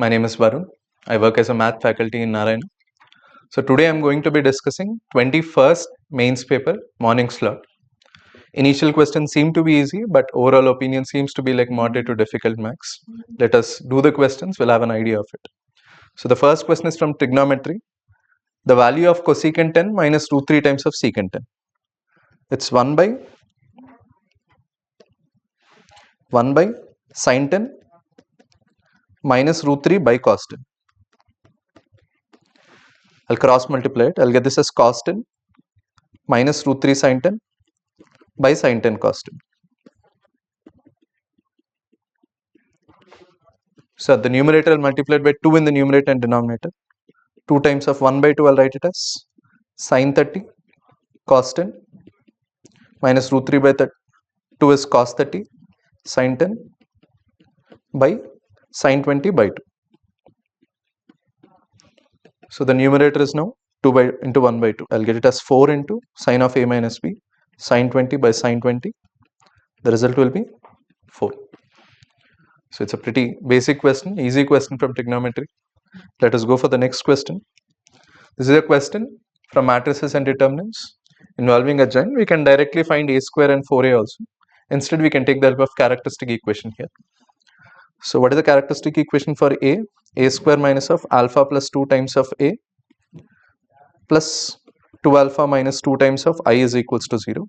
My name is Varun. I work as a math faculty in Narayana. So today I am going to be discussing 21st mains paper morning slot. Initial questions seem to be easy, but overall opinion seems to be like moderate to difficult max. Let us do the questions, we'll have an idea of it. So the first question is from trigonometry. The value of cosecant 10 minus root 3 times of secant 10. It's 1 by sin 10 minus root 3 by cos 10. I'll cross multiply it. I'll get this as cos 10 minus root 3 sin 10 by sin 10 cos 10. So the numerator I'll multiply it by 2 in the numerator and denominator. 2 times of 1 by 2 I'll write it as sin 30 cos 10 minus root 3 by 2 is cos 30 sin 10 by sin 20 by 2. So the numerator is now 2 by into 1 by 2. I'll get it as 4 into sin of a minus b sin 20 by sin 20. The result will be 4. So it's a pretty basic question, easy question from trigonometry. Let us go for the next question. This is a question from matrices and determinants involving a joint. We can directly find a square and 4a also. Instead, we can take the help of characteristic equation here. So what is the characteristic equation for a? A square minus of alpha plus 2 times of a plus 2 alpha minus 2 times of I is equals to 0.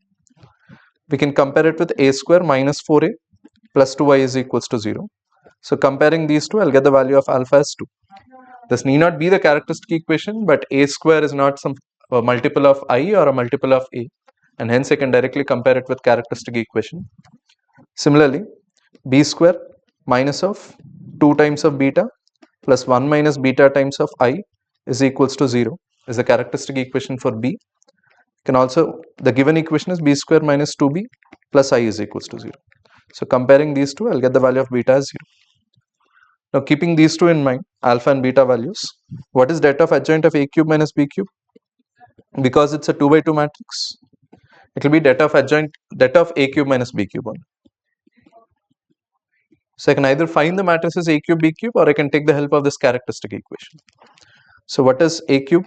We can compare it with a square minus 4a plus 2i is equals to 0. So comparing these two, I'll get the value of alpha as 2. This need not be the characteristic equation, but a square is not some multiple of I or a multiple of a, and hence I can directly compare it with characteristic equation. Similarly, b square minus of 2 times of beta plus 1 minus beta times of I is equals to 0 is the characteristic equation for b. Can also, the given equation is b square minus 2b plus I is equals to 0. So comparing these two, I'll get the value of beta as 0. Now keeping these two in mind, alpha and beta values, what is det of adjoint of a cube minus b cube? Because it's a 2 by 2 matrix, it will be det of a cube minus b cube only. So I can either find the matrices a cube, b cube, or I can take the help of this characteristic equation. So what is a cube?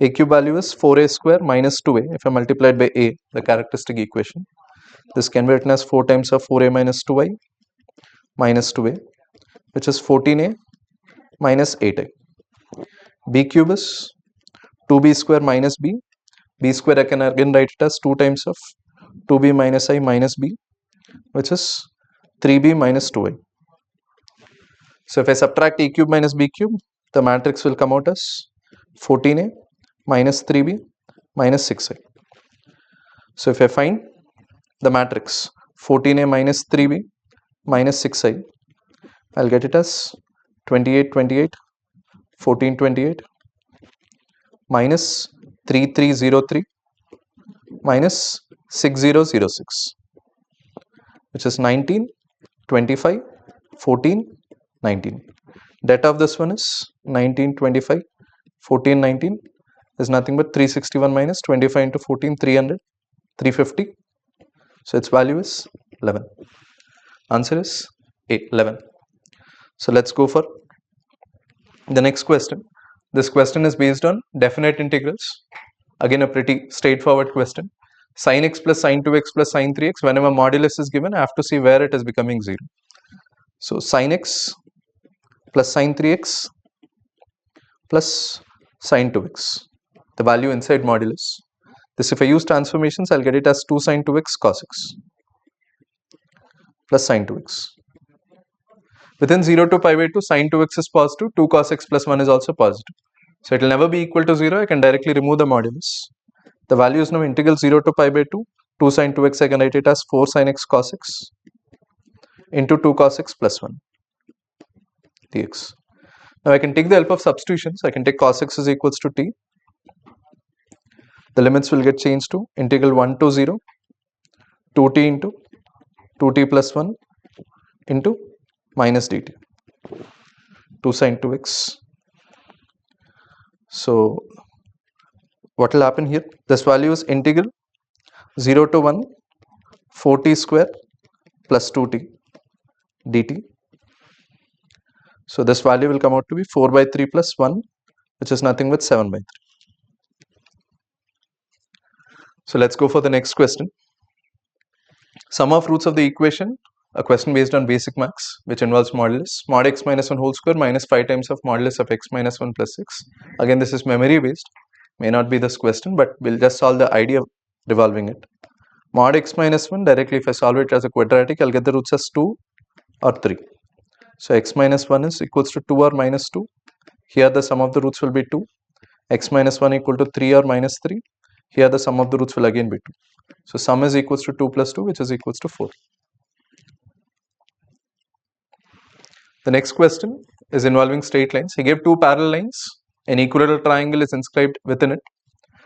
A cube value is 4a square minus 2a. If I multiply it by a, the characteristic equation, this can be written as 4 times of 4a minus 2i minus 2a, which is 14a minus 8i. B cube is 2b square minus b. B square I can again write it as 2 times of 2b minus I minus b, which is 3b minus 2i. So if I subtract a cube minus b cube, the matrix will come out as 14a minus 3b minus 6i. So if I find the matrix 14a minus 3b minus 6i, I'll get it as 28, 28, 14, 28 minus 3303 minus 6006, which is 19, 25, 14, 19. Det of this one is 19, 25, 14, 19 is nothing but 361 minus 25 into 14, 300, 350. So its value is 11. Answer is 8, 11. So let's go for the next question. This question is based on definite integrals. Again, a pretty straightforward question. Sin x plus sin 2x plus sin 3x, whenever modulus is given, I have to see where it is becoming 0. So sin x plus sin 3x plus sin 2x, the value inside modulus. This, if I use transformations, I'll get it as 2 sin 2x cos x plus sin 2x. Within 0 to pi by 2, sin 2x is positive, 2 cos x plus 1 is also positive. So it will never be equal to 0, I can directly remove the modulus. The value is now integral 0 to pi by 2, 2 sin 2x I can write it as 4 sin x cos x into 2 cos x plus 1 dx. Now I can take the help of substitutions. I can take cos x is equals to t. The limits will get changed to integral 1 to 0, 2t into 2t plus 1 into minus dt, 2 sin 2x. So what will happen here? This value is integral 0 to 1 4t square plus 2t dt So this value will come out to be 4 by 3 plus 1, which is nothing but 7 by 3. So let's go for the next question. Sum of roots of the equation, a question based on basic maths, which involves modulus, mod x minus 1 whole square minus 5 times of modulus of x minus 1 plus 6. Again, this is memory based, may not be this question, but we'll just solve the idea of revolving it. Mod x minus 1, directly if I solve it as a quadratic, I'll get the roots as 2 or 3. So x minus 1 is equals to 2 or minus 2. Here the sum of the roots will be 2. X minus 1 equal to 3 or minus 3. Here the sum of the roots will again be 2. So sum is equals to 2 plus 2, which is equals to 4. The next question is involving straight lines. He gave two parallel lines. An equilateral triangle is inscribed within it.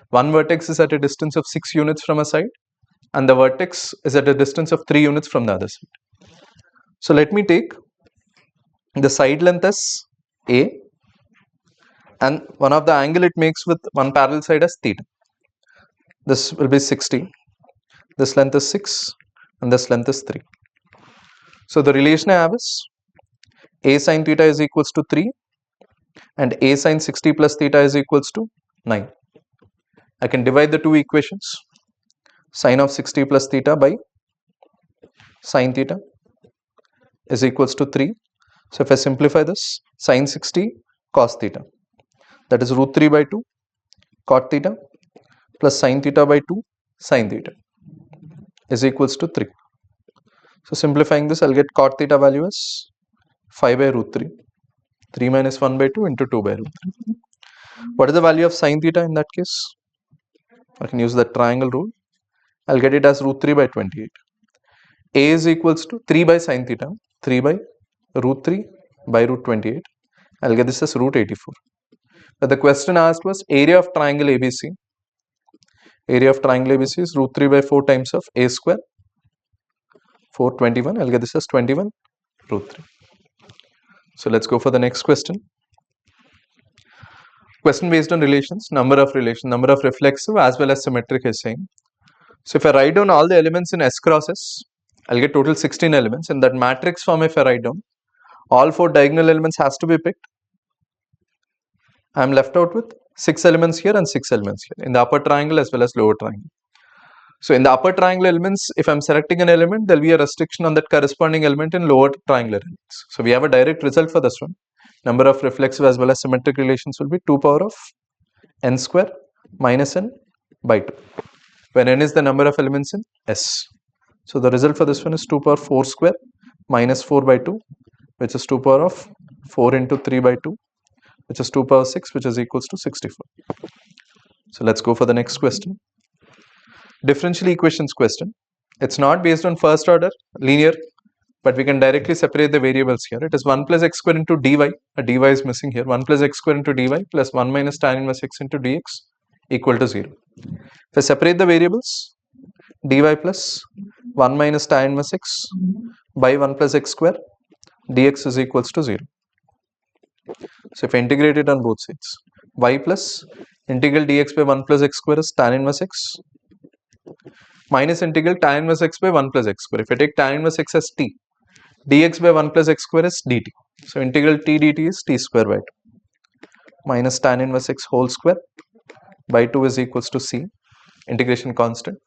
One vertex is at a distance of 6 units from a side, and the vertex is at a distance of 3 units from the other side. So let me take the side length as A, and one of the angle it makes with one parallel side as theta. This will be 60. This length is 6 and this length is 3. So the relation I have is A sin theta is equals to 3 and A sin 60 plus theta is equals to 9. I can divide the two equations. Sin of 60 plus theta by sin theta is equals to 3. So if I simplify this, sin 60 cos theta, that is root 3 by 2 cot theta plus sin theta by 2 sin theta is equals to 3. So simplifying this, I'll get cot theta value as 5 by root 3. 3 minus 1 by 2 into 2 by root 3. What is the value of sin theta in that case? I can use the triangle rule. I'll get it as root 3 by 28. A is equals to 3 by sin theta, 3 by root 3 by root 28. I'll get this as root 84. But the question asked was area of triangle ABC. Area of triangle ABC is root 3 by 4 times of A square. 421. I'll get this as 21 root 3. So let's go for the next question. Question based on relations, number of reflexive as well as symmetric is saying. So if I write down all the elements in S cross S, I'll get total 16 elements. In that matrix form, if I write down, all 4 diagonal elements has to be picked. I am left out with 6 elements here and 6 elements here in the upper triangle as well as lower triangle. So in the upper triangle elements, if I am selecting an element, there will be a restriction on that corresponding element in lower triangular elements. So we have a direct result for this one. Number of reflexive as well as symmetric relations will be 2 power of n square minus n by 2, when n is the number of elements in S. So the result for this one is 2 power 4 square minus 4 by 2, which is 2 power of 4 into 3 by 2, which is 2 power 6, which is equals to 64. So let's go for the next question. Differential equations question. It's not based on first order linear, but we can directly separate the variables here. It is 1 plus x square into dy, a dy is missing here, 1 plus x square into dy plus 1 minus tan inverse x into dx equal to 0. If I separate the variables, dy plus 1 minus tan inverse x by 1 plus x square dx is equals to 0. So if I integrate it on both sides, y plus integral dx by 1 plus x square is tan inverse x minus integral tan inverse x by 1 plus x square. If I take tan inverse x as t, dx by 1 plus x square is dt. So integral t dt is t square by 2 minus tan inverse x whole square by 2 is equals to c, integration constant.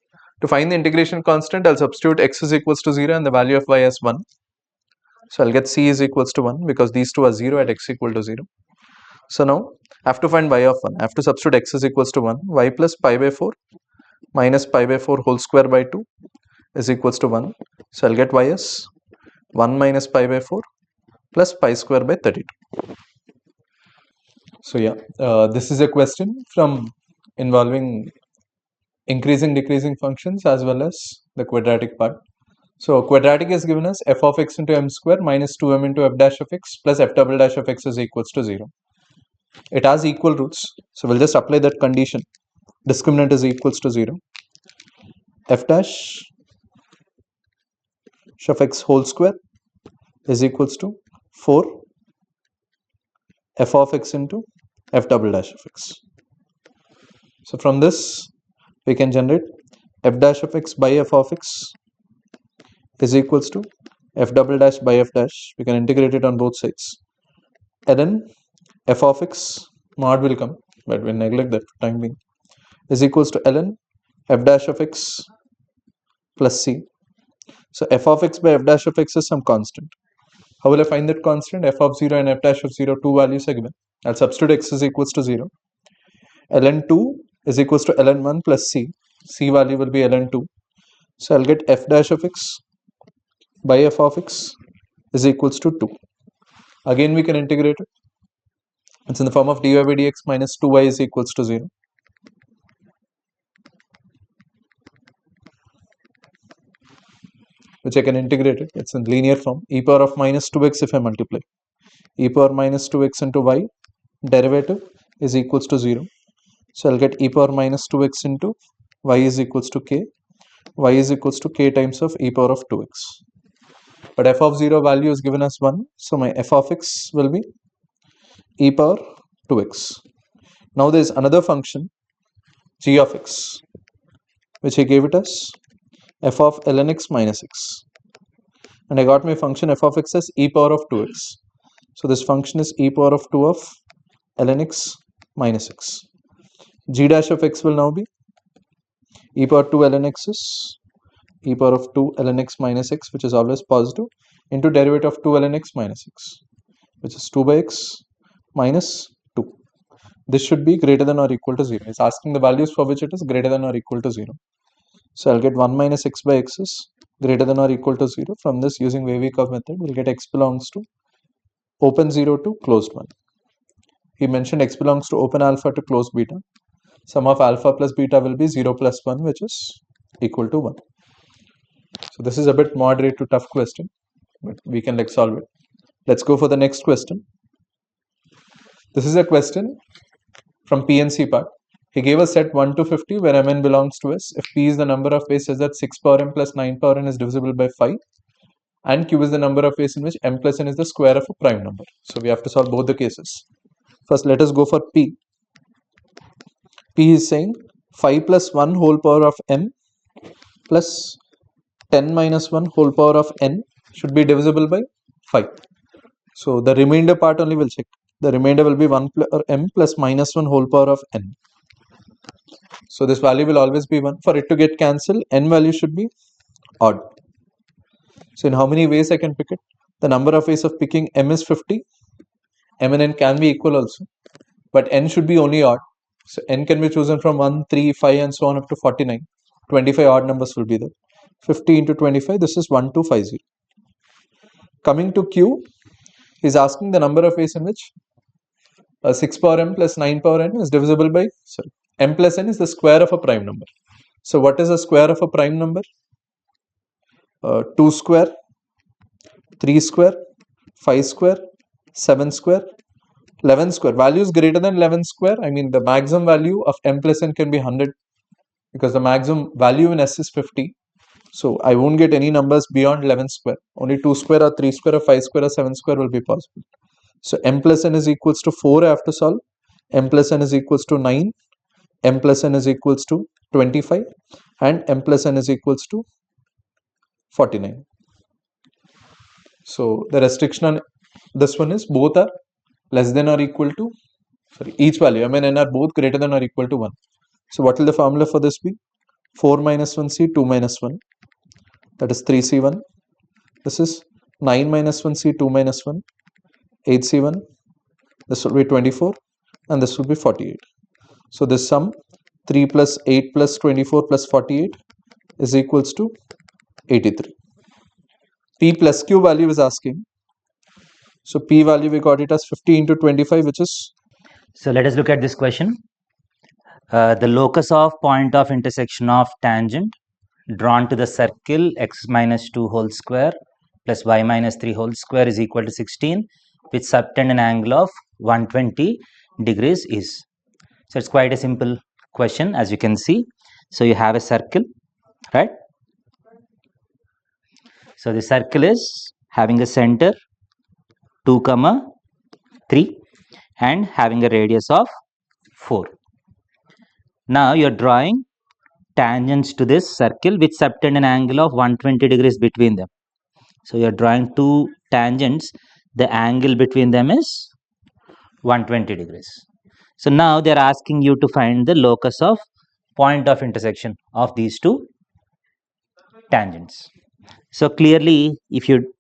To find the integration constant, I'll substitute x is equals to 0 and the value of y as 1. So I'll get c is equals to 1 because these two are 0 at x equal to 0. So now I have to find y of 1. I have to substitute x is equals to 1. Y plus pi by 4 minus pi by 4 whole square by 2 is equals to 1. So I'll get y as 1 minus pi by 4 plus pi square by 32. So yeah, this is a question from involving increasing decreasing functions as well as the quadratic part. So quadratic is given as f of x into m square minus 2m into f dash of x plus f double dash of x is equals to 0. It has equal roots, so we'll just apply that condition. Discriminant is equals to 0. F dash of x whole square is equals to 4 f of x into f double dash of x. So from this we can generate f dash of x by f of x is equals to f double dash by f dash. We can integrate it on both sides. ln f of x mod will come, but we'll neglect that for time being, is equals to ln f dash of x plus c. So f of x by f dash of x is some constant. How will I find that constant? F of 0 and f dash of 0, two values are given. I'll substitute x is equals to 0. ln 2 is equals to ln 1 plus c. C value will be ln 2. So I'll get f dash of x by f of x is equals to 2. Again we can integrate it. It's in the form of dy by dx minus 2y is equals to 0. Which I can integrate it. It's in linear form. E power of minus 2x if I multiply. E power minus 2x into y derivative is equals to 0. So I'll get e power minus 2x into y is equals to k. Y is equals to k times of e power of 2x. But f of 0 value is given as 1. So my f of x will be e power 2x. Now there is another function g of x, which I gave it as f of ln x minus x. And I got my function f of x as e power of 2x. So this function is e power of 2 of ln x minus x. G dash of x will now be e power 2 ln x is e power of 2 ln x minus x, which is always positive, into derivative of 2 ln x minus x, which is 2 by x minus 2. This should be greater than or equal to 0. It's asking the values for which it is greater than or equal to 0. So I'll get 1 minus x by x is greater than or equal to 0. From this, using wavy curve method, we'll get x belongs to open 0 to closed 1. He mentioned x belongs to open alpha to closed beta. Sum of alpha plus beta will be 0 plus 1, which is equal to 1. So this is a bit moderate to tough question, but we can solve it. Let's go for the next question. This is a question from PNC part. He gave a set 1 to 50 where mn belongs to S. If p is the number of ways such that 6 power m plus 9 power n is divisible by 5, and q is the number of ways in which m plus n is the square of a prime number. So we have to solve both the cases. First, let us go for p. P is saying 5 plus 1 whole power of m plus 10 minus 1 whole power of n should be divisible by 5. So the remainder part only will check. The remainder will be 1 m plus minus 1 whole power of n. So this value will always be 1. For it to get cancelled, n value should be odd. So in how many ways I can pick it? The number of ways of picking m is 50. M and n can be equal also, but n should be only odd. So n can be chosen from 1, 3, 5 and so on up to 49. 25 odd numbers will be there. 50 into 25, this is 1250. Coming to q, he is asking the number of ways in which 6 power m plus 9 power n is divisible by, m plus n is the square of a prime number. So what is the square of a prime number? 2 square, 3 square, 5 square, 7 square, 11 square. Values greater than 11 square, I mean the maximum value of m plus n can be 100, because the maximum value in S is 50. So I won't get any numbers beyond 11 square. Only 2 square or 3 square or 5 square or 7 square will be possible. So m plus n is equals to 4 I have to solve. M plus n is equals to 9. M plus n is equals to 25. And m plus n is equals to 49. So the restriction on this one is both are less than or equal to, each value m and n are both greater than or equal to 1. So what will the formula for this be? 4 minus 1c, 2 minus 1. That is 3c1. This is 9 minus 1c, 2 minus 1. 8c1. This will be 24. And this will be 48. So this sum 3 plus 8 plus 24 plus 48 is equals to 83. P plus Q value is asking. So P value we got it as 50 into 25, which is. So let us look at this question. The locus of point of intersection of tangent drawn to the circle x minus 2 whole square plus y minus 3 whole square is equal to 16, which subtend an angle of 120 degrees is. So it's quite a simple question, as you can see. So you have a circle, right? So the circle is having a center 2, 3 and having a radius of 4. Now you are drawing tangents to this circle which subtend an angle of 120 degrees between them. So you are drawing two tangents. The angle between them is 120 degrees. So now they are asking you to find the locus of point of intersection of these two tangents. So clearly, if you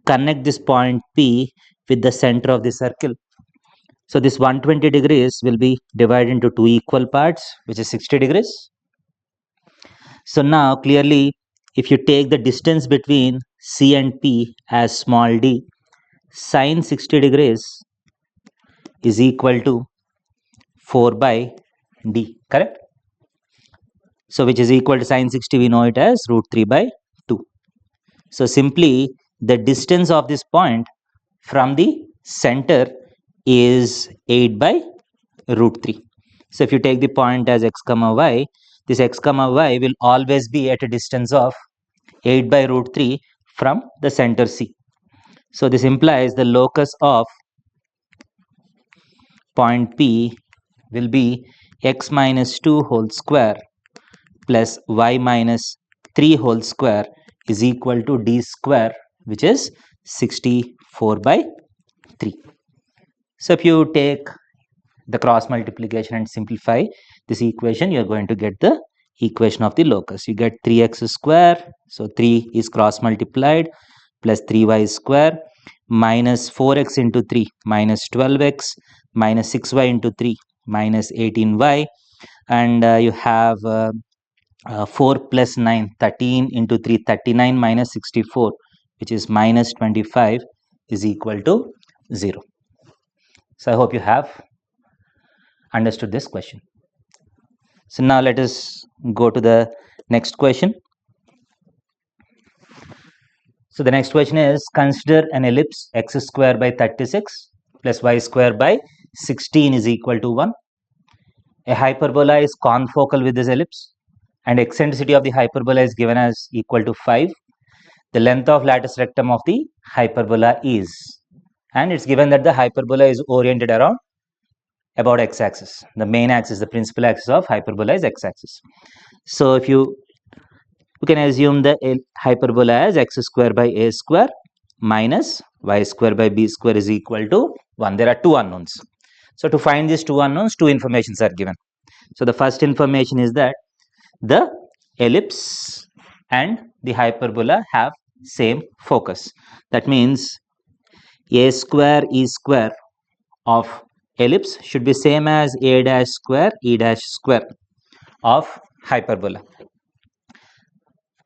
connect this point P with the center of the circle, so this 120 degrees will be divided into two equal parts, which is 60 degrees. So now clearly, if you take the distance between C and P as small d, sine 60 degrees is equal to 4 by d, correct? So which is equal to sine 60, we know it as root 3 by 2. So simply the distance of this point from the center is 8 by root 3. So if you take the point as x comma y, this x comma y will always be at a distance of 8 by root 3 from the center C. So this implies the locus of point P will be x minus 2 whole square plus y minus 3 whole square is equal to d square, which is 64 by 3. So if you take the cross multiplication and simplify this equation, you are going to get the equation of the locus. You get 3x square, so 3 is cross multiplied, plus 3y square minus 4x into 3 minus 12x minus 6y into 3 minus 18y, and you have 4 plus 9, 13 into 3, 39 minus 64, which is minus 25 is equal to 0. So I hope you have understood this question. So now let us go to the next question. So the next question is, consider an ellipse x square by 36 plus y square by 16 is equal to 1. A hyperbola is confocal with this ellipse, and eccentricity of the hyperbola is given as equal to 5. The length of latus rectum of the hyperbola is, and it's given that the hyperbola is oriented around about x-axis. The main axis, the principal axis of hyperbola is x-axis. So if you can assume the hyperbola as x square by a square minus y square by b square is equal to 1. There are two unknowns. So to find these two unknowns, two informations are given. So the first information is that the ellipse and the hyperbola have same focus. That means a square e square of ellipse should be same as a dash square e dash square of hyperbola.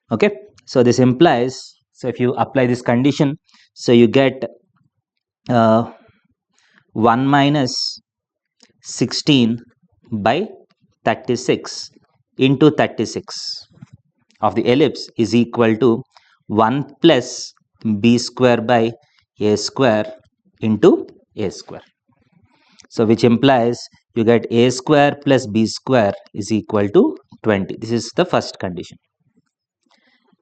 Okay, so this implies, so if you apply this condition, so you get 1 minus 16 by 36 into 36 of the ellipse is equal to 1 plus b square by a square into a square. So which implies you get a square plus b square is equal to 20. This is the first condition.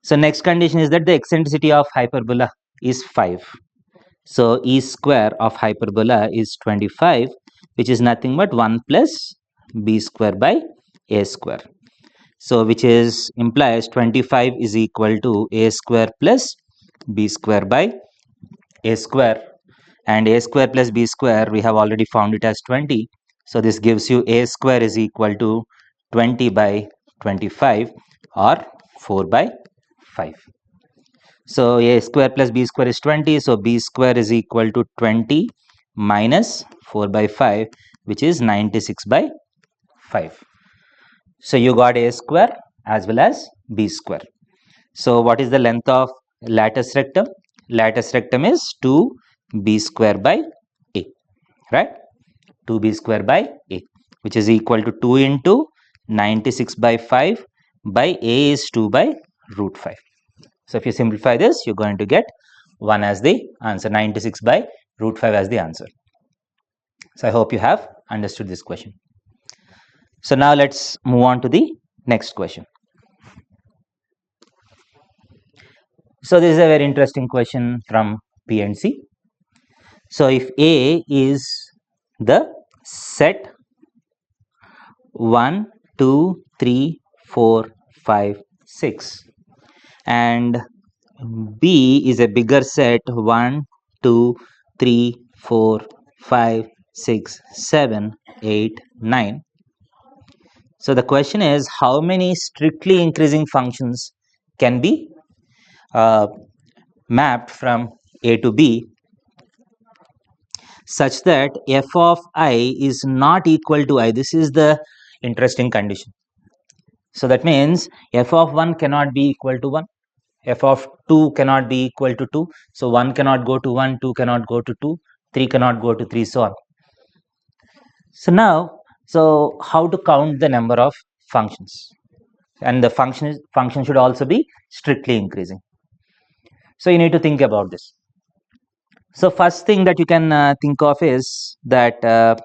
So next condition is that the eccentricity of hyperbola is 5. So e square of hyperbola is 25, which is nothing but 1 plus b square by a square. So which is implies 25 is equal to a square plus b square by a square, and a square plus b square we have already found it as 20. So this gives you a square is equal to 20 by 25 or 4 by 5. So a square plus b square is 20. So b square is equal to 20 minus 4 by 5, which is 96 by 5. So you got a square as well as b square. So what is the length of latus rectum? Latus rectum is 2b square by a, right? 2b square by a, which is equal to 2 into 96 by 5 by a is 2 by root 5. So if you simplify this, you're going to get 1 as the answer, 96 by root 5 as the answer. So I hope you have understood this question. So now let's move on to the next question. So this is a very interesting question from PNC. So if A is the set 1, 2, 3, 4, 5, 6, and B is a bigger set 1, 2, 3, 4, 5, 6, 7, 8, 9. So the question is, how many strictly increasing functions can be mapped from A to B such that f of I is not equal to I? This is the interesting condition. So that means f of 1 cannot be equal to 1, f of 2 cannot be equal to 2. So 1 cannot go to 1, 2 cannot go to 2, 3 cannot go to 3, so on. So now, so how to count the number of functions? And the function should also be strictly increasing. So you need to think about this. So first thing that you can think of is that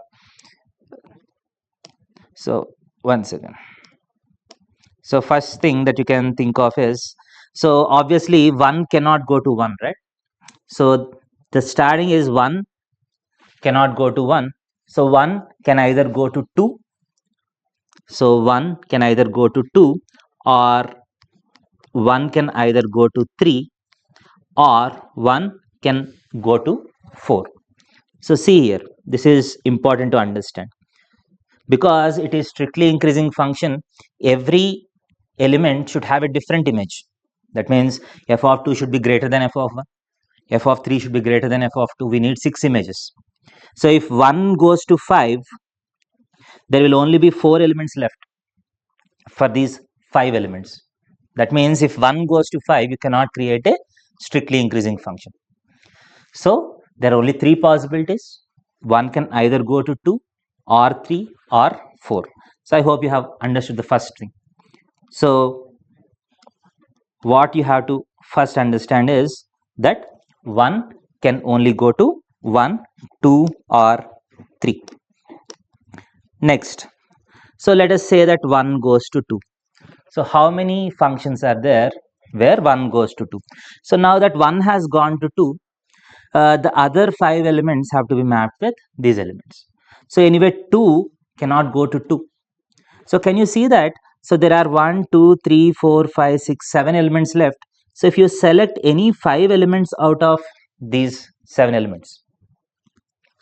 so one second. So first thing that you can think of is, so obviously 1 cannot go to 1, right? So the starting is 1 cannot go to 1. So 1 can either go to 2. So 1 can either go to 2, or 1 can either go to 3, or 1 can go to 4. So see here, this is important to understand. Because it is strictly increasing function, every element should have a different image. That means f of 2 should be greater than f of 1. F of 3 should be greater than f of 2. We need 6 images. So if 1 goes to 5, there will only be 4 elements left for these 5 elements. That means if 1 goes to 5, you cannot create a strictly increasing function. So there are only 3 possibilities. 1 can either go to 2, or 3, or 4. So I hope you have understood the first thing. So what you have to first understand is that 1 can only go to 1, 2, or 3. Next, so let us say that 1 goes to 2. So how many functions are there where 1 goes to 2? So now that 1 has gone to 2, the other 5 elements have to be mapped with these elements. So anyway, 2 cannot go to 2. So can you see that? So there are 1, 2, 3, 4, 5, 6, 7 elements left. So if you select any 5 elements out of these 7 elements,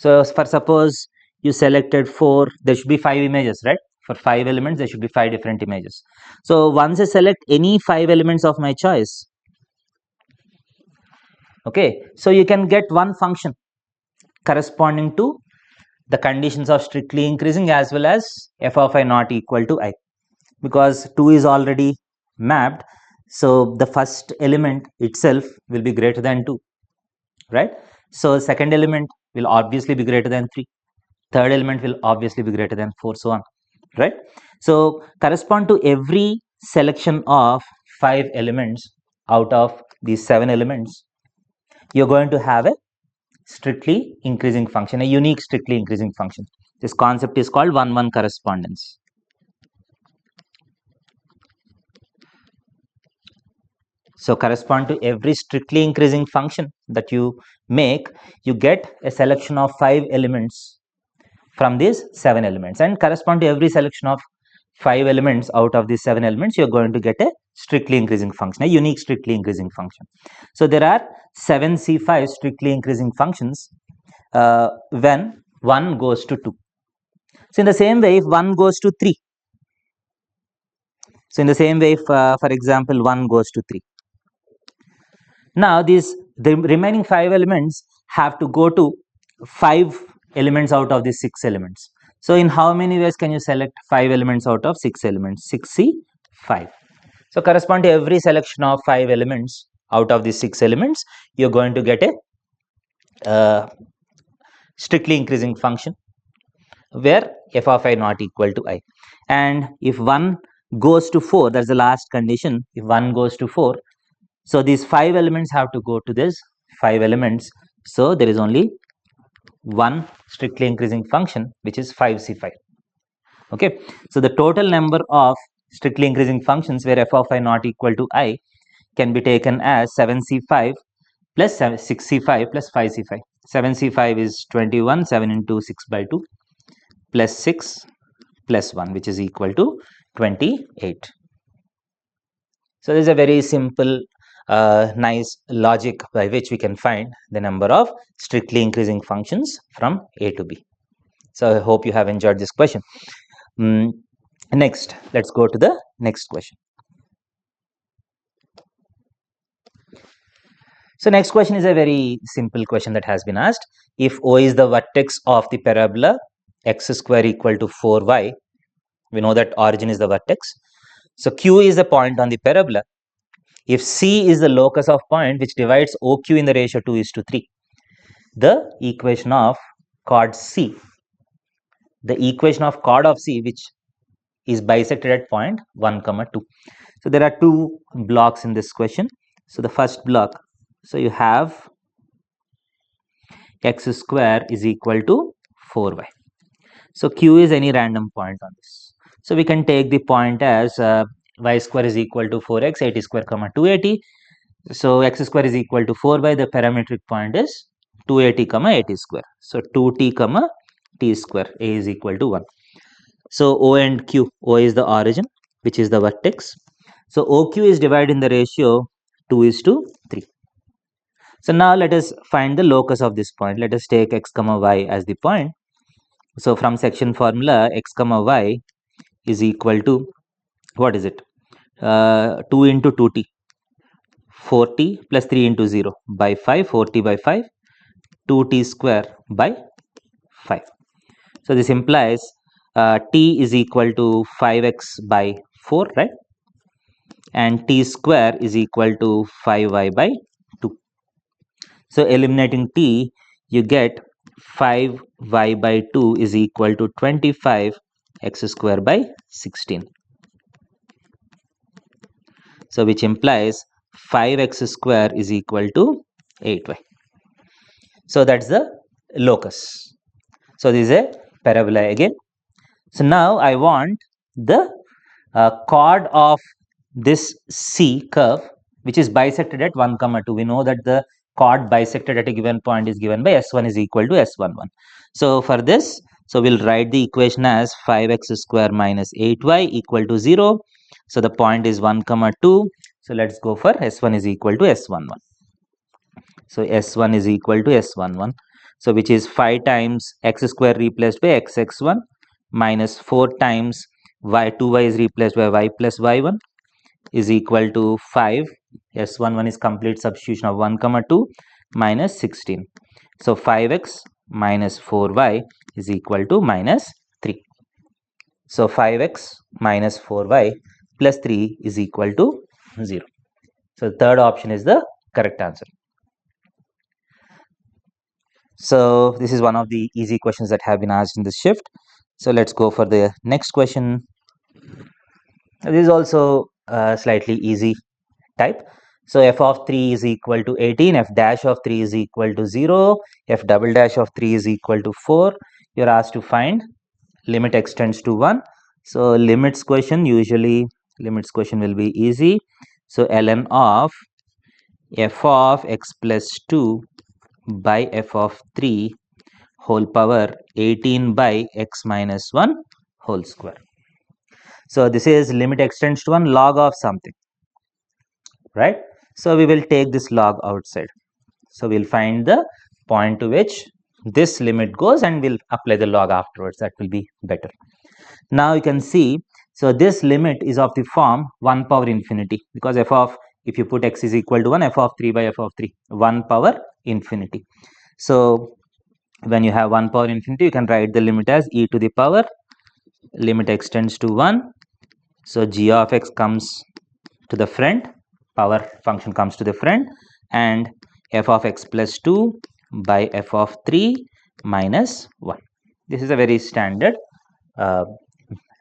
so for suppose you selected 4, there should be 5 images, right? For 5 elements, there should be 5 different images. So once I select any 5 elements of my choice, okay, so you can get one function corresponding to the conditions of strictly increasing as well as f of I not equal to I, because 2 is already mapped. So the first element itself will be greater than 2, right? So second element will obviously be greater than 3. Third element will obviously be greater than 4, so on, right? So correspond to every selection of 5 elements out of these 7 elements, you're going to have a strictly increasing function, a unique strictly increasing function. This concept is called 1-1 correspondence. So correspond to every strictly increasing function that you make, you get a selection of 5 elements from these 7 elements, and correspond to every selection of 5 elements out of these 7 elements, you are going to get a strictly increasing function, a unique strictly increasing function. So there are 7 C5 strictly increasing functions when 1 goes to 2. So in the same way, if 1 goes to 3, so in the same way, if for example 1 goes to 3, now the remaining 5 elements have to go to 5 elements out of these 6 elements. So in how many ways can you select 5 elements out of 6 elements? 6C5. So correspond to every selection of 5 elements out of these 6 elements, you're going to get a strictly increasing function where f of I not equal to I. And if 1 goes to 4, that's the last condition. If 1 goes to 4, so these 5 elements have to go to this 5 elements. So there is only one strictly increasing function, which is 5C5. Okay, so the total number of strictly increasing functions where f of I not equal to I can be taken as 7C5 plus 6C5 plus 5C5. 7C5 is 21, 7 into 6 by 2 plus 6 plus 1, which is equal to 28. So this is a very simple nice logic by which we can find the number of strictly increasing functions from A to B. So I hope you have enjoyed this question. Next, let's go to the next question. So next question is a very simple question that has been asked. If O is the vertex of the parabola x square equal to 4y, we know that origin is the vertex. So Q is the point on the parabola. If C is the locus of point which divides OQ in the ratio 2:3, the equation of chord C, the equation of chord of C which is bisected at point 1, 2. So there are two blocks in this question. So the first block, so you have x square is equal to 4y. So Q is any random point on this. So we can take the point as y square is equal to 4x, 80 square, 280. So x square is equal to 4y. The parametric point is 280, 80 square. So 2t, t square. A is equal to 1. So O and Q. O is the origin, which is the vertex. So OQ is divided in the ratio 2:3. So now let us find the locus of this point. Let us take x, y as the point. So from section formula, x, y is equal to, what is it? 2 into 2t, 4t plus 3 into 0 by 5, 4t by 5, 2t square by 5. So this implies t is equal to 5x by 4, right? And t square is equal to 5y by 2. So eliminating t, you get 5y by 2 is equal to 25 x square by 16. So which implies 5x square is equal to 8y. So that's the locus. So this is a parabola again. So now I want the chord of this C curve which is bisected at 1, 2. We know that the chord bisected at a given point is given by S1 is equal to S11. So for this, so we'll write the equation as 5x square minus 8y equal to 0. So the point is 1, 2. So let's go for S1 is equal to S11. So S1 is equal to S11. So which is 5 times x square replaced by xx1 minus 4 times y2y is replaced by y plus y1 is equal to 5. S11 is complete substitution of 1, 2 minus 16. So 5x minus 4y is equal to minus 3. So 5x minus 4y plus 3 is equal to 0. So the third option is the correct answer. So this is one of the easy questions that have been asked in this shift. So let's go for the next question. This is also slightly easy type. So f of 3 is equal to 18, f dash of 3 is equal to 0, f double dash of 3 is equal to 4. You're asked to find limit extends to 1. So limits question, usually limits question will be easy. So ln of f of x plus 2 by f of 3 whole power 18 by x minus 1 whole square. So this is limit extends to 1 log of something, right? So we will take this log outside. So we'll find the point to which this limit goes and we'll apply the log afterwards. That will be better. Now you can see, so this limit is of the form 1 power infinity, because if you put x is equal to 1, f of 3 by f of 3, 1 power infinity. So when you have 1 power infinity, you can write the limit as e to the power, limit extends to 1. So g of x comes to the front, power function comes to the front, and f of x plus 2 by f of 3 minus 1. This is a very standard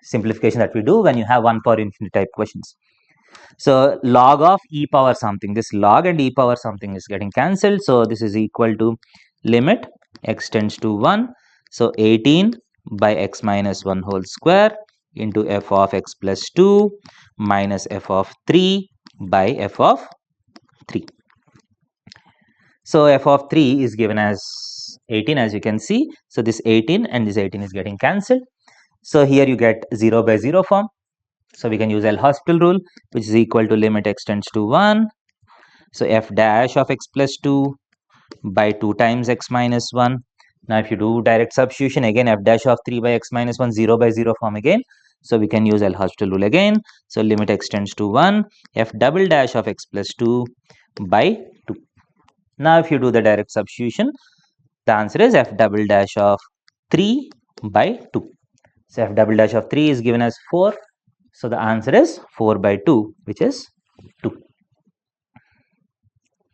simplification that we do when you have 1 power infinity type questions. So log of e power something, this log and e power something is getting cancelled. So this is equal to limit x tends to 1. So 18 by x minus 1 whole square into f of x plus 2 minus f of 3 by f of 3. So f of 3 is given as 18, as you can see. So this 18 and this 18 is getting cancelled. So here you get 0 by 0 form. So we can use L'Hospital rule, which is equal to limit x tends to 1. So f dash of x plus 2 by 2 times x minus 1 Now if you do direct substitution, again f dash of 3 by x minus 1, 0 by 0 form again. So we can use L'Hospital rule again. So limit x tends to 1, f double dash of x plus 2 by 2. Now if you do the direct substitution, the answer is f double dash of 3 by 2. So f double dash of 3 is given as 4. So the answer is 4 by 2, which is 2.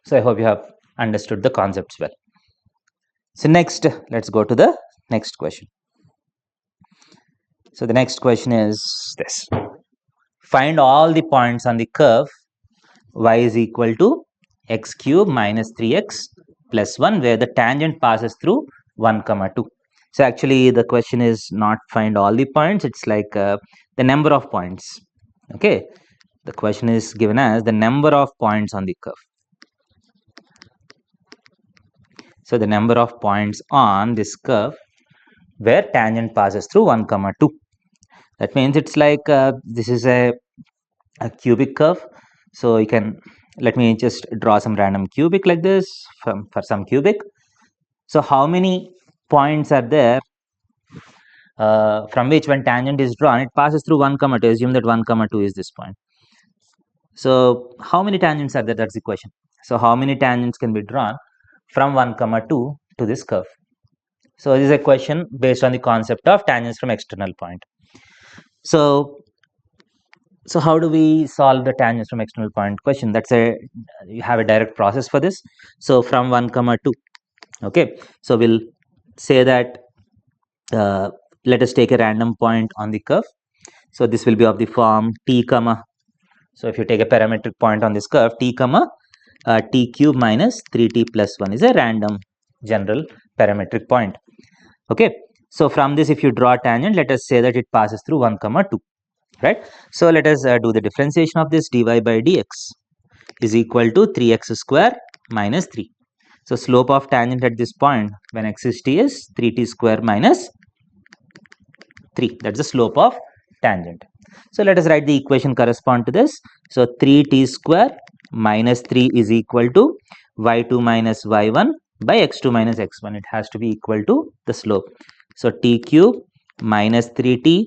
So I hope you have understood the concepts well. So next, let's go to the next question. So the next question is this. Find all the points on the curve y is equal to x cube minus 3x plus 1 where the tangent passes through 1, 2. So actually the question is not find all the points, it's like the number of points. Okay, the question is given as the number of points on the curve. So the number of points on this curve where tangent passes through 1, 2. That means it's like this is a cubic curve. So you can, let me just draw some random cubic like this for some cubic. So how many points are there from which when tangent is drawn, it passes through 1, 2. Assume that 1, 2 is this point. So how many tangents are there? That's the question. So how many tangents can be drawn from 1, 2 to this curve? So this is a question based on the concept of tangents from external point. So how do we solve the tangents from external point question? That's you have a direct process for this. So from 1, 2. Okay. So we'll say that let us take a random point on the curve. So this will be of the form t comma. So if you take a parametric point on this curve, t comma t cube minus 3t plus 1 is a random general parametric point. Okay. So from this, if you draw a tangent, let us say that it passes through 1, 2. Right. So let us do the differentiation of this. Dy by dx is equal to 3x square minus 3. So slope of tangent at this point when x is t is 3t square minus 3. That's the slope of tangent. So let us write the equation correspond to this. So 3t square minus 3 is equal to y2 minus y1 by x2 minus x1. It has to be equal to the slope. So t cube minus 3t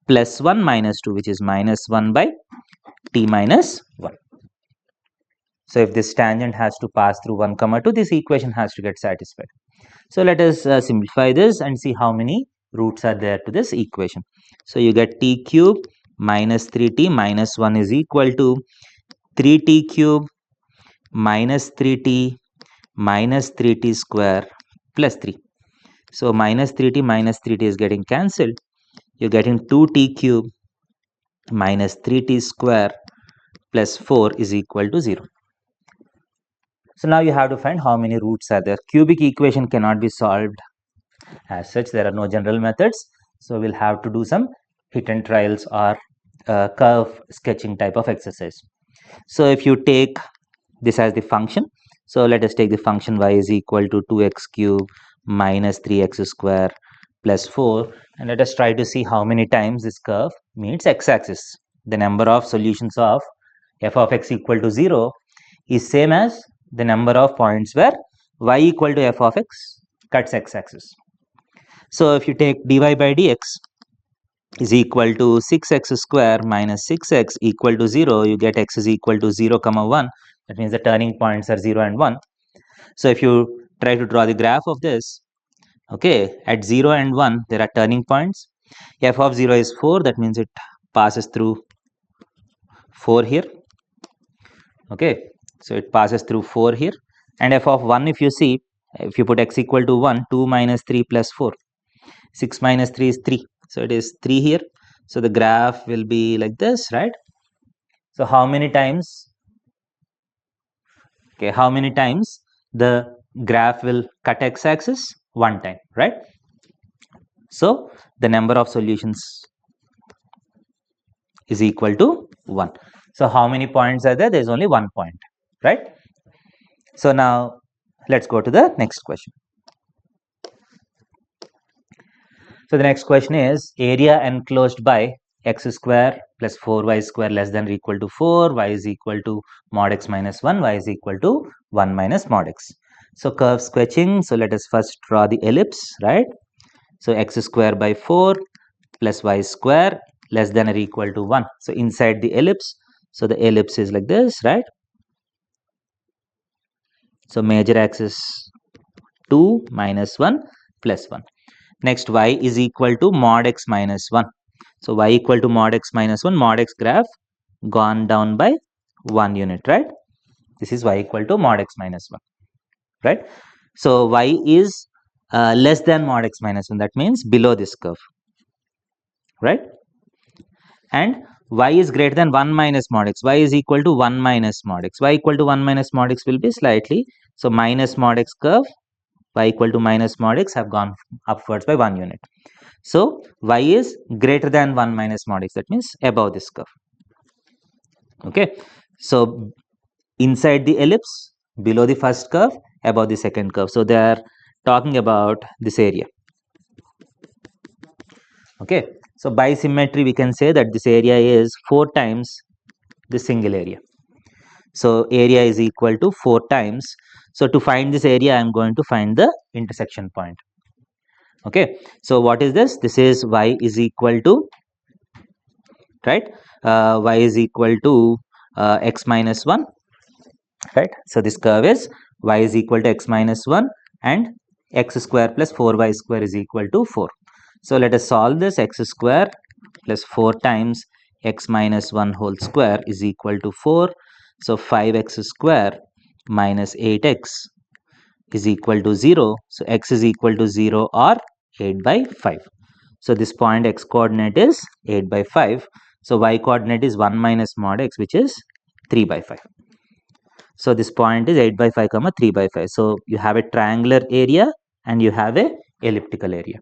plus 1 minus 2, which is minus 1 by t minus 1. So if this tangent has to pass through 1, 2, this equation has to get satisfied. So let us simplify this and see how many roots are there to this equation. So you get t cube minus 3t minus 1 is equal to 3t cube minus 3t minus 3t square plus 3. So minus 3t is getting cancelled. You're getting 2t cube minus 3t square plus 4 is equal to 0. So now you have to find how many roots are there. Cubic equation cannot be solved as such. There are no general methods. So we'll have to do some hit and trials or curve sketching type of exercise. So if you take this as the function, so let us take the function y is equal to 2x cube minus 3x square plus 4, and let us try to see how many times this curve meets x-axis. The number of solutions of f of x equal to 0 is same as the number of points where y equal to f of x cuts x-axis. So if you take dy by dx is equal to 6x square minus 6x equal to 0, you get x is equal to 0, 1. That means the turning points are 0 and 1. So if you try to draw the graph of this, okay, at 0 and 1, there are turning points. F of 0 is 4, that means it passes through 4 here. Okay, so it passes through 4 here. And f of 1, if you see, if you put x equal to 1, 2 minus 3 plus 4. 6 minus 3 is 3. So it is 3 here. So the graph will be like this, right? So how many times? Okay, how many times the graph will cut x-axis? One time, right? So the number of solutions is equal to 1. So how many points are there? There is only 1 point, right? So now let's go to the next question. So the next question is area enclosed by x square plus 4y square less than or equal to 4, y is equal to mod x minus 1, y is equal to 1 minus mod x. So curve sketching. So let us first draw the ellipse, right? So x square by 4 plus y square less than or equal to 1. So inside the ellipse, so the ellipse is like this, right? So major axis 2 minus 1 plus 1. Next, y is equal to mod x minus 1. So y equal to mod x minus 1, mod x graph gone down by 1 unit, right? This is y equal to mod x minus 1, right? So y is less than mod x minus 1, that means below this curve, right? And y is greater than 1 minus mod x, y is equal to 1 minus mod x, y equal to 1 minus mod x will be slightly, so minus mod x curve, y equal to minus mod x have gone upwards by 1 unit. So y is greater than 1 minus mod x, that means above this curve. Okay, so inside the ellipse, below the first curve, above the second curve. So they are talking about this area. Okay, so by symmetry we can say that this area is 4 times the single area. So area is equal to 4 times. So to find this area, I am going to find the intersection point. Okay, so what is this? This is y is equal to, right? Y is equal to x minus 1, right? So this curve is y is equal to x minus 1 and x square plus 4y square is equal to 4. So let us solve this. X square plus 4 times x minus 1 whole square is equal to 4. So 5x square minus 8x is equal to 0. So x is equal to 0 or 8 by 5. So this point x coordinate is 8 by 5. So y coordinate is 1 minus mod x, which is 3 by 5. So this point is 8 by 5 comma 3 by 5. So you have a triangular area and you have a elliptical area.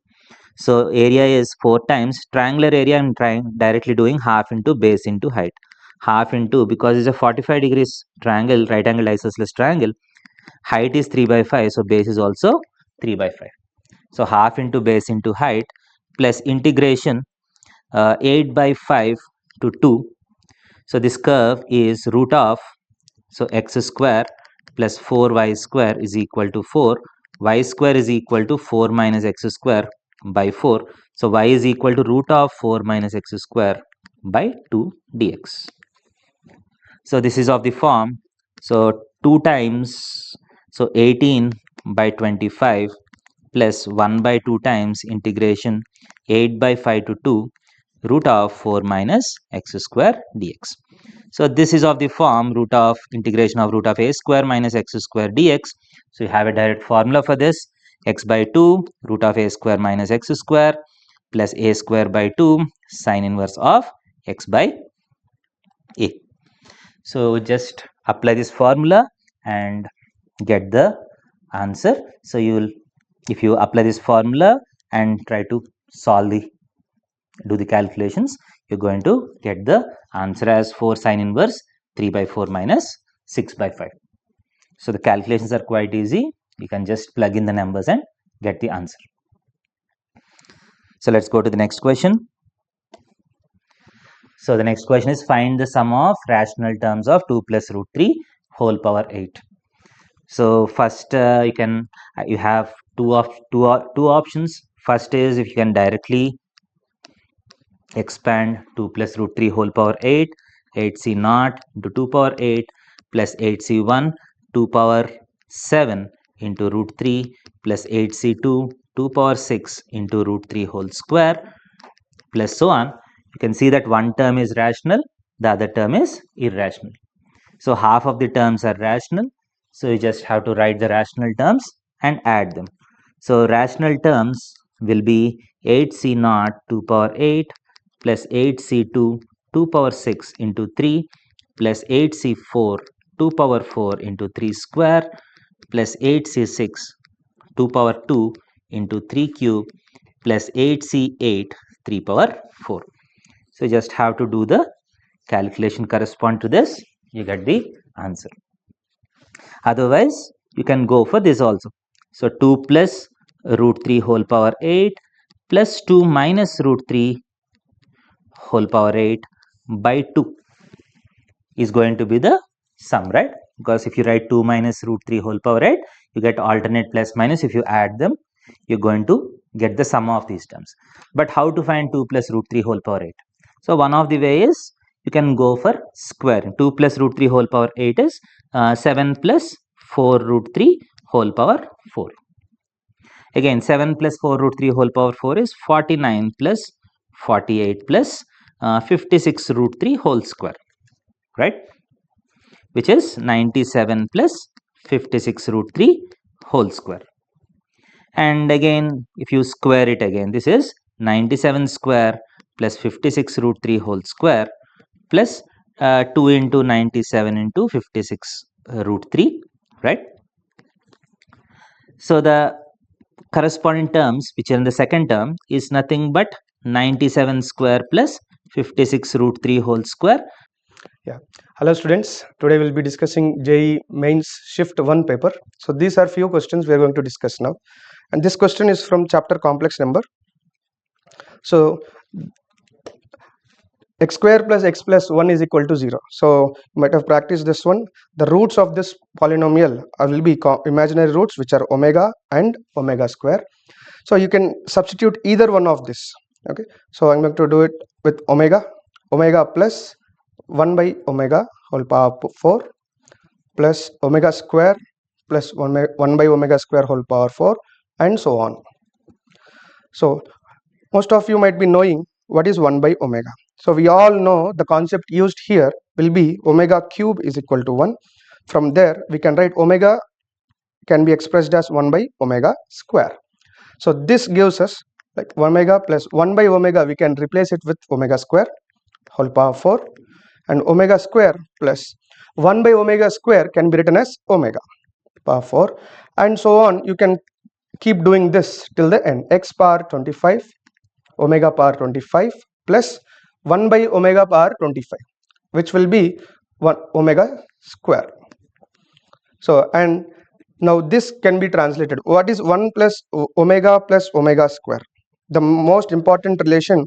So area is 4 times triangular area. I'm trying directly doing half into base into height. Half into, because it's a 45 degrees triangle, right angle isosceles triangle, height is 3 by 5. So base is also 3 by 5. So half into base into height plus integration 8 by 5 to 2. So this curve is root of, so x square plus 4y square is equal to 4. Y square is equal to 4 minus x square by 4. So y is equal to root of 4 minus x square by 2 dx. So this is of the form, so 2 times, so 18 by 25 plus 1 by 2 times integration 8 by 5 to 2 root of 4 minus x square dx. So this is of the form root of integration of root of a square minus x square dx. So you have a direct formula for this, x by 2 root of a square minus x square plus a square by 2 sine inverse of x by a. So just apply this formula and get the answer. So you will, if you apply this formula and try to solve the, do the calculations, you're going to get the answer as 4 sine inverse 3 by 4 minus 6 by 5. So the calculations are quite easy. You can just plug in the numbers and get the answer. So let's go to the next question. So the next question is, find the sum of rational terms of 2 plus root 3 whole power 8. So first you have two options. First is, if you can directly expand 2 plus root 3 whole power 8, 8c naught into 2 power 8 plus 8c1 2 power 7 into root 3 plus 8c2 2 power 6 into root 3 whole square plus so on. You can see that one term is rational, the other term is irrational. So half of the terms are rational. So you just have to write the rational terms and add them. So rational terms will be 8c naught 2 power 8 plus 8c2 2 power 6 into 3 plus 8c4 2 power 4 into 3 square plus 8c6 2 power 2 into 3 cube plus 8c8 3 power 4. So you just have to do the calculation correspond to this, you get the answer. Otherwise, you can go for this also. So 2 plus root 3 whole power 8 plus 2 minus root 3 whole power 8 by 2 is going to be the sum, right? because if you write 2 minus root 3 whole power 8, you get alternate plus minus. If you add them, you're going to get the sum of these terms. But how to find 2 plus root 3 whole power 8? So one of the way is you can go for squaring. 2 plus root 3 whole power 8 is 7 plus 4 root 3 whole power 4. Again, 7 plus 4 root 3 whole power 4 is 49 plus 48 plus 56 root 3 whole square, right? Which is 97 plus 56 root 3 whole square. And again, if you square it again, this is 97 square plus 56 root 3 whole square plus 2 into 97 into 56 root 3, right? So the corresponding terms which are in the second term is nothing but 97 square plus 56 root 3 whole square. Yeah. Hello students, today we will be discussing JEE Mains Shift 1 paper. So these are few questions we are going to discuss now, and this question is from chapter complex number. So x square plus x plus 1 is equal to 0. So you might have practiced this one. The roots of this polynomial will be imaginary roots, which are omega and omega square. So you can substitute either one of this. Okay, so I'm going to do it with omega plus 1 by omega whole power 4 plus omega square plus 1 by omega square whole power 4, and so on. So most of you might be knowing what is 1 by omega. So we all know the concept used here will be omega cube is equal to 1. From there we can write omega can be expressed as 1 by omega square. So this gives us like omega plus 1 by omega, we can replace it with omega square whole power 4, and omega square plus 1 by omega square can be written as omega power 4, and so on. You can keep doing this till the end. X power 25 omega power 25 plus 1 by omega power 25, which will be 1 omega square. So, and now this can be translated. What is 1 plus omega square? The most important relation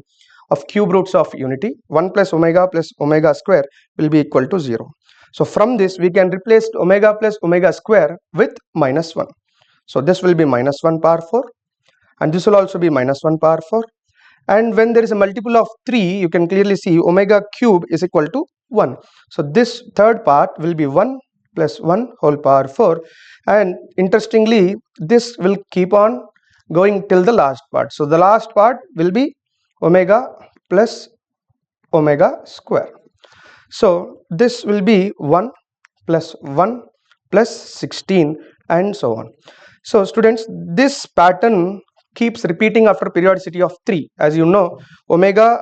of cube roots of unity. 1 plus omega square will be equal to 0. So from this we can replace omega plus omega square with minus 1. So this will be minus 1 power 4, and this will also be minus 1 power 4. And when there is a multiple of 3, you can clearly see omega cube is equal to 1. So this third part will be 1 plus 1 whole power 4, and interestingly this will keep on going till the last part. So the last part will be omega plus omega square. So this will be 1 plus 1 plus 16, and so on. So students, this pattern keeps repeating after periodicity of 3. As you know, omega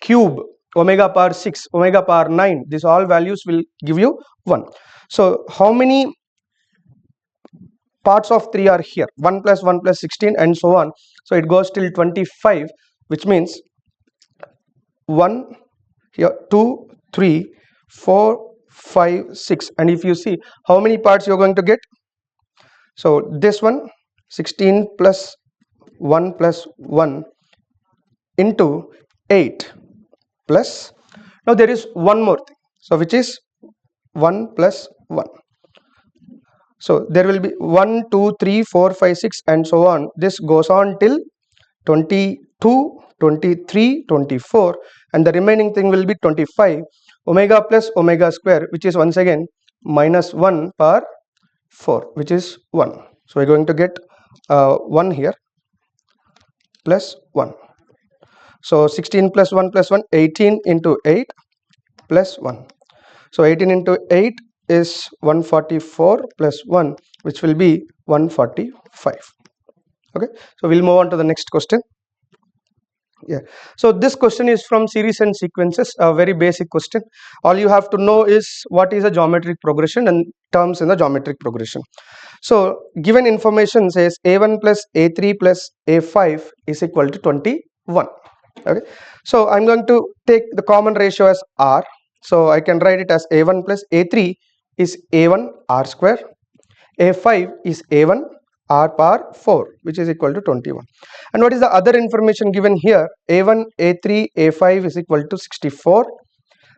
cube, omega power 6, omega power 9, these all values will give you 1. So how many parts of 3 are here? 1 plus 1 plus 16, and so on. So it goes till 25, which means 1 here, 2, 3, 4, 5, 6, and if you see how many parts you're going to get. So this one 16 plus 1 plus 1 into 8 plus, now there is one more thing, so which is 1 plus 1. So there will be 1, 2, 3, 4, 5, 6, and so on. This goes on till 22, 23, 24, and the remaining thing will be 25. Omega plus omega square, which is once again minus 1 power 4, which is 1. So we're going to get 1 here plus 1. So 16 plus 1 plus 1, 18 into 8 plus 1. So 18 into 8 is 144 plus 1, which will be 145. Okay, so we'll move on to the next question. Yeah, so this question is from series and sequences, a very basic question. All you have to know is what is a geometric progression and terms in the geometric progression. So given information says a1 plus a3 plus a5 is equal to 21. Okay, so I'm going to take the common ratio as r. So I can write it as a1 plus a3 is a1 r square, a5 is a1 r power 4, which is equal to 21. And what is the other information given here? a1, a3, a5 is equal to 64.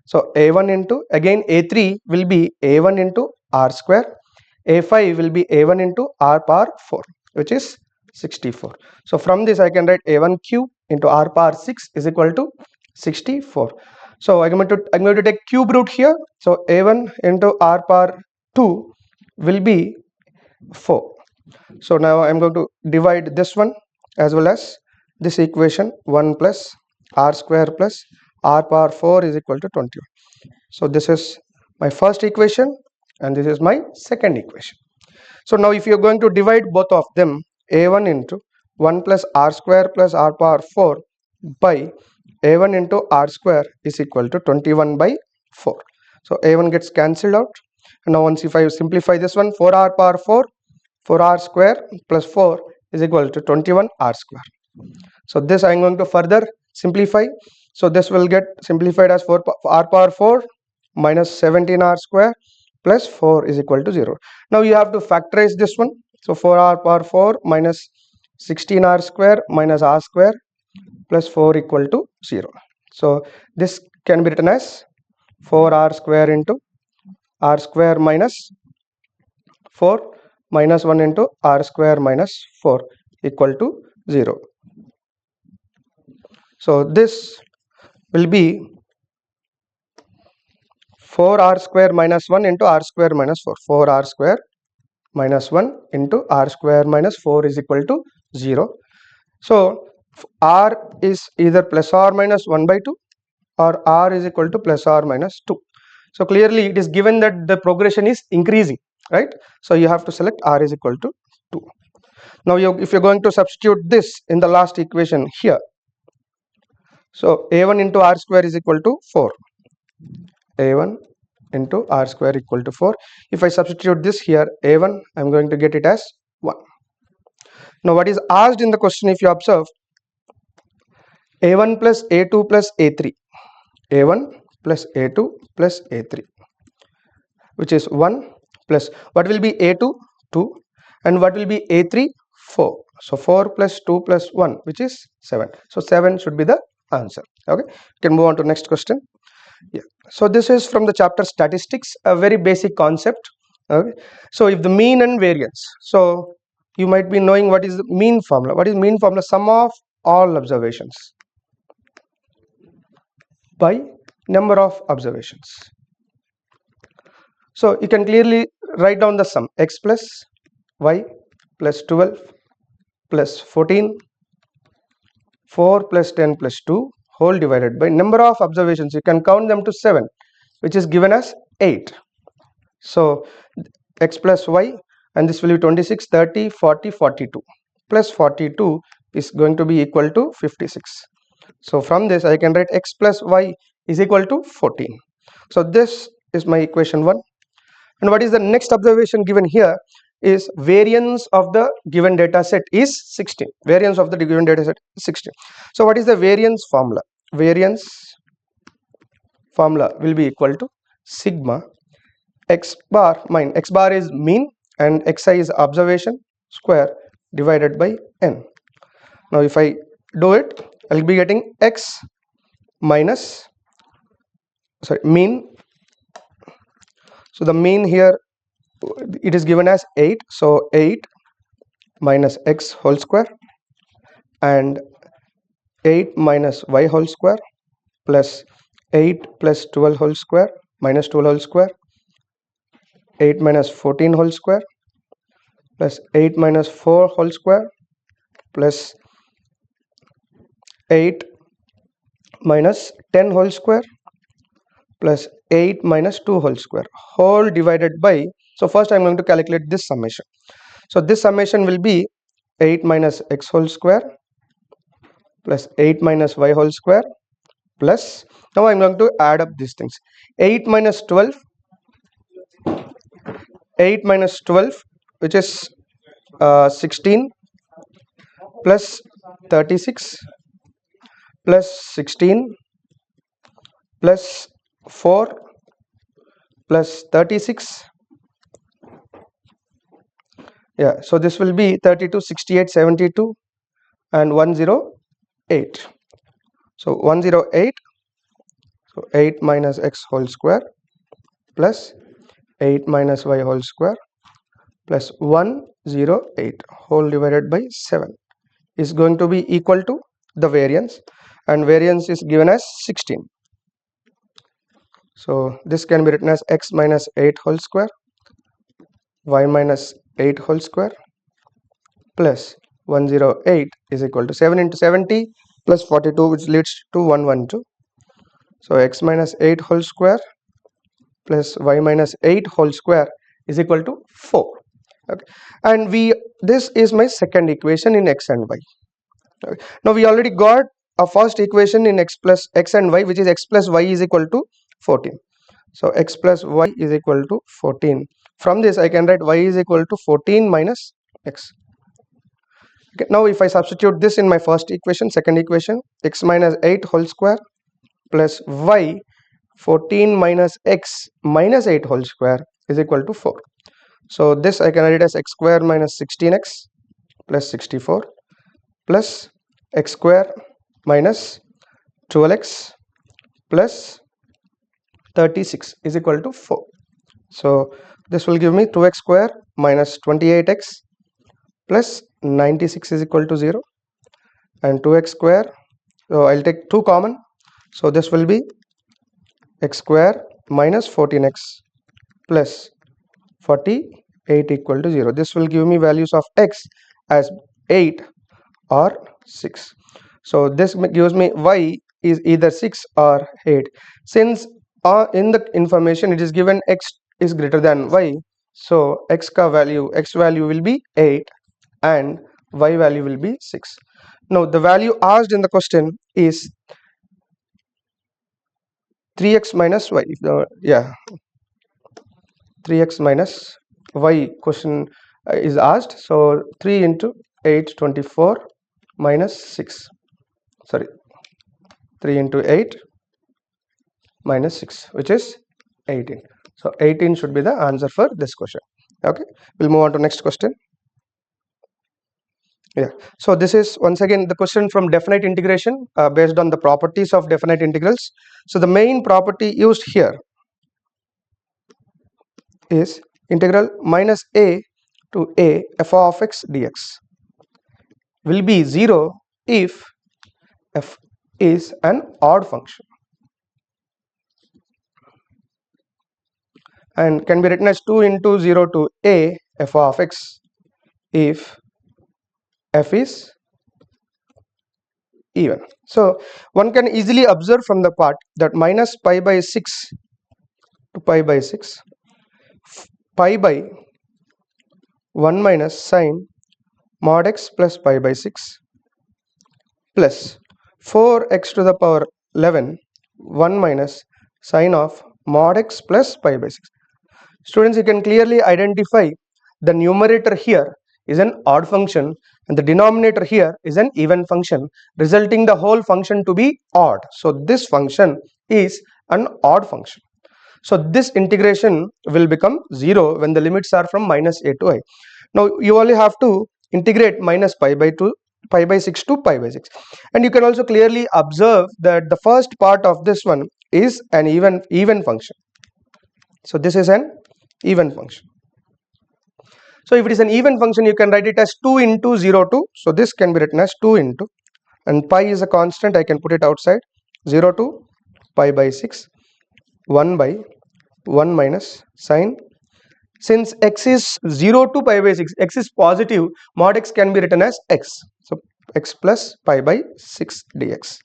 So a1 into, again a3 will be a1 into r square. A5 will be a1 into r power 4, which is 64. So from this I can write a1 cube into r power 6 is equal to 64. So I'm going to take cube root here. So a1 into r power 2 will be 4. So now I'm going to divide this one as well as this equation. 1 plus r square plus r power 4 is equal to 21. So this is my first equation and this is my second equation. So now if you're going to divide both of them, a1 into 1 plus r square plus r power 4 by a1 into r square is equal to 21 by 4. So a1 gets cancelled out. And now once if I simplify this one, 4r power 4, 4r square plus 4 is equal to 21r square. So this I am going to further simplify. So this will get simplified as 4r power 4 minus 17r square plus 4 is equal to 0. Now you have to factorize this one. So 4r power 4 minus 16r square minus r square plus 4 equal to 0. So this can be written as 4r square into r square minus 4 minus 1 into r square minus 4 equal to 0. So this will be 4r square minus 1 into r square minus 4. 4r square minus 1 into r square minus 4 is equal to 0. So r is either plus or minus 1 by 2 or r is equal to plus or minus 2. So clearly it is given that the progression is increasing, right? So you have to select r is equal to 2. Now if you're going to substitute this in the last equation here, so a1 into r square is equal to 4. a1 into r square equal to 4. If I substitute this here, a1, I'm going to get it as 1. Now what is asked in the question, if you observe, a1 plus a2 plus a3, a1 plus a2 plus a3, which is 1 plus what will be a2, 2, and what will be a3, 4. So 4 plus 2 plus 1, which is 7. So 7 should be the answer. Okay, you can move on to next question. Yeah, so this is from the chapter statistics, a very basic concept. Okay, so if the mean and variance, so you might be knowing what is the mean formula. What is mean formula? Sum of all observations by number of observations. So you can clearly write down the sum: x plus y plus 12 plus 14, 4 plus 10 plus 2 whole divided by number of observations. You can count them to 7, which is given as 8. So x plus y, and this will be 26, 30, 40, 42 plus 42 is going to be equal to 56. So from this I can write x plus y is equal to 14. So this is my equation 1. And what is the next observation given here is variance of the given data set is 16. Variance of the given data set is 16. So what is the variance formula? Variance formula will be equal to sigma x bar, x bar is mean and xi is observation square divided by n. Now if I do it, I will be getting x minus mean. So the mean here, it is given as 8. So 8 minus x whole square and 8 minus y whole square plus 8 plus 12 whole square minus 12 whole square, 8 minus 14 whole square plus 8 minus 4 whole square plus 8 minus 10 whole square plus 8 minus 2 whole square whole divided by, so first I am going to calculate this summation. So this summation will be 8 minus x whole square plus 8 minus y whole square plus, now I am going to add up these things, 8 minus 12, 8 minus 12 which is 16 plus 36 plus 16 plus 4 plus 36. Yeah, so this will be 32, 68, 72 and 108. So 108, so 8 minus x whole square plus 8 minus y whole square plus 108 whole divided by 7 is going to be equal to the variance, and variance is given as 16. So this can be written as x minus 8 whole square, y minus 8 whole square plus 108 is equal to 7 into 70 plus 42, which leads to 112. So x minus 8 whole square plus y minus 8 whole square is equal to 4. Okay, and this is my second equation in x and y. Okay. Now we already got a first equation in x and y, which is x plus y is equal to 14. So x plus y is equal to 14. From this I can write y is equal to 14 minus x. Okay, now if I substitute this in my first equation, second equation, x minus 8 whole square plus y 14 minus x minus 8 whole square is equal to 4. So this I can write as x square minus 16x plus 64 plus x square minus 12x plus 36 is equal to 4. So this will give me 2x square minus 28x plus 96 is equal to 0, and 2x square, so I'll take 2 common, so this will be x square minus 14x plus 48 equal to 0. This will give me values of x as 8 or 6. So this gives me y is either 6 or 8. Since in the information it is given x is greater than y, so x value will be 8 and y value will be 6. Now the value asked in the question is 3x minus y. 3x minus y question is asked. So 3 into 8, 24 minus 6. Sorry, 3 into 8 minus 6, which is 18. So 18 should be the answer for this question. Okay, we'll move on to next question. Yeah, so this is once again the question from definite integration based on the properties of definite integrals. So the main property used here is integral minus a to a f of x dx will be 0 if f is an odd function, and can be written as 2 into 0 to a f of x if f is even. So one can easily observe from the part that minus pi by 6 to pi by 6, pi by 1 minus sine mod x plus pi by 6 plus 4x to the power 11 1 minus sine of mod x plus pi by 6. Students, you can clearly identify the numerator here is an odd function and the denominator here is an even function, resulting the whole function to be odd. So this function is an odd function. So this integration will become 0 when the limits are from minus a to I. Now you only have to integrate minus pi by 6 to pi by 6, and you can also clearly observe that the first part of this one is an even function. So this is an even function. So if it is an even function, you can write it as 2 into 0 to, so this can be written as 2 into, and pi is a constant, I can put it outside, 0 to pi by 6 1 by 1 minus sine. Since x is 0 to pi by 6, x is positive, mod x can be written as x, so x plus pi by 6 dx.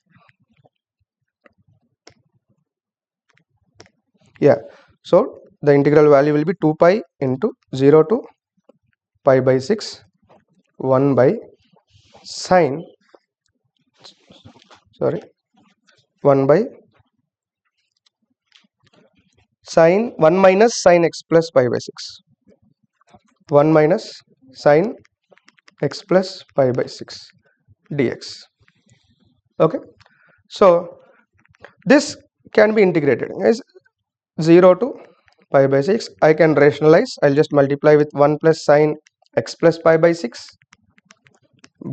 Yeah, so the integral value will be 2 pi into 0 to pi by 6 1 by sine, 1 by sine 1 minus sine x plus pi by 6, 1 minus sine x plus pi by 6 dx. Okay, so this can be integrated as 0 to pi by 6. I can rationalize, I'll just multiply with 1 plus sine x plus pi by 6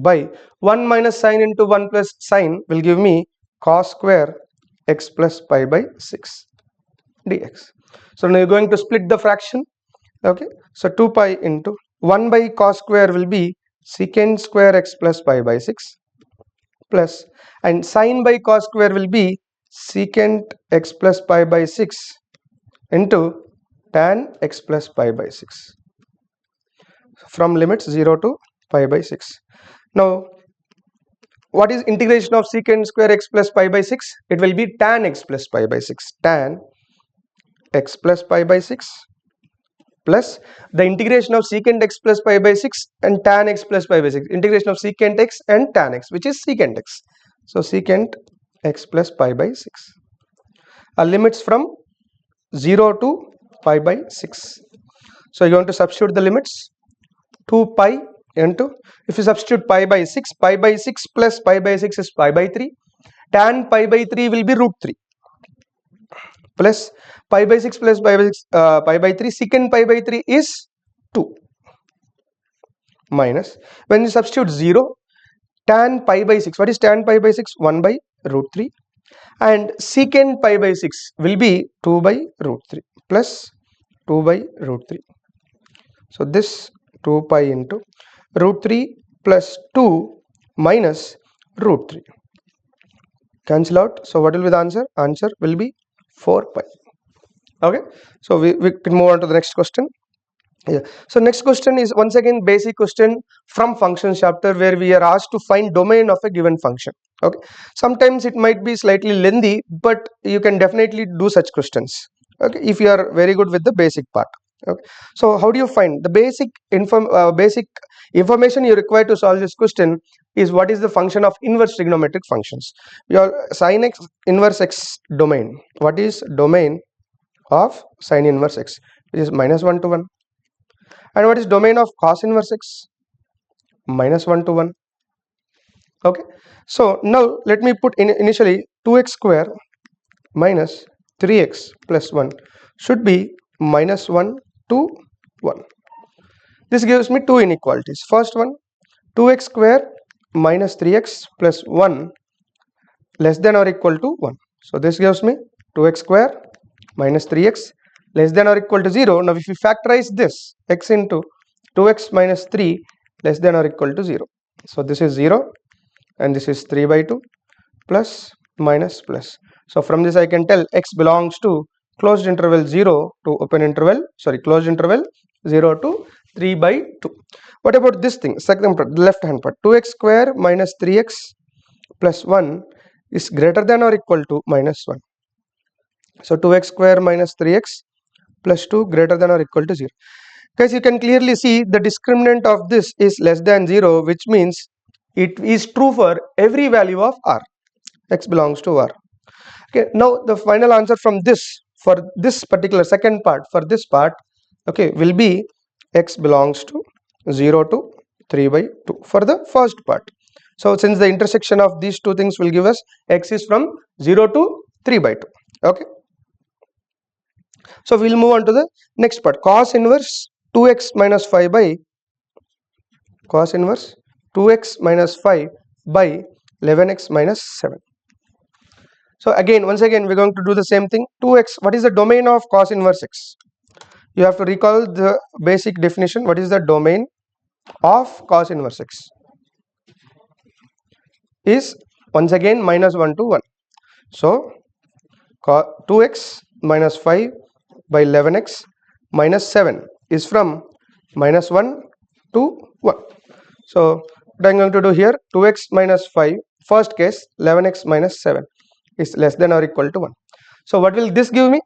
by 1 minus sine into 1 plus sine will give me cos square x plus pi by 6 dx. So now you're going to split the fraction. Okay, so 2 pi into 1 by cos square will be secant square x plus pi by 6 plus, and sin by cos square will be secant x plus pi by 6 into tan x plus pi by 6 from limits 0 to pi by 6. Now what is integration of secant square x plus pi by 6? It will be tan x plus pi by 6, tan x plus pi by 6 plus the integration of secant x plus pi by 6 and tan x plus pi by 6, integration of secant x and tan x, which is secant x. So secant x plus pi by 6 are limits from 0 to pi by 6. So you're going to substitute the limits. 2 pi into, if you substitute pi by 6 plus pi by 6 is pi by 3, tan pi by 3 will be root 3 plus pi by 6 plus pi by 6, pi by 3, secant pi by 3 is 2 minus, when you substitute 0, tan pi by 6, what is tan pi by 6? 1 by root 3, and secant pi by 6 will be 2 by root 3 plus 2 by root 3. So this 2 pi into root 3 plus 2 minus root 3. Cancel out. So what will be the answer? Answer will be 4 pi. Okay. So we can move on to the next question. Yeah. So next question is once again basic question from functions chapter, where we are asked to find domain of a given function. Okay. Sometimes it might be slightly lengthy, but you can definitely do such questions. Okay, if you are very good with the basic part. Okay. So how do you find the basic information you require to solve this question is what is the function of inverse trigonometric functions. Your sin x inverse x domain. What is domain of sin inverse x? It is -1 to 1. And what is domain of cos inverse x? -1 to 1. Okay. So now let me put in initially 2x square minus 3x plus 1 should be -1 to 1. This gives me two inequalities. First one, 2x square minus 3x plus 1 less than or equal to 1. So this gives me 2x square minus 3x less than or equal to 0. Now if we factorize this, x into 2x minus 3 less than or equal to 0. So this is 0 and this is 3 by 2 plus minus plus. So from this I can tell x belongs to closed interval 0 to open interval, closed interval 0 to 3 by 2. What about this thing? Second part, left hand part, 2x square minus 3x plus 1 is greater than or equal to -1. So 2x square minus 3x plus 2 greater than or equal to 0. Guys, you can clearly see the discriminant of this is less than 0, which means it is true for every value of r. X belongs to r. Okay, now the final answer from this, for this particular second part, for this part, okay, will be x belongs to 0 to 3 by 2 for the first part. So since the intersection of these two things will give us x is from 0 to 3 by 2. Okay. So we'll move on to the next part, cos inverse 2x minus 5 by cos inverse 2x minus 5 by 11x minus 7. So again, once again, we're going to do the same thing. 2x, what is the domain of cos inverse x? You have to recall the basic definition. What is the domain of cos inverse x? Is once again -1 to 1. So 2x minus 5 by 11x minus 7 is from -1 to 1. So what I'm going to do here, 2x minus 5, first case 11x minus 7 is less than or equal to 1. So what will this give me?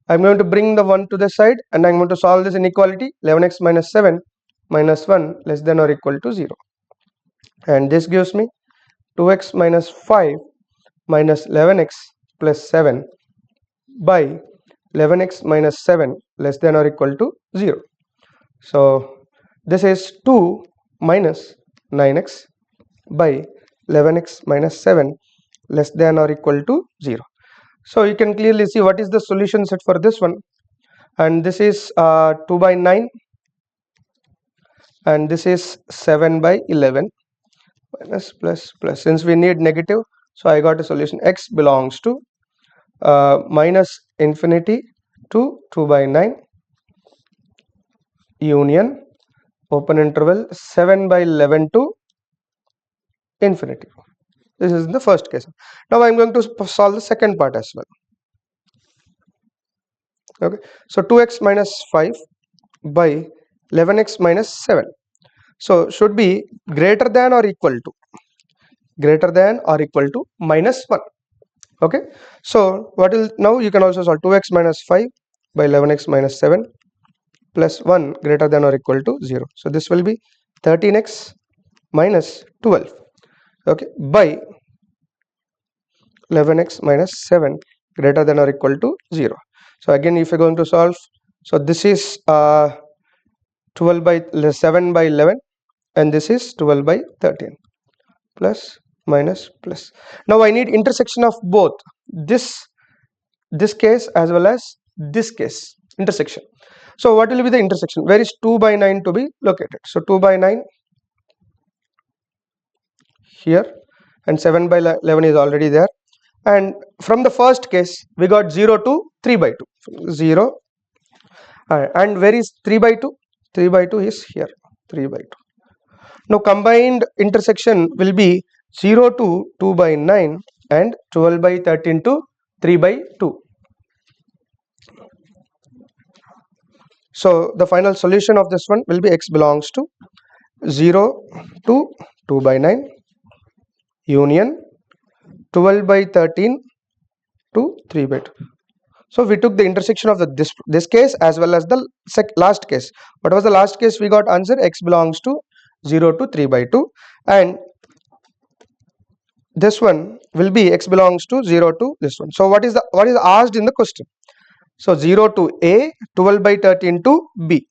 I'm going to bring the 1 to the side and I'm going to solve this inequality, 11x minus 7 minus 1 less than or equal to 0. And this gives me 2x minus 5 minus 11x plus 7 by 11x minus 7 less than or equal to 0. So this is 2 minus 9x by 11x minus 7 less than or equal to 0. So you can clearly see what is the solution set for this one, and this is 2 by 9 and this is 7 by 11 minus plus plus. Since we need negative, so I got a solution. X belongs to minus infinity to 2 by 9 union open interval 7 by 11 to infinity. This is the first case. Now I am going to solve the second part as well. Okay, so 2x minus 5 by 11x minus 7. So should be greater than or equal to minus 1. Okay, so what will now you can also solve 2x minus 5 by 11x minus 7 plus 1 greater than or equal to 0. So this will be 13x minus 12, okay, by 11x minus 7 greater than or equal to 0. So again if you're going to solve, so this is 12 by 7 by 11 and this is 12 by 13 plus minus plus. Now I need intersection of both this case as well as this case, intersection. So what will be the intersection? Where is 2 by 9 to be located? So 2 by 9 here and 7 by 11 is already there, and from the first case we got 0 to 3 by 2, 0, and where is 3 by 2? 3 by 2 is here, 3 by 2. Now combined intersection will be 0 to 2 by 9 and 12 by 13 to 3 by 2. So the final solution of this one will be x belongs to 0 to 2 by 9 union 12 by 13 to 3 by 2. So we took the intersection of this case as well as the last case. What was the last case? We got answer x belongs to 0 to 3 by 2, and this one will be x belongs to 0 to this one. So what is asked in the question? So 0 to a, 12 by 13 to b.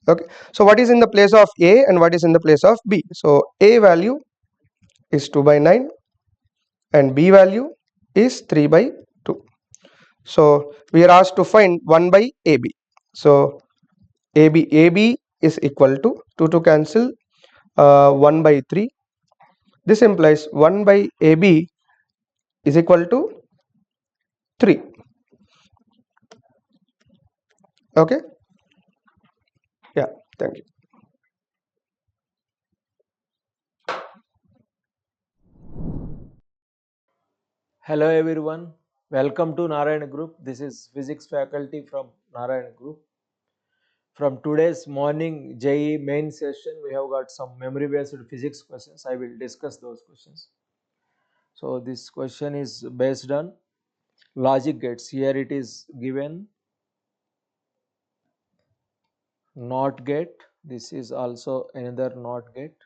Okay, so what is in the place of a and what is in the place of b? So a value is 2 by 9 and b value is 3 by 2. So we are asked to find 1 by ab. So ab is equal to 2 cancel, 1 by 3. This implies 1 by ab is equal to 3. Okay, yeah, thank you. Hello everyone, welcome to Narayana Group. This is physics faculty from Narayana Group. From today's morning JEE Main Session, we have got some memory based physics questions. I will discuss those questions. So this question is based on logic gates. Here it is given NOT gate. This is also another NOT gate.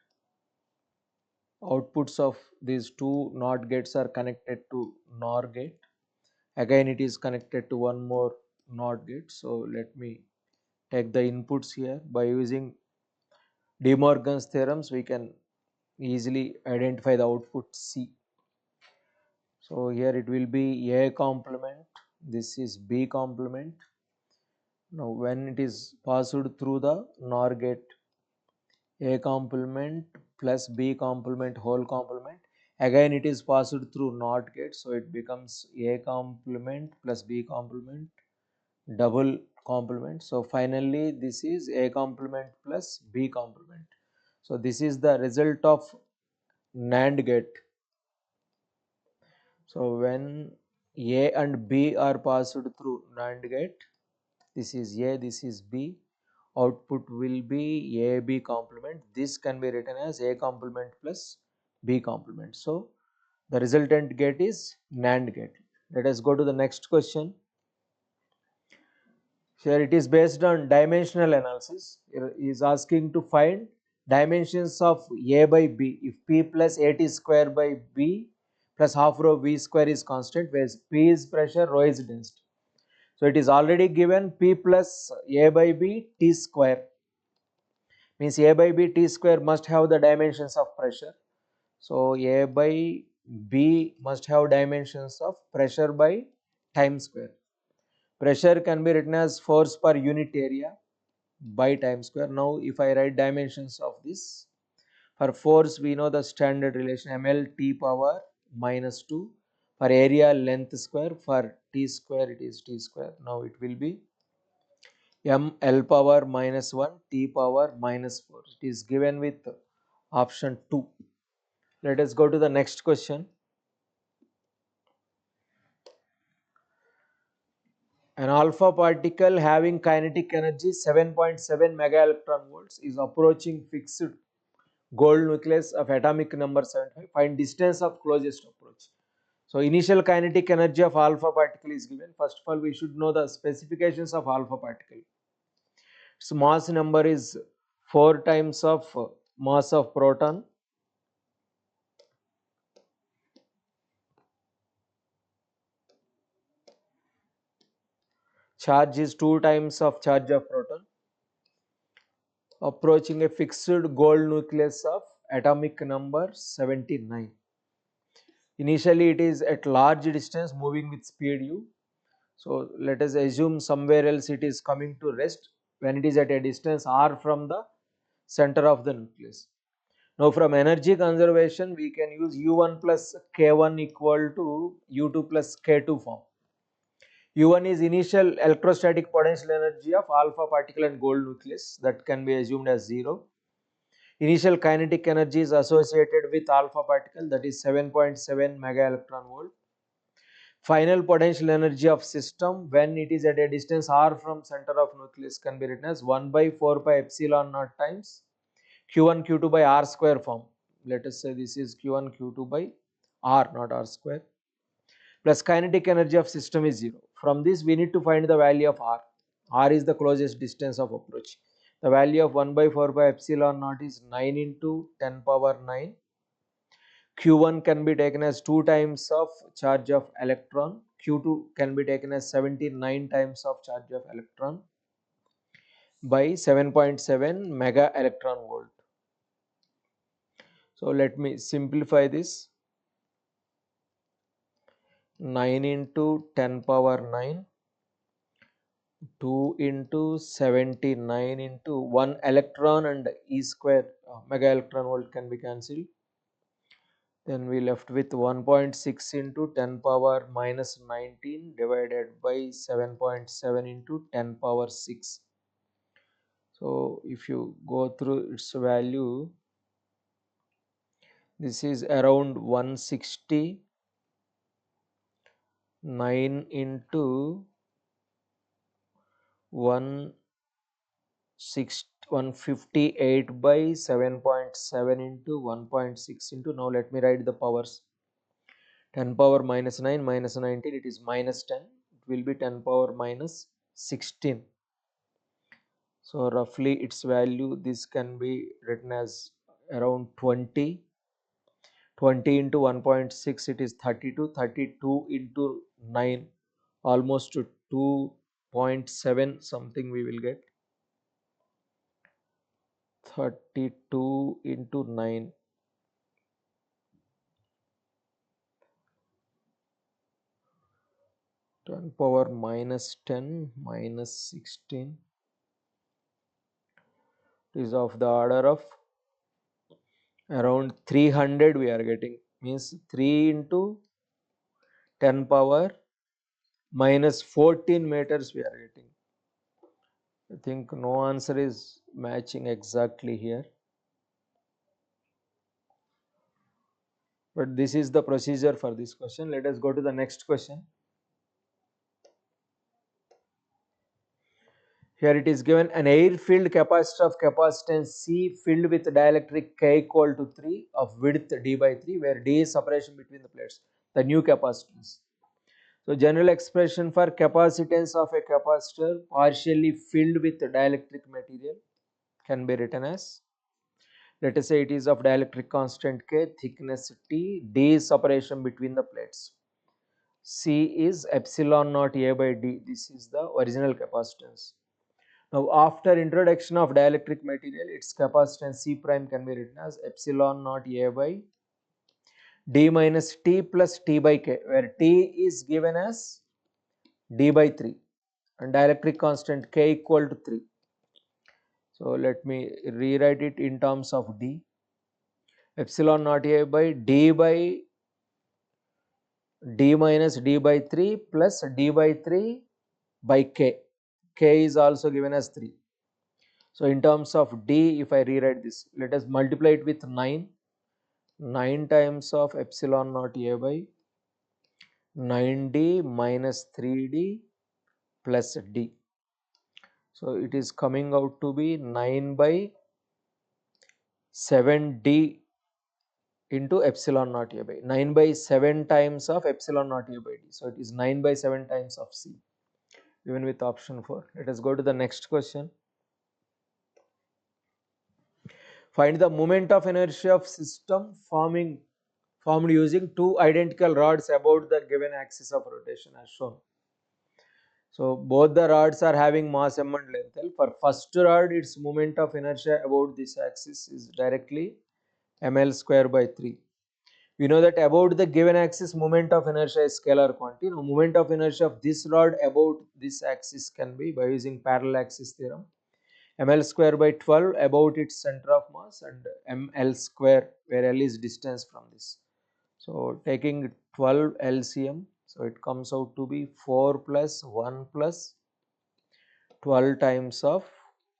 Outputs of these two NOT gates are connected to NOR gate. Again it is connected to one more NOT gate. So let me take the inputs here. By using De Morgan's theorems, we can easily identify the output C. So here it will be A complement, this is B complement. Now when it is passed through the NOR gate, A complement plus B complement whole complement, again it is passed through NOT gate, so it becomes A complement plus B complement double complement. So finally this is A complement plus B complement. So this is the result of NAND gate. So when A and B are passed through NAND gate, this is A, this is B, output will be AB complement. This can be written as A complement plus B complement. So the resultant gate is NAND gate. Let us go to the next question. Here it is based on dimensional analysis. It is asking to find dimensions of A by B if P plus AT square by B plus half rho V square is constant, whereas P is pressure, rho is density. So it is already given P plus A by B T square, means A by B T square must have the dimensions of pressure. So A by B must have dimensions of pressure by time square. Pressure can be written as force per unit area by time square. Now if I write dimensions of this, for force we know the standard relation ml T power minus 2, for area length square, for t square, it is t square. Now it will be m L power minus 1 t power minus 4. It is given with option 2. Let us go to the next question. An alpha particle having kinetic energy 7.7 mega electron volts is approaching fixed gold nucleus of atomic number 75. Find distance of closest approach. So initial kinetic energy of alpha particle is given. First of all, we should know the specifications of alpha particle. Its mass number is 4 times of mass of proton. Charge is 2 times of charge of proton. Approaching a fixed gold nucleus of atomic number 79. Initially it is at large distance moving with speed u. So let us assume somewhere else it is coming to rest when it is at a distance r from the center of the nucleus. Now from energy conservation we can use u1 plus k1 equal to u2 plus k2 form. u1 is initial electrostatic potential energy of alpha particle and gold nucleus, that can be assumed as 0. Initial kinetic energy is associated with alpha particle, that is 7.7 mega electron volt. Final potential energy of system when it is at a distance r from center of nucleus can be written as 1 by 4 pi epsilon naught times q1 q2 by r square form. Let us say this is q1 q2 by r, not r square, plus kinetic energy of system is 0. From this we need to find the value of r. R is the closest distance of approach. The value of 1 by 4 by epsilon naught is 9 into 10 power 9. Q1 can be taken as 2 times of charge of electron. Q2 can be taken as 79 times of charge of electron by 7.7 mega electron volt. So let me simplify this. 9 into 10 power 9, 2 into 79 into 1 electron and E square mega electron volt can be cancelled. Then we left with 1.6 into 10 power minus 19 divided by 7.7 into 10 power 6. So if you go through its value, this is around 160. 9 into 158 by 7.7 into 1.6 into, now let me write the powers. 10 power minus 9 minus 19, it is minus 10, it will be 10 power minus 16. So roughly its value, this can be written as around 20. 20 into 1.6, it is 32. 32 into 9, almost to 2.7 something we will get. 32 into 9, 10 power minus 10 minus 16 is of the order of around 300 we are getting, means 3 into 10 power minus 14 meters we are getting. I think no answer is matching exactly here, but this is the procedure for this question. Let us go to the next question. Here it is given an air-filled capacitor of capacitance C filled with dielectric K equal to 3 of width D by 3, where D is separation between the plates, the new capacitance. So general expression for capacitance of a capacitor partially filled with dielectric material can be written as, let us say it is of dielectric constant K, thickness T, D is separation between the plates. C is epsilon naught A by D, this is the original capacitance. Now after introduction of dielectric material, its capacitance C prime can be written as epsilon naught A by D minus T plus T by K, where T is given as D by 3 and dielectric constant K equal to 3. So let me rewrite it in terms of D. Epsilon naught A by D by d minus d by 3 plus d by 3 by k. K is also given as 3. So in terms of d, if I rewrite this, let us multiply it with 9. 9 times of epsilon naught a by 9d minus 3d plus d. So it is coming out to be 9 by 7d into epsilon naught a by 9 by 7 times of epsilon naught a by d. So it is 9 by 7 times of c, given with option 4. Let us go to the next question. Find the moment of inertia of system formed using two identical rods about the given axis of rotation as shown. So both the rods are having mass m and length L. For first rod, its moment of inertia about this axis is directly ml square by 3. We know that about the given axis, moment of inertia is scalar quantity. Now, moment of inertia of this rod about this axis can be by using parallel axis theorem. ml square by 12 about its center of mass and ml square where L is distance from this. So taking 12 LCM, so it comes out to be 4 plus 1 plus 12 times of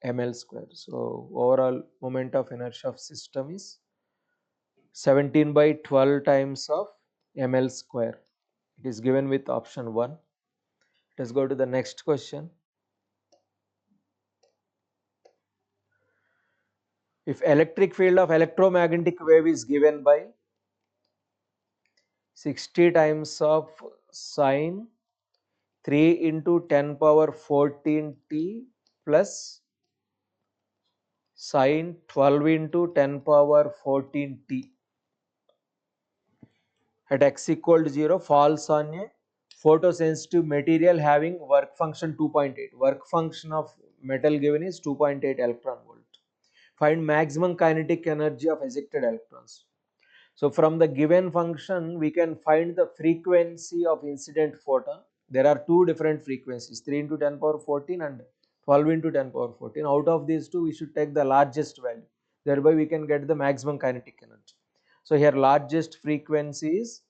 ml square. So overall moment of inertia of system is 17 by 12 times of ml square. It is given with option 1. Let us go to the next question. If electric field of electromagnetic wave is given by 60 times of sine 3 into 10 power 14 t plus sine 12 into 10 power 14 t at x equal to 0 falls on a photosensitive material having work function 2.8. Work function of metal given is 2.8 electron volt. Find maximum kinetic energy of ejected electrons. So from the given function, we can find the frequency of incident photon. There are two different frequencies, 3 into 10 power 14 and 12 into 10 power 14. Out of these two, we should take the largest value. Thereby, we can get the maximum kinetic energy. So here, largest frequency is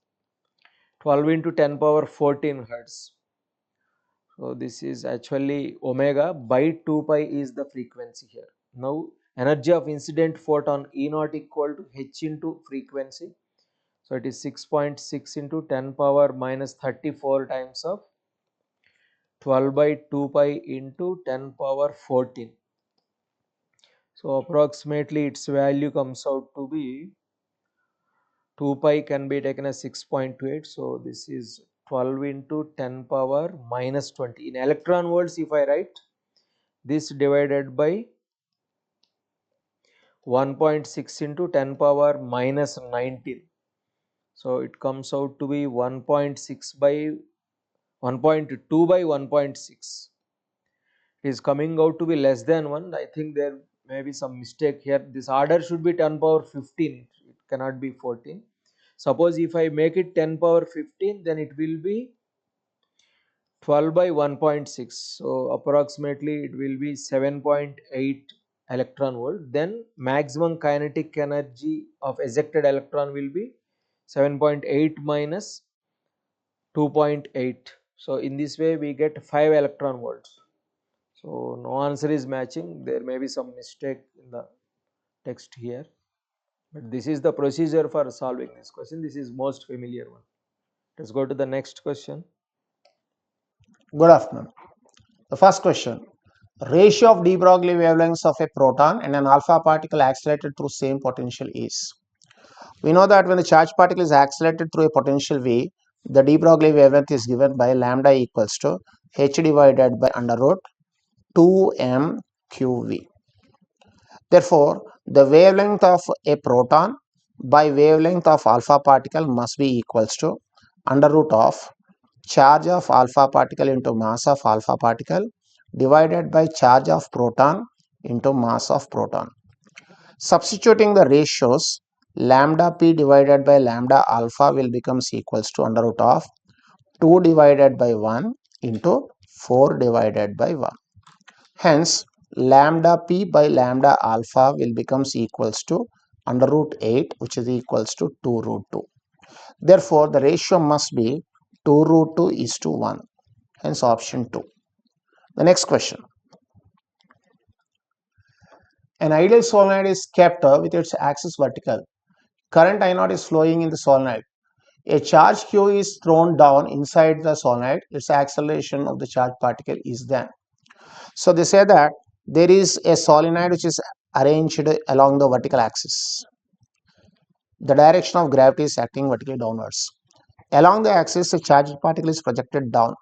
12 into 10 power 14 hertz. So this is actually omega by 2 pi is the frequency here. Now, energy of incident photon E naught equal to h into frequency. So it is 6.6 into 10 power minus 34 times of 12 by 2 pi into 10 power 14. So approximately its value comes out to be 2 pi can be taken as 6.28. So this is 12 into 10 power minus 20. In electron volts, if I write this divided by 1.6 into 10 power minus 19. So it comes out to be 1.6 by 1.2 by 1.6. It is coming out to be less than 1. I think there may be some mistake here. This order should be 10 power 15. It cannot be 14. Suppose if I make it 10 power 15, then it will be 12 by 1.6. So approximately it will be 7.8 electron volt. Then maximum kinetic energy of ejected electron will be 7.8 minus 2.8. So in this way we get 5 electron volts. So no answer is matching. There may be some mistake in the text here. But this is the procedure for solving this question. This is most familiar one. Let's go to the next question. Good afternoon. The first question. Ratio of de Broglie wavelengths of a proton and an alpha particle accelerated through same potential is. We know that when the charged particle is accelerated through a potential v, the de Broglie wavelength is given by lambda equals to h divided by under root 2mqv. Therefore, the wavelength of a proton by wavelength of alpha particle must be equals to under root of charge of alpha particle into mass of alpha particle divided by charge of proton into mass of proton. Substituting the ratios, lambda p divided by lambda alpha will becomes equals to under root of 2 divided by 1 into 4 divided by 1. Hence, lambda p by lambda alpha will becomes equals to under root 8, which is equals to 2 root 2. Therefore, the ratio must be 2 root 2 is to 1. Hence, option 2. The next question. An ideal solenoid is kept with its axis vertical. Current I0 is flowing in the solenoid. A charge q is thrown down inside the solenoid. Its acceleration of the charge particle is then. So they say that there is a solenoid which is arranged along the vertical axis. The direction of gravity is acting vertically downwards. Along the axis, the charged particle is projected down.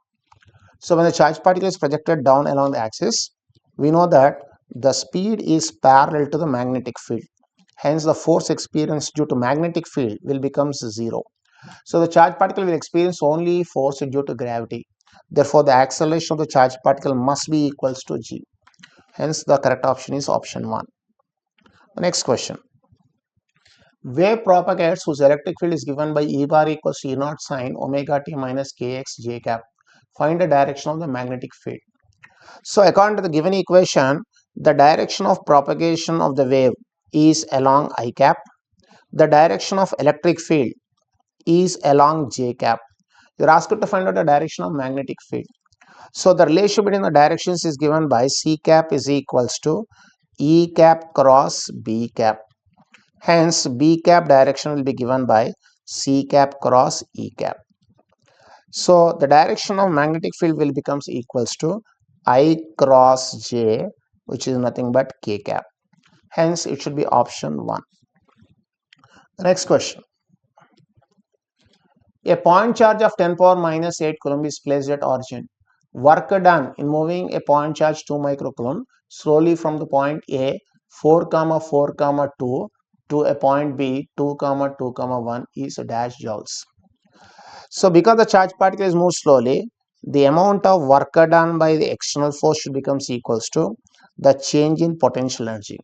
So when the charged particle is projected down along the axis, we know that the speed is parallel to the magnetic field. Hence, the force experienced due to magnetic field will become 0. So the charged particle will experience only force due to gravity. Therefore, the acceleration of the charged particle must be equals to g. Hence, the correct option is option 1. The next question. Wave propagates whose electric field is given by E bar equals to E naught sine omega t minus kx j cap. Find the direction of the magnetic field. So according to the given equation, the direction of propagation of the wave is along I cap. The direction of electric field is along j cap. You are asked to find out the direction of magnetic field. So the relation between the directions is given by C cap is equals to E cap cross B cap. Hence, B cap direction will be given by C cap cross E cap. So the direction of magnetic field will becomes equals to I cross J, which is nothing but K cap. Hence, it should be option 1. The next question. A point charge of 10 power minus 8 coulomb is placed at origin. Work done in moving a point charge 2 microcoulomb slowly from the point A 4, 4, 2 to a point B 2, 2, 1 is dash joules. So because the charge particle is moved slowly, the amount of work done by the external force should becomes equals to the change in potential energy.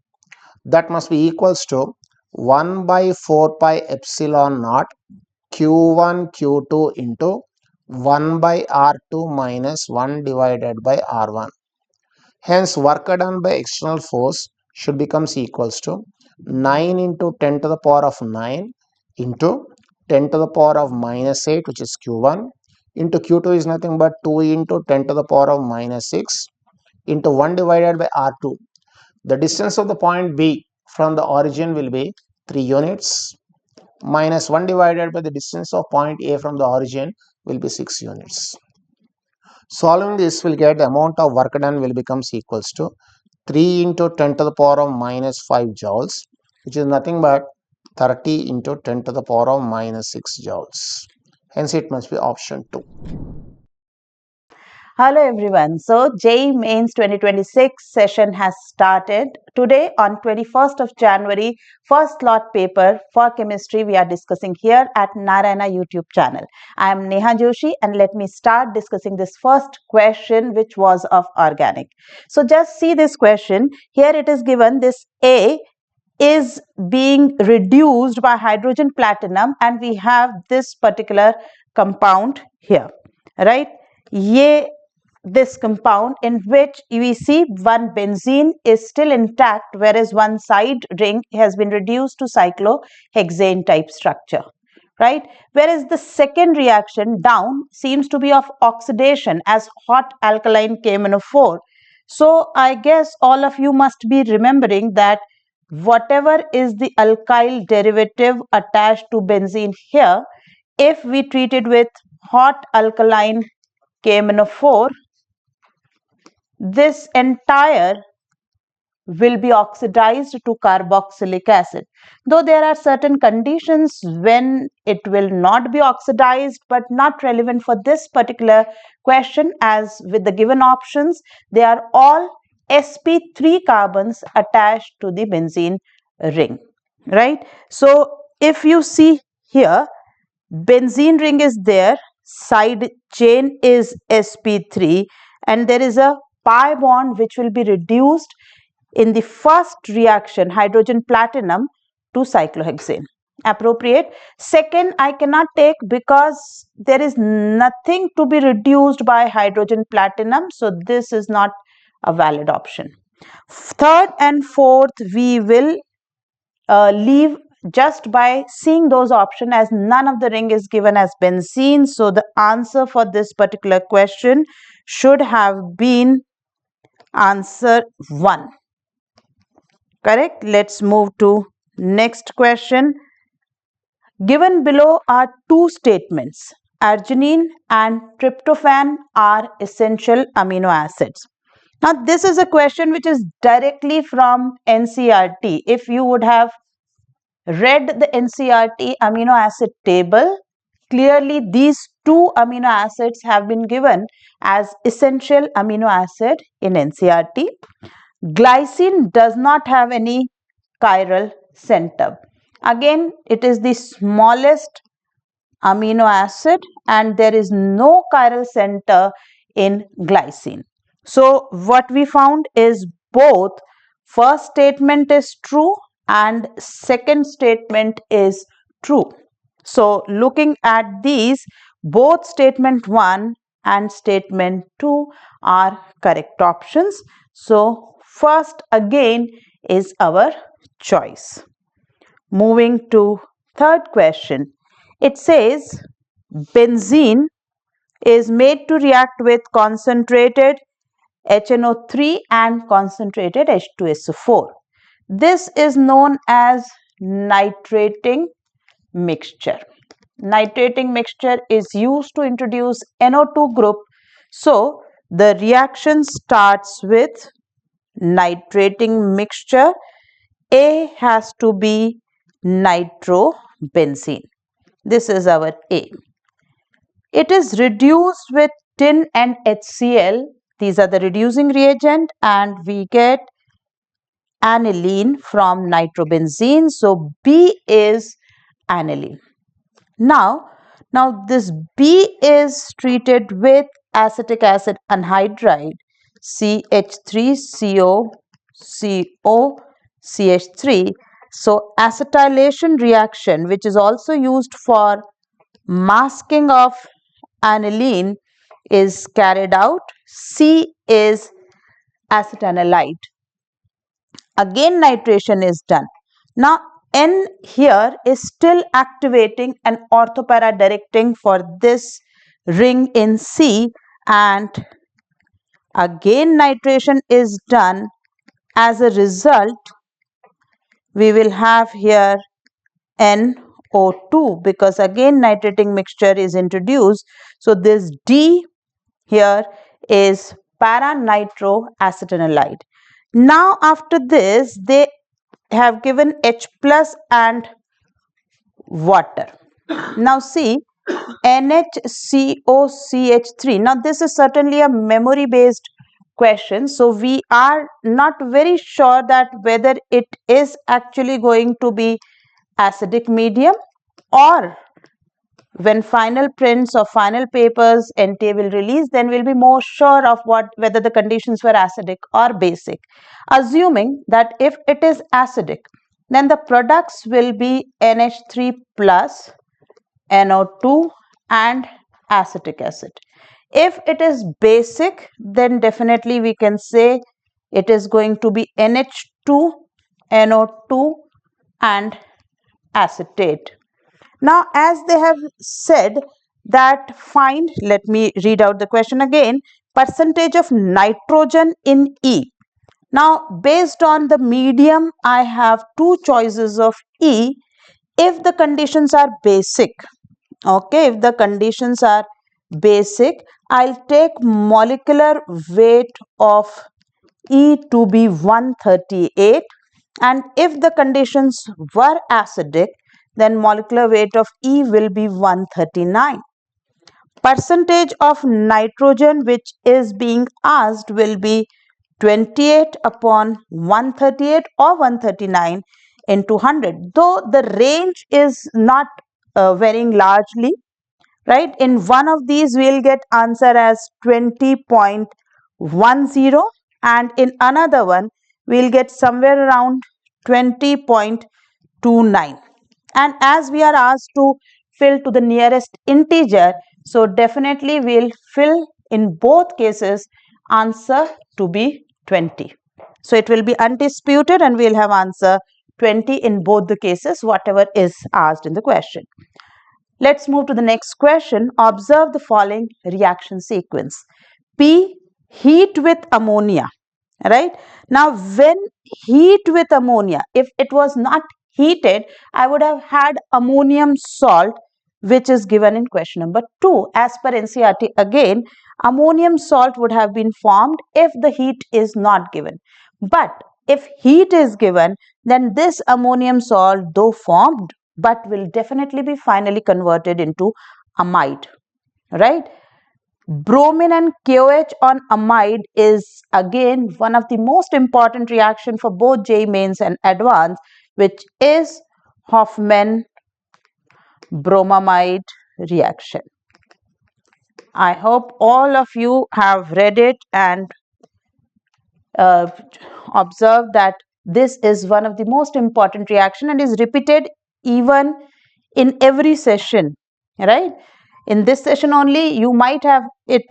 That must be equals to 1 by 4 pi epsilon naught q1 q2 into 1 by r2 minus 1 divided by r1. Hence, work done by external force should becomes equals to 9 into 10 to the power of 9 into 10 to the power of minus 8, which is q1, into q2 is nothing but 2 into 10 to the power of minus 6 into 1 divided by r2. The distance of the point B from the origin will be 3 units minus 1 divided by the distance of point A from the origin will be 6 units. Solving this will get the amount of work done will becomes equals to 3 into 10 to the power of minus 5 joules, which is nothing but 30 into 10 to the power of minus 6 joules. Hence, it must be option 2. Hello everyone. So JEE Mains 2026 session has started. Today on 21st of January, first lot paper for chemistry we are discussing here at Narayana YouTube channel. I am Neha Joshi and let me start discussing this first question which was of organic. So just see this question. Here it is given this A is being reduced by hydrogen platinum and we have this particular compound here, right? This compound in which we see one benzene is still intact whereas one side ring has been reduced to cyclohexane type structure, right? Whereas the second reaction down seems to be of oxidation as hot alkaline KMnO4. So I guess all of you must be remembering that whatever is the alkyl derivative attached to benzene here, if we treat it with hot alkaline KMnO4, this entire will be oxidized to carboxylic acid. Though there are certain conditions when it will not be oxidized, but not relevant for this particular question, as with the given options, they are all sp3 carbons attached to the benzene ring, right? So if you see here, benzene ring is there, side chain is sp3, and there is a pi bond which will be reduced in the first reaction, hydrogen platinum to cyclohexane. Appropriate. Second, I cannot take because there is nothing to be reduced by hydrogen platinum, so this is not a valid option. Third and fourth, we will leave just by seeing those options, as none of the ring is given as benzene, so the answer for this particular question should have been answer 1. Correct? Let's move to next question. Given below are two statements. Arginine and tryptophan are essential amino acids. Now, this is a question which is directly from NCERT. If you would have read the NCERT amino acid table, clearly these two amino acids have been given as essential amino acid in NCERT. Glycine does not have any chiral center. Again, it is the smallest amino acid and there is no chiral center in glycine. So what we found is both first statement is true and second statement is true. So looking at these, both statement 1 and statement 2 are correct options. So first again is our choice. Moving to third question. It says benzene is made to react with concentrated HNO3 and concentrated H2SO4. This is known as nitrating mixture. Nitrating mixture is used to introduce NO2 group. So the reaction starts with nitrating mixture. A has to be nitrobenzene. This is our A. It is reduced with tin and HCl. These are the reducing reagent and we get aniline from nitrobenzene. So B is aniline. Now this B is treated with acetic acid anhydride CH3COCO-CH3. So acetylation reaction, which is also used for masking of aniline, is carried out. C is acetanilide. Again nitration is done. Now N here is still activating and orthopara directing for this ring in C, and again nitration is done. As a result, we will have here NO2 because again nitrating mixture is introduced. So this D here is para-nitroacetanilide. Now after this they have given H plus and water. Now see NHCOCH3. Now this is certainly a memory based question, so we are not very sure that whether it is actually going to be acidic medium, or when final prints or final papers NTA will release, then we'll be more sure of whether the conditions were acidic or basic. Assuming that if it is acidic, then the products will be NH3 plus NO2 and acetic acid. If it is basic, then definitely we can say it is going to be NH2, NO2 and acetate. Now as they have said that find, let me read out the question again, percentage of nitrogen in E. Now based on the medium, I have two choices of E if the conditions are basic. Okay, if the conditions are basic, I'll take molecular weight of E to be 138, and if the conditions were acidic, then molecular weight of E will be 139. Percentage of nitrogen which is being asked will be 28 upon 138 or 139 into 100, though the range is not varying largely, right? In one of these we'll get answer as 20.10 and in another one we'll get somewhere around 20.29, and as we are asked to fill to the nearest integer, so definitely we'll fill in both cases answer to be 20. So it will be undisputed and we'll have answer 20 in both the cases, whatever is asked in the question. Let's move to the next question. Observe the following reaction sequence. P, heat with ammonia, right? Now, when heat with ammonia, if it was not heated, I would have had ammonium salt, which is given in question number 2. As per NCERT, again, ammonium salt would have been formed if the heat is not given. But if heat is given, then this ammonium salt, though formed, but will definitely be finally converted into amide, right? Bromine and KOH on amide is again one of the most important reaction for both JEE Mains and Advanced, which is Hofmann bromamide reaction. I hope all of you have read it and observe that this is one of the most important reaction and is repeated even in every session, right? In this session only, you might have it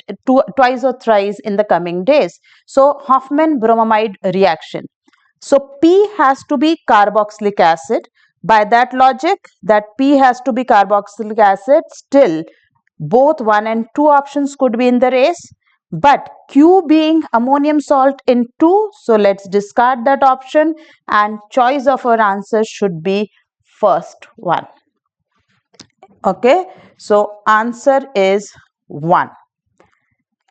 twice or thrice in the coming days. So Hofmann bromamide reaction. So P has to be carboxylic acid. By that logic, that P has to be carboxylic acid, still both 1 and 2 options could be in the race. But Q being ammonium salt in 2, so let's discard that option and choice of our answer should be first one. Okay, so answer is 1.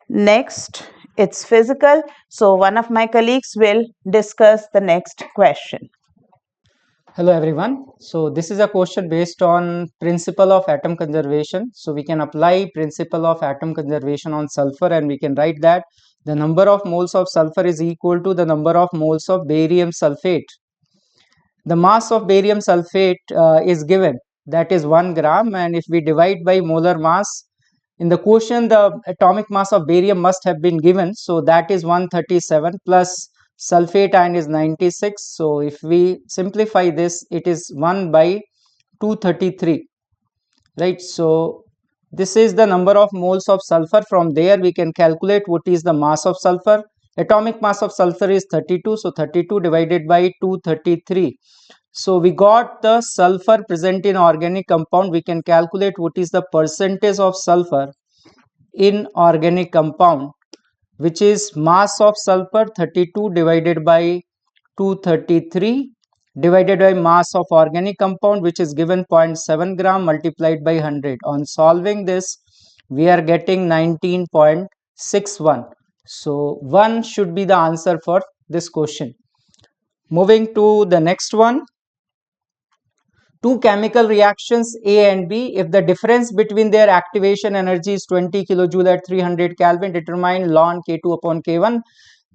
Next, it's physical. So one of my colleagues will discuss the next question. Hello everyone. So this is a question based on principle of atom conservation. So we can apply principle of atom conservation on sulfur and we can write that the number of moles of sulfur is equal to the number of moles of barium sulfate. The mass of barium sulfate is given, that is 1 gram, and if we divide by molar mass, in the question the atomic mass of barium must have been given, so that is 137 plus sulfate ion is 96. So if we simplify this, it is 1 by 233, right? So this is the number of moles of sulfur. From there we can calculate what is the mass of sulfur. Atomic mass of sulfur is 32, so 32 divided by 233. So we got the sulfur present in organic compound. We can calculate what is the percentage of sulfur in organic compound, which is mass of sulfur 32 divided by 233 divided by mass of organic compound, which is given 0.7 gram multiplied by 100. On solving this, we are getting 19.61. So 1 should be the answer for this question. Moving to the next one. Two chemical reactions A and B, if the difference between their activation energy is 20 kilojoule at 300 Kelvin, determine ln K2 upon K1.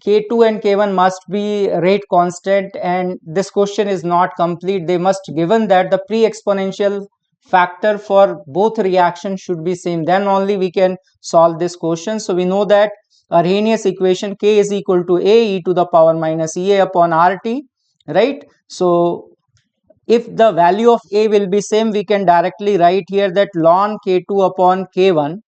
K2 and K1 must be rate constant, and this question is not complete. They must given that the pre-exponential factor for both reactions should be same, then only we can solve this question. So we know that Arrhenius equation K is equal to A e to the power minus EA upon RT, right? So if the value of A will be same, we can directly write here that ln K2 upon K1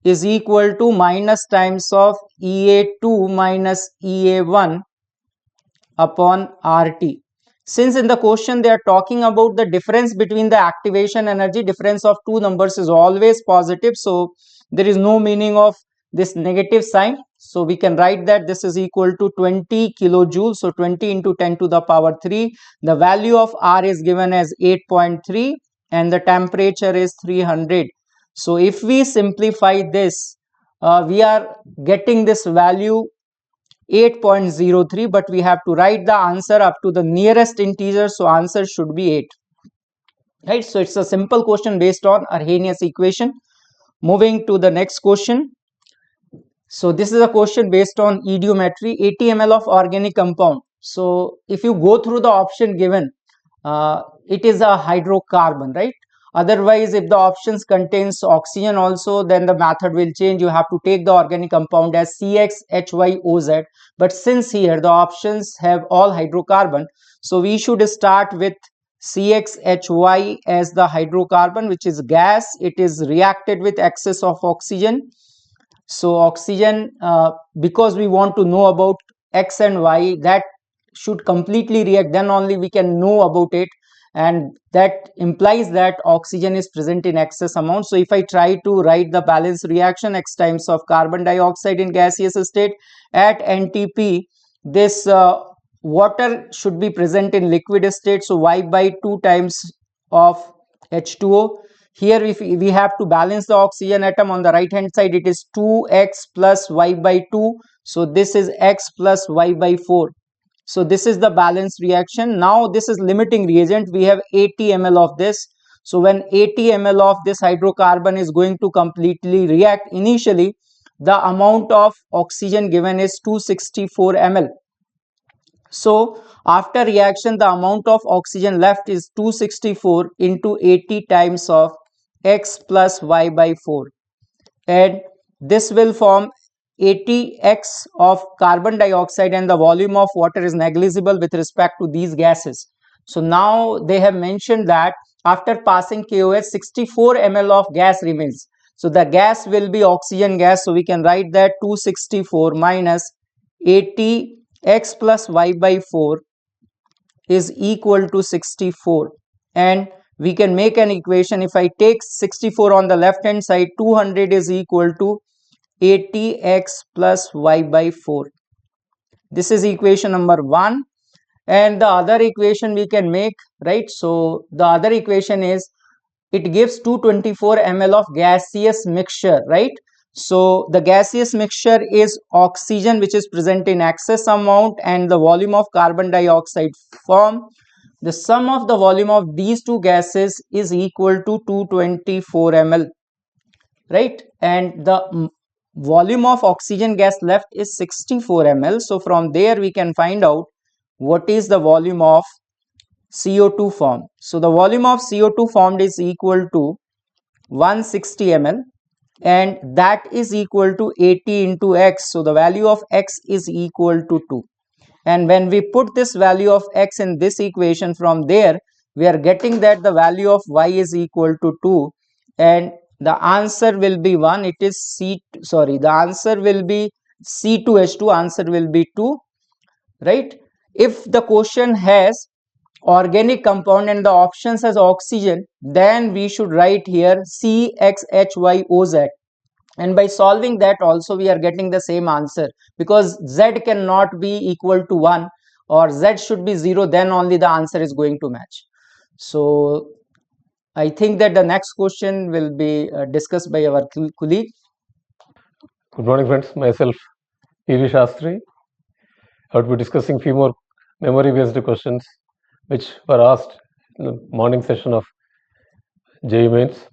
is equal to minus times of EA2 minus EA1 upon RT. Since in the question they are talking about the difference between the activation energy, difference of two numbers is always positive, so there is no meaning of this negative sign. So we can write that this is equal to 20 kilojoules, so 20 into 10 to the power 3. The value of R is given as 8.3 and the temperature is 300. So if we simplify this, we are getting this value 8.03, but we have to write the answer up to the nearest integer, so answer should be 8, right? So it's a simple question based on Arrhenius equation. Moving to the next question. So this is a question based on ediometry, 80 ml of organic compound. So if you go through the option given, it is a hydrocarbon, right? Otherwise, if the options contains oxygen also, then the method will change. You have to take the organic compound as CXHYOZ. But since here the options have all hydrocarbon, so we should start with CXHY as the hydrocarbon, which is gas. It is reacted with excess of oxygen. So oxygen, because we want to know about X and Y, that should completely react, then only we can know about it, and that implies that oxygen is present in excess amount. So if I try to write the balance reaction, X times of carbon dioxide in gaseous state at NTP, this water should be present in liquid state, so Y by 2 times of H2O. Here if we have to balance the oxygen atom, on the right hand side it is 2x plus Y by 2, so this is x plus Y by 4. So this is the balance reaction. Now this is limiting reagent, we have 80 ml of this. So when 80 ml of this hydrocarbon is going to completely react, initially the amount of oxygen given is 264 ml. So after reaction, the amount of oxygen left is 264 into 80 times of x plus Y by 4, and this will form 80x of carbon dioxide, and the volume of water is negligible with respect to these gases. So now they have mentioned that after passing KOH, 64 ml of gas remains. So the gas will be oxygen gas. So we can write that 264 minus 80x plus Y by 4 is equal to 64, and we can make an equation. If I take 64 on the left hand side, 200 is equal to 80x plus Y by 4. This is equation number 1, and the other equation we can make, right? So the other equation is, it gives 224 ml of gaseous mixture, right? So the gaseous mixture is oxygen which is present in excess amount and the volume of carbon dioxide form. The sum of the volume of these two gases is equal to 224 ml, right? And the volume of oxygen gas left is 64 ml. So from there we can find out what is the volume of CO2 formed. So the volume of CO2 formed is equal to 160 ml, and that is equal to 80 into x. So the value of x is equal to 2. And when we put this value of x in this equation, from there we are getting that the value of y is equal to 2, and the answer will be 1. It is the answer will be C2H2, answer will be 2, right? If the question has organic compound and the options has oxygen, then we should write here CXHYOZ, and by solving that also we are getting the same answer, because Z cannot be equal to 1 or Z should be 0, then only the answer is going to match. So I think that the next question will be discussed by our colleague. Good morning, friends. Myself, P.V. Shastri. I would be discussing few more memory-based questions which were asked in the morning session of JEE Mains.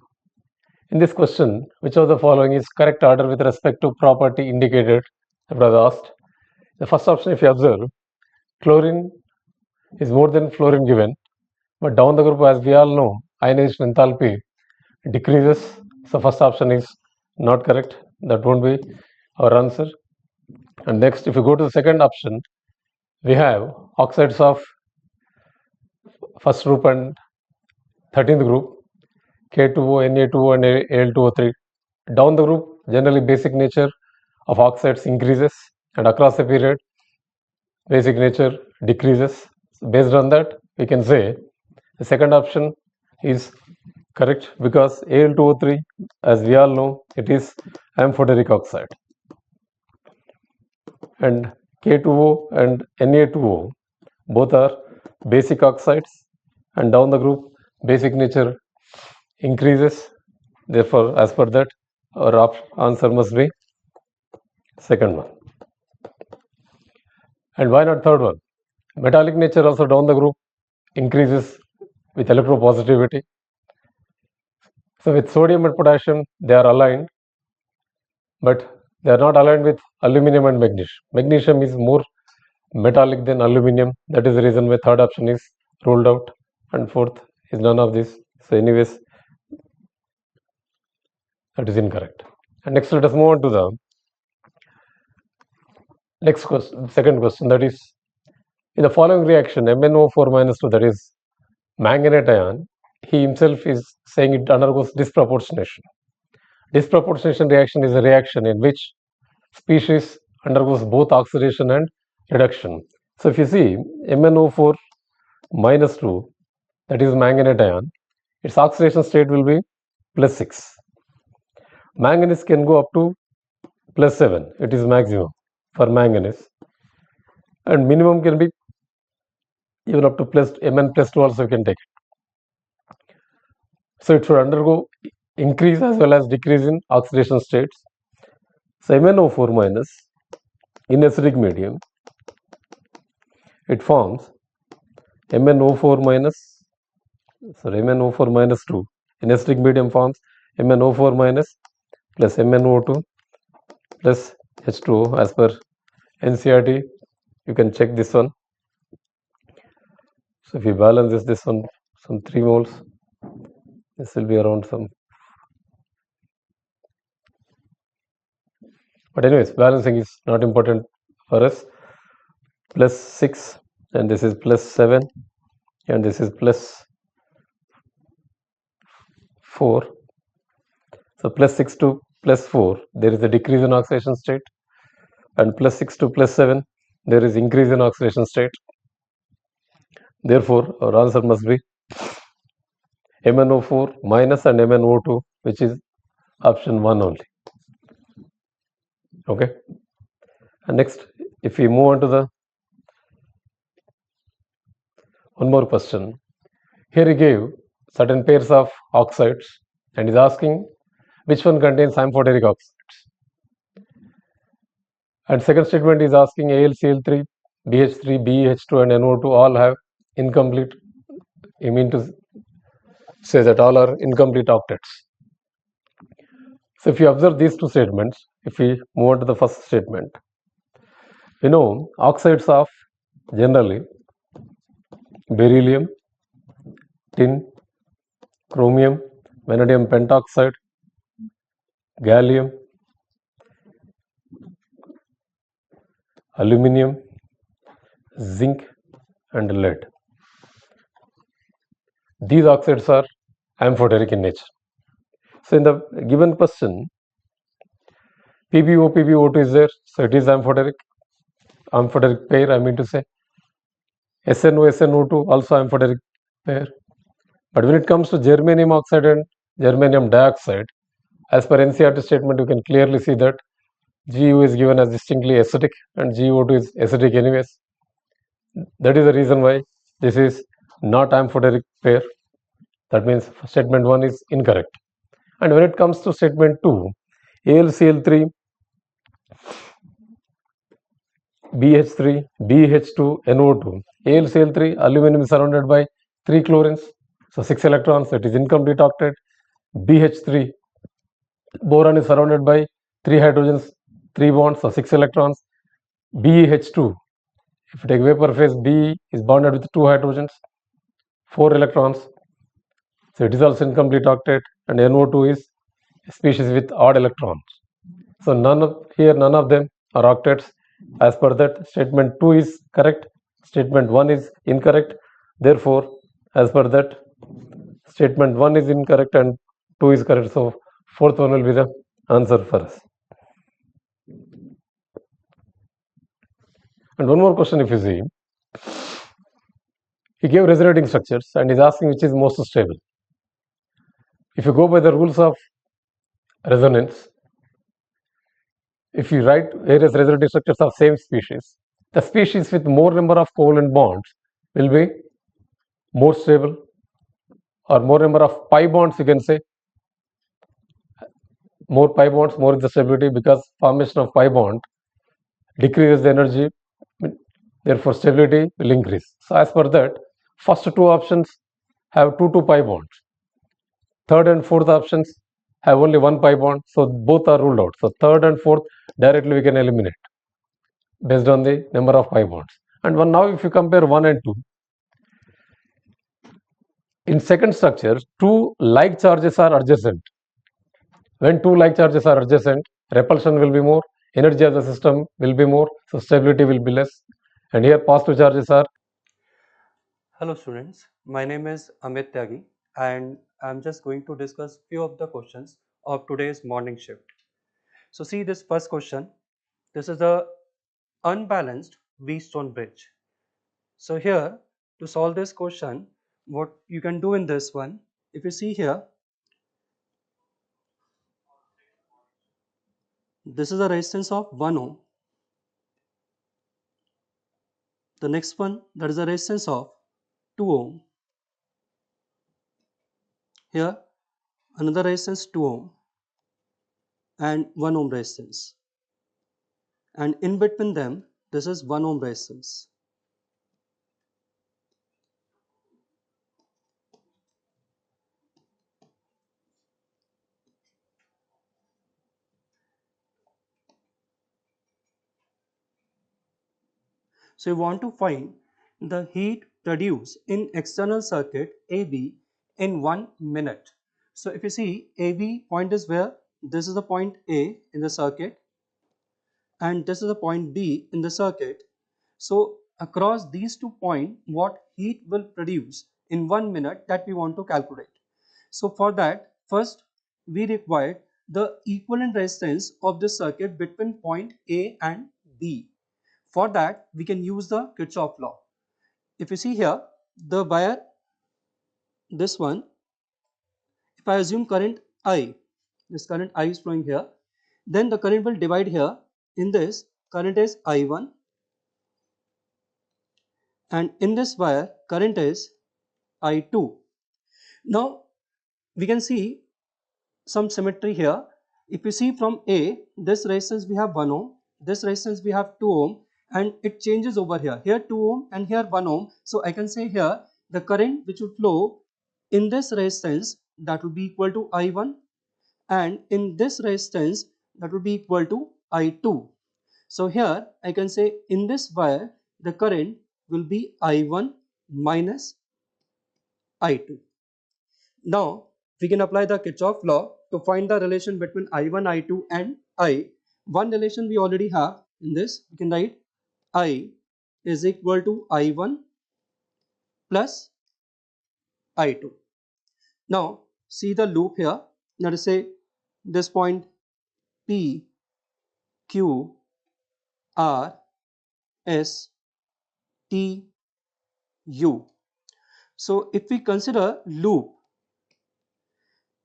In this question, which of the following is correct order with respect to property indicated? That was asked. The first option, if you observe, chlorine is more than fluorine given, but down the group, as we all know, ionization enthalpy decreases. So first option is not correct. That won't be our answer. And next, if you go to the second option, we have oxides of first group and 13th group, K2O, Na2O and Al2O3. Down the group, generally basic nature of oxides increases, and across the period, basic nature decreases. So based on that, we can say the second option is correct, because Al2O3, as we all know, it is amphoteric oxide, and K2O and Na2O both are basic oxides, and down the group basic nature increases. Therefore, as per that, our answer must be second one. And why not third one? Metallic nature also down the group increases with electropositivity. So with sodium and potassium, they are aligned, but they are not aligned with aluminum and magnesium. Magnesium is more metallic than aluminum. That is the reason why third option is ruled out, and fourth is none of this. So anyways, that is incorrect. And next, let us move on to the next question, second question, that is, in the following reaction, MnO4 minus 2, that is manganate ion, he himself is saying it undergoes disproportionation. Disproportionation reaction is a reaction in which species undergoes both oxidation and reduction. So if you see MnO4 minus 2, that is manganate ion, its oxidation state will be plus 6. Manganese can go up to plus 7, it is maximum for manganese, and minimum can be even up to plus Mn plus 2 also you can take it. So it should undergo increase as well as decrease in oxidation states. So MnO4 minus in acidic medium, it forms MnO4 minus, MnO4 minus 2. In acidic medium forms MnO4 minus plus MnO2 plus H2O as per NCERT. You can check this one. So if you balance this one, some 3 moles, this will be around some. But anyways, balancing is not important for us. Plus 6 and this is plus 7 and this is plus 4. So plus 6 to plus 4, there is a decrease in oxidation state, and plus 6 to plus 7, there is increase in oxidation state. Therefore, our answer must be MnO4 minus and MnO2, which is option 1 only. Okay. And next, if we move on to the one more question. Here he gave certain pairs of oxides and is asking which one contains amphoteric oxides. And second statement is asking AlCl3, BH3, BeH2 and NO2 all have incomplete. You mean to say that all are incomplete octets. So if you observe these two statements, if we move on to the first statement, you know oxides of generally beryllium, tin, chromium, vanadium pentoxide, gallium, aluminum, zinc and lead. These oxides are amphoteric in nature. So in the given question, PbO, PbO2 is there, so it is amphoteric pair, I mean to say. SNO, SNO2 also amphoteric pair. But when it comes to germanium oxide and germanium dioxide, as per NCERT statement, you can clearly see that Gu is given as distinctly acidic and GO2 is acidic anyways. That is the reason why this is not amphoteric pair. That means statement 1 is incorrect. And when it comes to statement 2, AlCl3, BH3, BH2, NO2. AlCl3, aluminum is surrounded by 3 chlorines, so 6 electrons, it is incomplete octet. BH3, boron is surrounded by 3 hydrogens, 3 bonds, so 6 electrons. BH2, if you take vapor phase, B is bonded with 2 hydrogens, 4 electrons, so it is also incomplete octet. And NO2 is a species with odd electrons. So none of them are octets. As per that, statement 2 is correct, statement 1 is incorrect. Therefore, as per that, statement 1 is incorrect and 2 is correct. So fourth one will be the answer for us. And one more question, if you see, he gave resonating structures and is asking which is most stable. If you go by the rules of resonance, if you write various resonating structures of same species, the species with more number of covalent bonds will be more stable, or more number of pi bonds, you can say. More pi bonds, more is the stability, because formation of pi bond decreases the energy, therefore stability will increase. So as per that, first two options have 2 pi bonds. Third and fourth options have only 1 pi bond, so both are ruled out. So third and fourth directly we can eliminate based on the number of pi bonds. And now if you compare 1 and 2, in second structure, 2 like charges are adjacent. When 2 like charges are adjacent, repulsion will be more, energy of the system will be more, so stability will be less. And here positive charges are. Hello students, my name is Amit Tyagi and I'm just going to discuss few of the questions of today's morning shift. So see this first question. This is a unbalanced V-stone bridge So here, to solve this question, what you can do in this one, if you see here, this is a resistance of 1 ohm. The next one, that is a resistance of 2 ohm. Here, another resistance 2 ohm and 1 ohm resistance. And in between them, this is 1 ohm resistance. So you want to find the heat produced in external circuit AB in 1 minute. So if you see, AB point is where? This is the point A in the circuit and this is the point B in the circuit. So across these 2 points, what heat will produce in 1 minute, that we want to calculate. So for that, first we require the equivalent resistance of the circuit between point A and B. For that, we can use the Kirchhoff law. If you see here, the wire, this one, if I assume current I, this current I is flowing here, then the current will divide here. In this, current is I1, and in this wire, current is I2. Now, we can see some symmetry here. If you see from A, this resistance we have 1 ohm, this resistance we have 2 ohm, and it changes over here. Here 2 ohm and here 1 ohm. So I can say here the current which would flow in this resistance, that will be equal to I1, and in this resistance that will be equal to I2. So here I can say in this wire the current will be I1 minus I2. Now we can apply the Kirchhoff law to find the relation between I1, I2 and I. One relation we already have in this. We can write I is equal to I1 plus I2. Now see the loop here. Let us say this point P, Q, R, S, T, U. So if we consider loop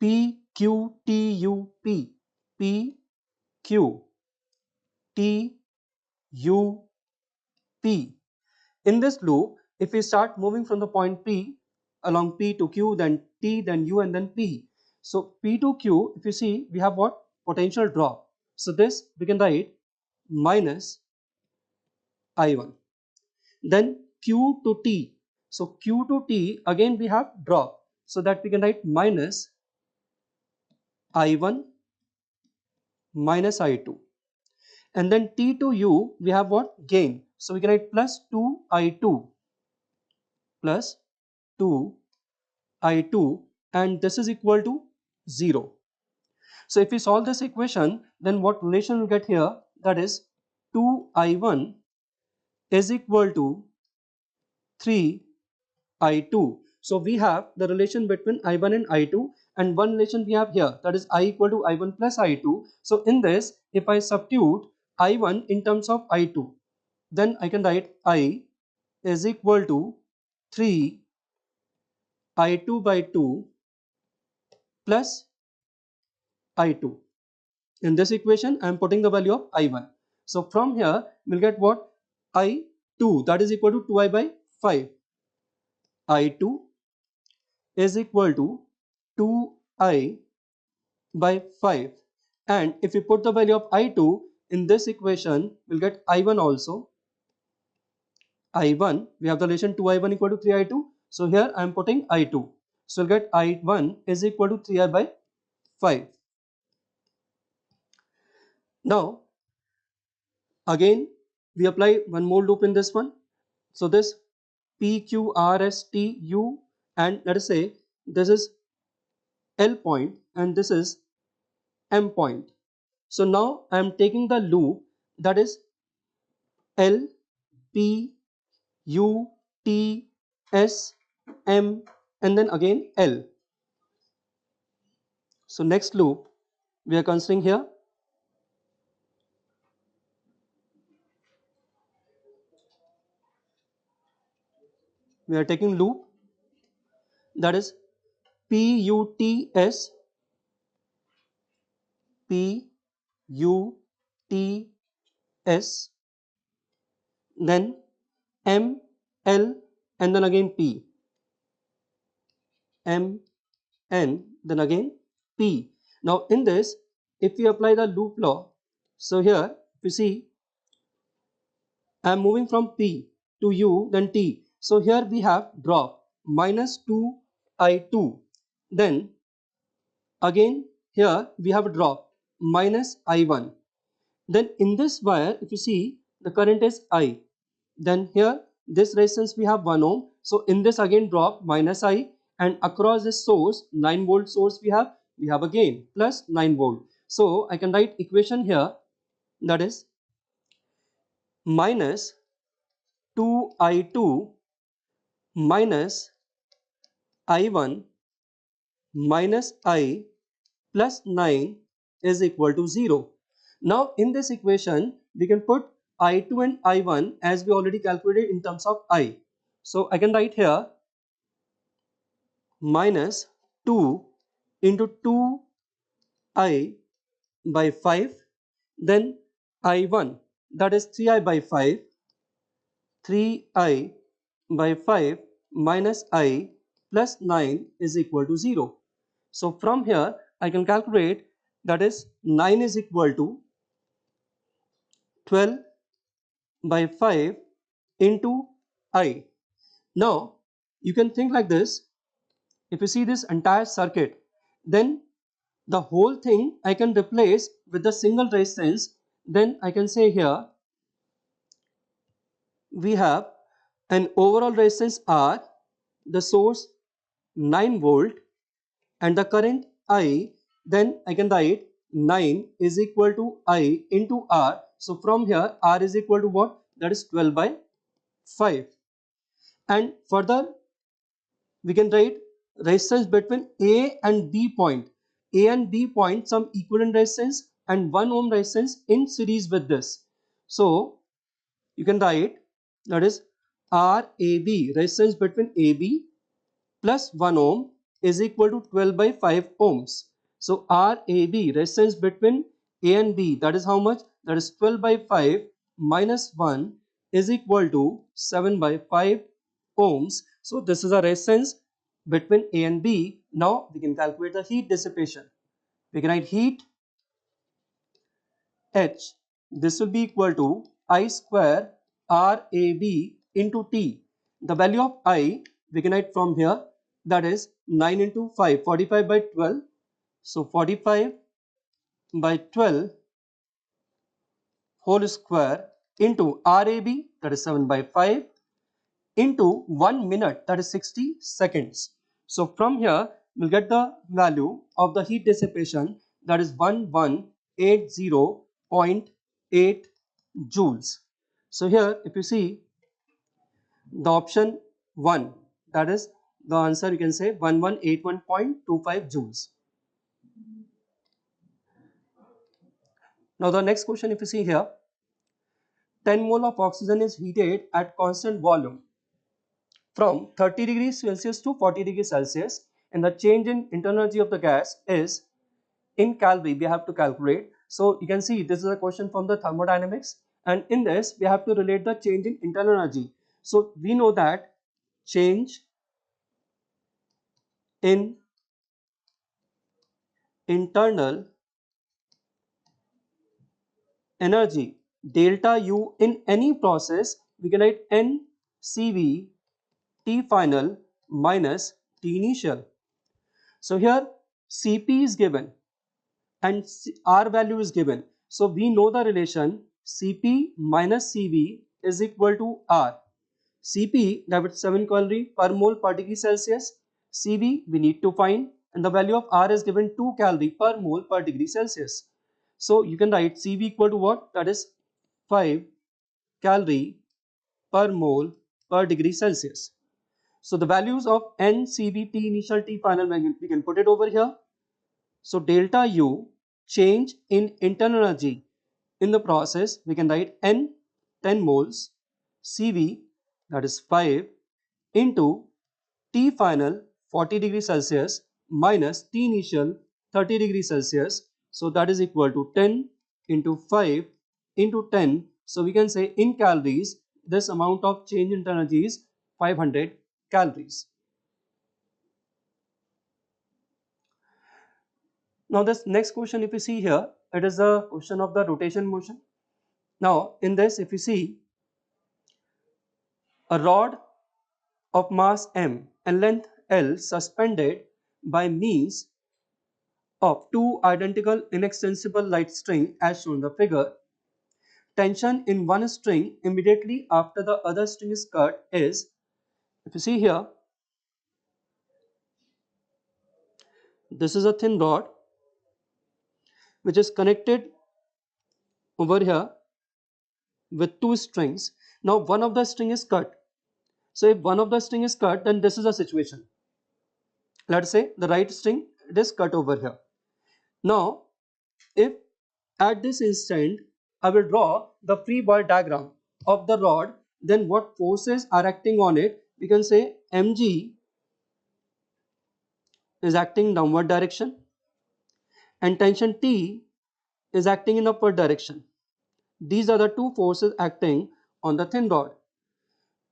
P, Q, T, U, P, P, Q, T, U, P. In this loop, if we start moving from the point P along P to Q, then T, then U, and then P. So P to Q, if you see, we have what? Potential drop. So this we can write minus I1. Then Q to T. So Q to T, again we have drop. So that we can write minus I1 minus I2. And then T to U, we have what? Gain. So we can write plus 2I2 plus 2I2, and this is equal to 0. So if we solve this equation, then what relation we get here? That is 2I1 is equal to 3I2. So we have the relation between I1 and I2, and one relation we have here, that is I equal to I1 plus I2. So in this, if I substitute I1 in terms of I2, then I can write I is equal to 3I2 by 2 plus I2. In this equation, I am putting the value of I1. So from here, we'll get what? I2, that is equal to 2I by 5. I2 is equal to 2I by 5. And if we put the value of I2 in this equation, we'll get I1 also. I1, we have the relation 2I1 equal to 3I2. So here I am putting I2. So we'll get I1 is equal to 3I by 5. Now, again, we apply one more loop in this one. So this P, Q, R, S, T, U, and let us say this is L point and this is M point. So now I am taking the loop, that is L, P, U, T, S, M, and then again L. So next loop we are considering here. we are taking loop, that is PUTS, PUTS, then M, L, and then again P, M, N, then again P. Now in this, if we apply the loop law, so here if you see, I am moving from P to U, then T. So here we have drop minus 2I2. Then again here we have a drop minus I1. Then in this wire, if you see, the current is I. Then here this resistance we have 1 ohm. So in this again drop minus I, and across this source 9 volt source we have again plus 9 volt. So I can write equation here, that is minus 2I2 minus I1 minus I plus 9 is equal to 0. Now in this equation we can put I2 and I1 as we already calculated in terms of I. So I can write here minus 2 into 2I by 5, then I1, that is 3I by 5, 3I by 5 minus I plus 9 is equal to 0. So from here I can calculate, that is 9 is equal to 12 by 5 into I. Now you can think like this, if you see this entire circuit, then the whole thing I can replace with the single resistance. Then I can say here we have an overall resistance R, the source 9 volt, and the current I. Then I can write 9 is equal to I into R. So from here R is equal to what? That is 12 by 5. And further we can write resistance between A and B point. A and B point some equivalent resistance and 1 ohm resistance in series with this. So you can write, that is RAB, resistance between AB plus 1 ohm is equal to 12 by 5 ohms. So RAB, resistance between A and B, that is how much? That is 12 by 5 minus 1 is equal to 7 by 5 ohms. So this is a resistance between A and B. Now we can calculate the heat dissipation. We can write heat H, this will be equal to I square RAB into T. The value of I we can write from here, that is 9 into 5, 45 by 12. So 45 by 12 whole square into RAB, that is 7 by 5, into 1 minute, that is 60 seconds. So from here we'll get the value of the heat dissipation, that is 1180.8 joules. So here if you see the option 1, that is the answer, you can say 1181.25 joules. Now the next question, if you see here, 10 mole of oxygen is heated at constant volume from 30 degrees Celsius to 40 degrees Celsius, and the change in internal energy of the gas is in calorie we have to calculate. So you can see this is a question from the thermodynamics, and in this we have to relate the change in internal energy. So we know that change in internal energy delta U in any process, we can write NCV T final minus T initial. So here Cp is given and R value is given. So we know the relation Cp minus Cv is equal to R. Cp, that is 7 calorie per mole per degree Celsius. Cv we need to find, and the value of R is given 2 calorie per mole per degree Celsius. So you can write Cv equal to what? That is 5 calorie per mole per degree Celsius. So the values of N, Cv, T initial, T final, we can put it over here. So delta U, change in internal energy in the process, we can write N 10 moles, Cv, that is 5 into T final 40 degrees Celsius minus T initial 30 degrees Celsius. So that is equal to 10 into 5 into 10. So we can say in calories, this amount of change in energy is 500 calories. Now this next question, if you see here, it is a question of the rotation motion. Now in this, if you see a rod of mass m and length L suspended by means of two identical inextensible light string as shown in the figure, tension in one string immediately after the other string is cut is, if you see here, this is a thin rod which is connected over here with two strings. Now one of the string is cut. So if one of the string is cut, then this is a situation. Let's say the right string, it is cut over here. Now if at this instant I will draw the free body diagram of the rod, then what forces are acting on it? We can say mg is acting downward direction and tension T is acting in upward direction. These are the two forces acting on the thin rod.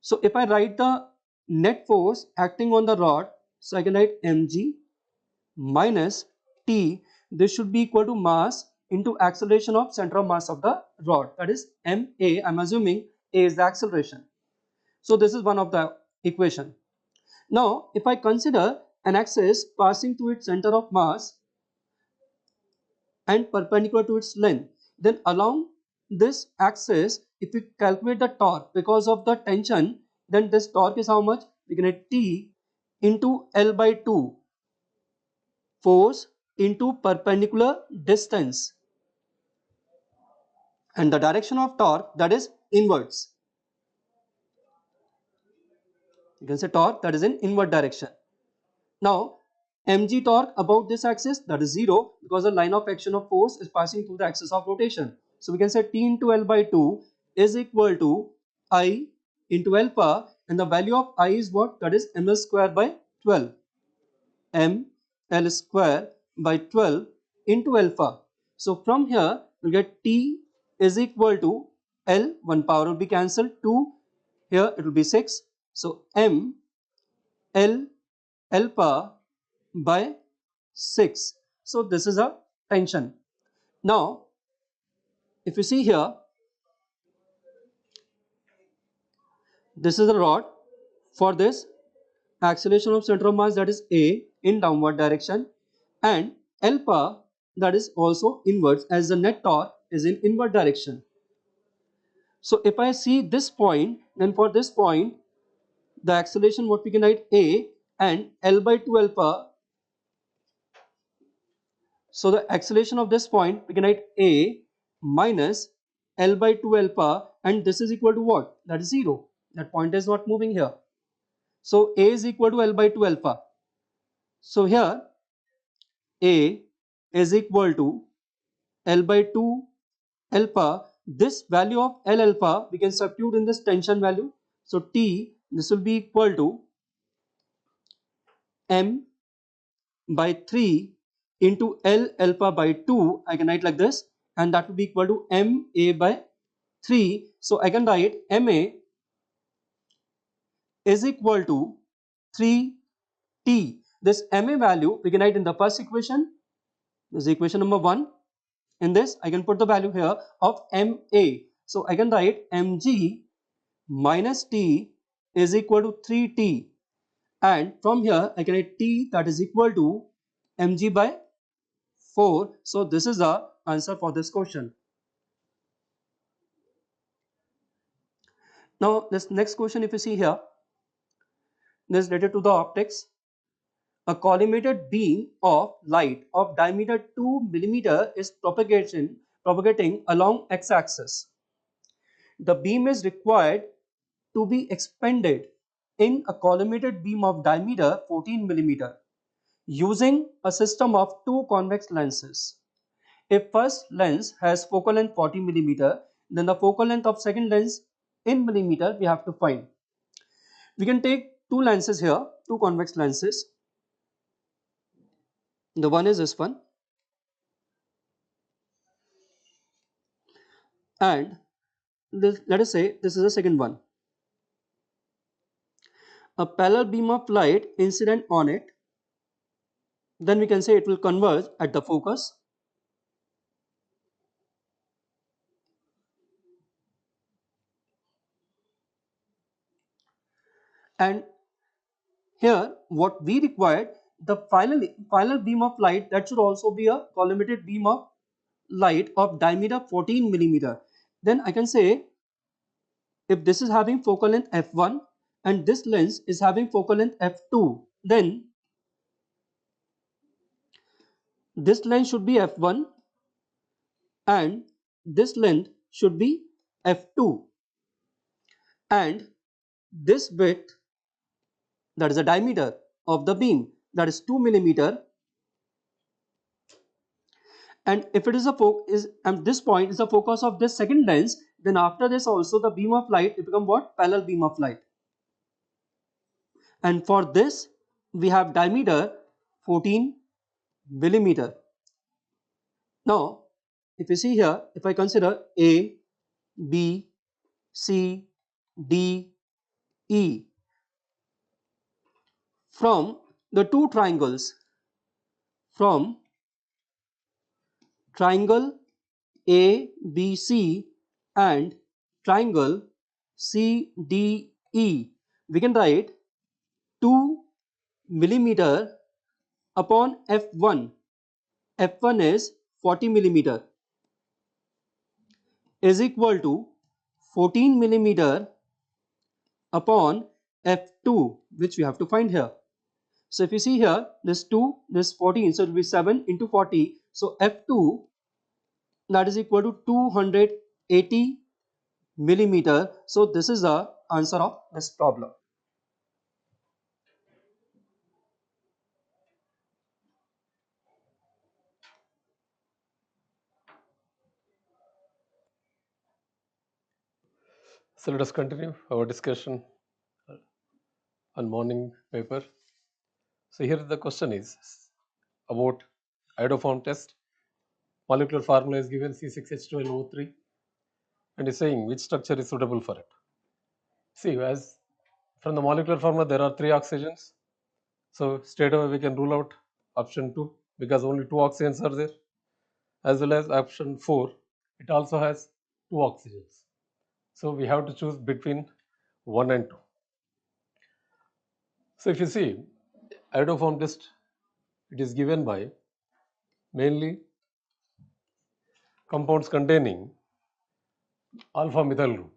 So if I write the net force acting on the rod, so I can write mg minus T. This should be equal to mass into acceleration of center of mass of the rod, that is ma. I'm assuming a is the acceleration. So this is one of the equation. Now if I consider an axis passing through its center of mass and perpendicular to its length, then along this axis, if we calculate the torque because of the tension, then this torque is how much? We can get T into L by 2 force into perpendicular distance, and the direction of torque, that is inwards. You can say torque that is in inward direction. Now mg torque about this axis, that is 0, because the line of action of force is passing through the axis of rotation. So we can say T into L by 2 is equal to I into alpha, and the value of I is what? That is ml square by 12. ml square by 12 into alpha. So from here we get T is equal to L, one power will be cancelled, 2, here it will be 6. So m L alpha by 6. So this is a tension. Now if you see here, this is a rod. For this acceleration of center of mass, that is A, in downward direction, and alpha, that is also inwards, as the net torque is in inward direction. So if I see this point, then for this point the acceleration, what we can write, A, and L by 2 alpha. So the acceleration of this point we can write A minus L by 2 alpha, and this is equal to what? That is 0. That point is not moving here. So A is equal to L by 2 alpha. So here A is equal to L by 2 alpha. This value of L alpha we can substitute in this tension value. So T, this will be equal to M by 3 into L alpha by 2. I can write like this, and that will be equal to MA by 3. So I can write MA is equal to 3T. This MA value we can write in the first equation. This is equation number 1. In this I can put the value here of MA. So I can write mg minus T is equal to 3T, and from here I can write T, that is equal to mg by 4. So this is the answer for this question. Now this next question, if you see here, this is related to the optics. A collimated beam of light of diameter 2 mm is propagating along x-axis. The beam is required to be expanded in a collimated beam of diameter 14 mm using a system of two convex lenses. If first lens has focal length 40 mm, then the focal length of second lens in millimeter we have to find. We can take two lenses here, two convex lenses. The one is this one, and this, let us say this is the second one. A parallel beam of light incident on it, then we can say it will converge at the focus. And here what we required, the final beam of light, that should also be a collimated beam of light of diameter 14 millimeter. Then I can say if this is having focal length f1 and this lens is having focal length f2, then this length should be f1 and this length should be f2, and this width, that is the diameter of the beam, that is 2 millimeter. And if it is a and this point is the focus of this second lens, then after this also the beam of light will become what? Parallel beam of light. And for this we have diameter 14 millimeter. Now if you see here, if I consider A, B, C, D, E, from the two triangles, from triangle ABC and triangle CDE, we can write 2 millimeter upon F1. F1 is 40 millimeter is equal to 14 millimeter upon F2, which we have to find here. So if you see here, this 2, this 14, so it will be 7 into 40. So F2, that is equal to 280 millimeter. So this is the answer of this problem. So let us continue our discussion on morning paper. So here the question is about iodoform test. Molecular formula is given C6H12O3 and is saying which structure is suitable for it. See, as from the molecular formula there are 3 oxygens. So straight away we can rule out option 2 because only 2 oxygens are there, as well as option 4, it also has 2 oxygens. So we have to choose between 1 and 2. So if you see iodoform test, it is given by mainly compounds containing alpha methyl group.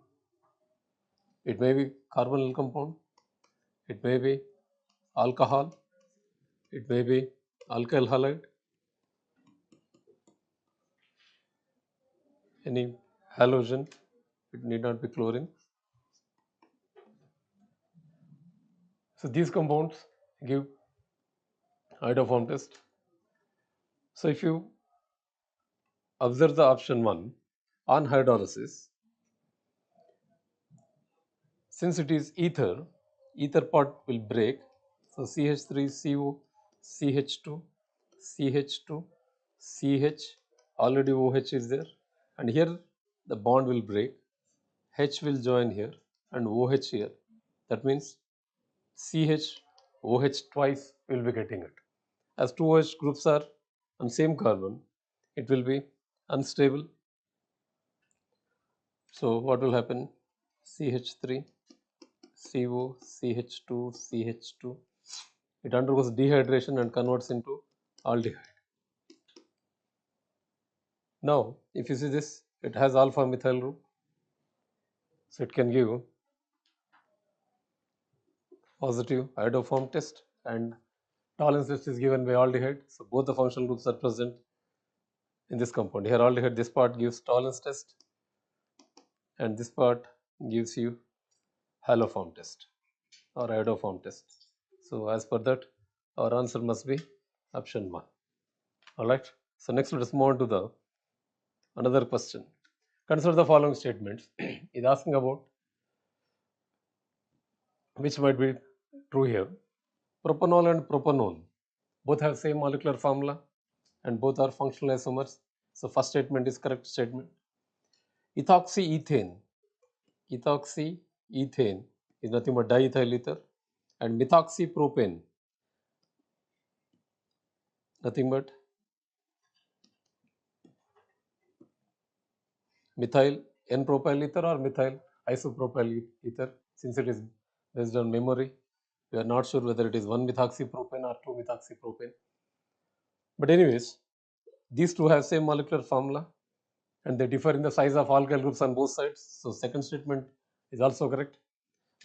It may be carbonyl compound, it may be alcohol, it may be alkyl halide, any halogen, it need not be chlorine. So these compounds give iodoform test. So if you observe the option 1 on hydrolysis, since it is ether, ether part will break. So CH3CO, CH2, CH2, CH, already OH is there, and here the bond will break, H will join here and OH here. That means CH, OH twice we will be getting it. As two OH groups are on same carbon, it will be unstable. So what will happen? CH3, CO, CH2, CH2. It undergoes dehydration and converts into aldehyde. Now, if you see this, it has alpha methyl group. So it can give positive iodoform test, and tolerance test is given by aldehyde. So both the functional groups are present in this compound. Here aldehyde, this part gives tolerance test and this part gives you haloform test or iodoform test. So as per that, our answer must be option 1. Alright. So next let us move on to the another question. Consider the following statements. It is asking about which might be true here. Propanol and propanone both have same molecular formula and both are functional isomers. So first statement is correct statement. Ethoxyethane is nothing but diethyl ether, and methoxypropane nothing but methyl N-propyl ether or methyl isopropyl ether. Since it is based on memory, we are not sure whether it is 1-methoxypropane or 2-methoxypropane. But anyways, these two have same molecular formula and they differ in the size of alkyl groups on both sides. So second statement is also correct.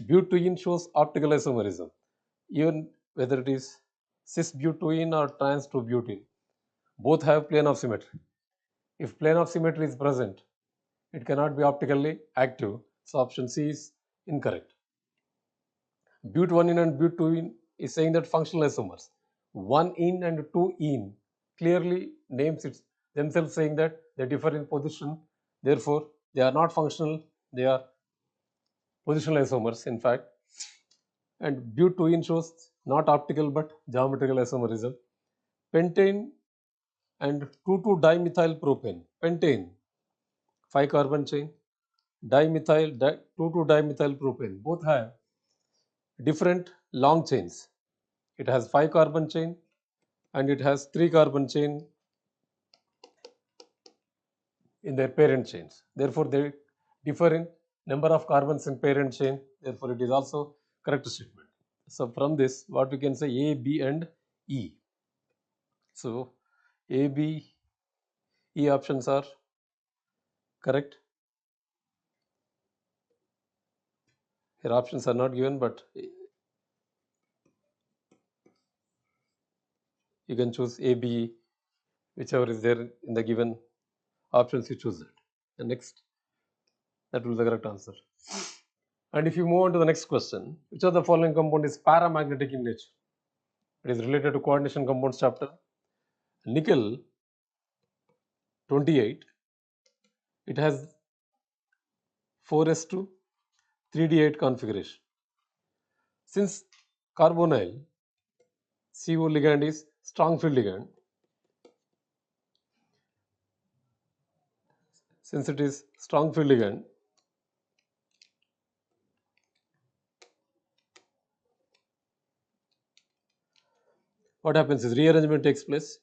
Butene shows optical isomerism, even whether it is cis-butene or trans-2-butene. Both have plane of symmetry. If plane of symmetry is present, it cannot be optically active. So option C is incorrect. But1ene and but2ene is saying that functional isomers. 1ene and 2ene clearly names it themselves, saying that they differ in position. Therefore, they are not functional, they are positional isomers in fact. And but2ene shows not optical but geometrical isomerism. Pentane and 2,2-dimethyl-propane. Pentane, 5 carbon chain, 2,2-dimethyl-propane. Both have different long chains. It has 5 carbon chain and it has 3 carbon chain in their parent chains. Therefore, they differ in number of carbons in parent chain. Therefore, it is also correct statement. So, from this, what we can say A, B and E. So, A, B, E options are correct. Here options are not given, but you can choose A, B, E, whichever is there in the given options, you choose that. And next, that will be the correct answer. And if you move on to the next question, which of the following compound is paramagnetic in nature? It is related to coordination compounds chapter. Nickel 28, it has 4s2 3d8 configuration. Since carbonyl CO ligand is strong field ligand, since it is strong field ligand, what happens is rearrangement takes place.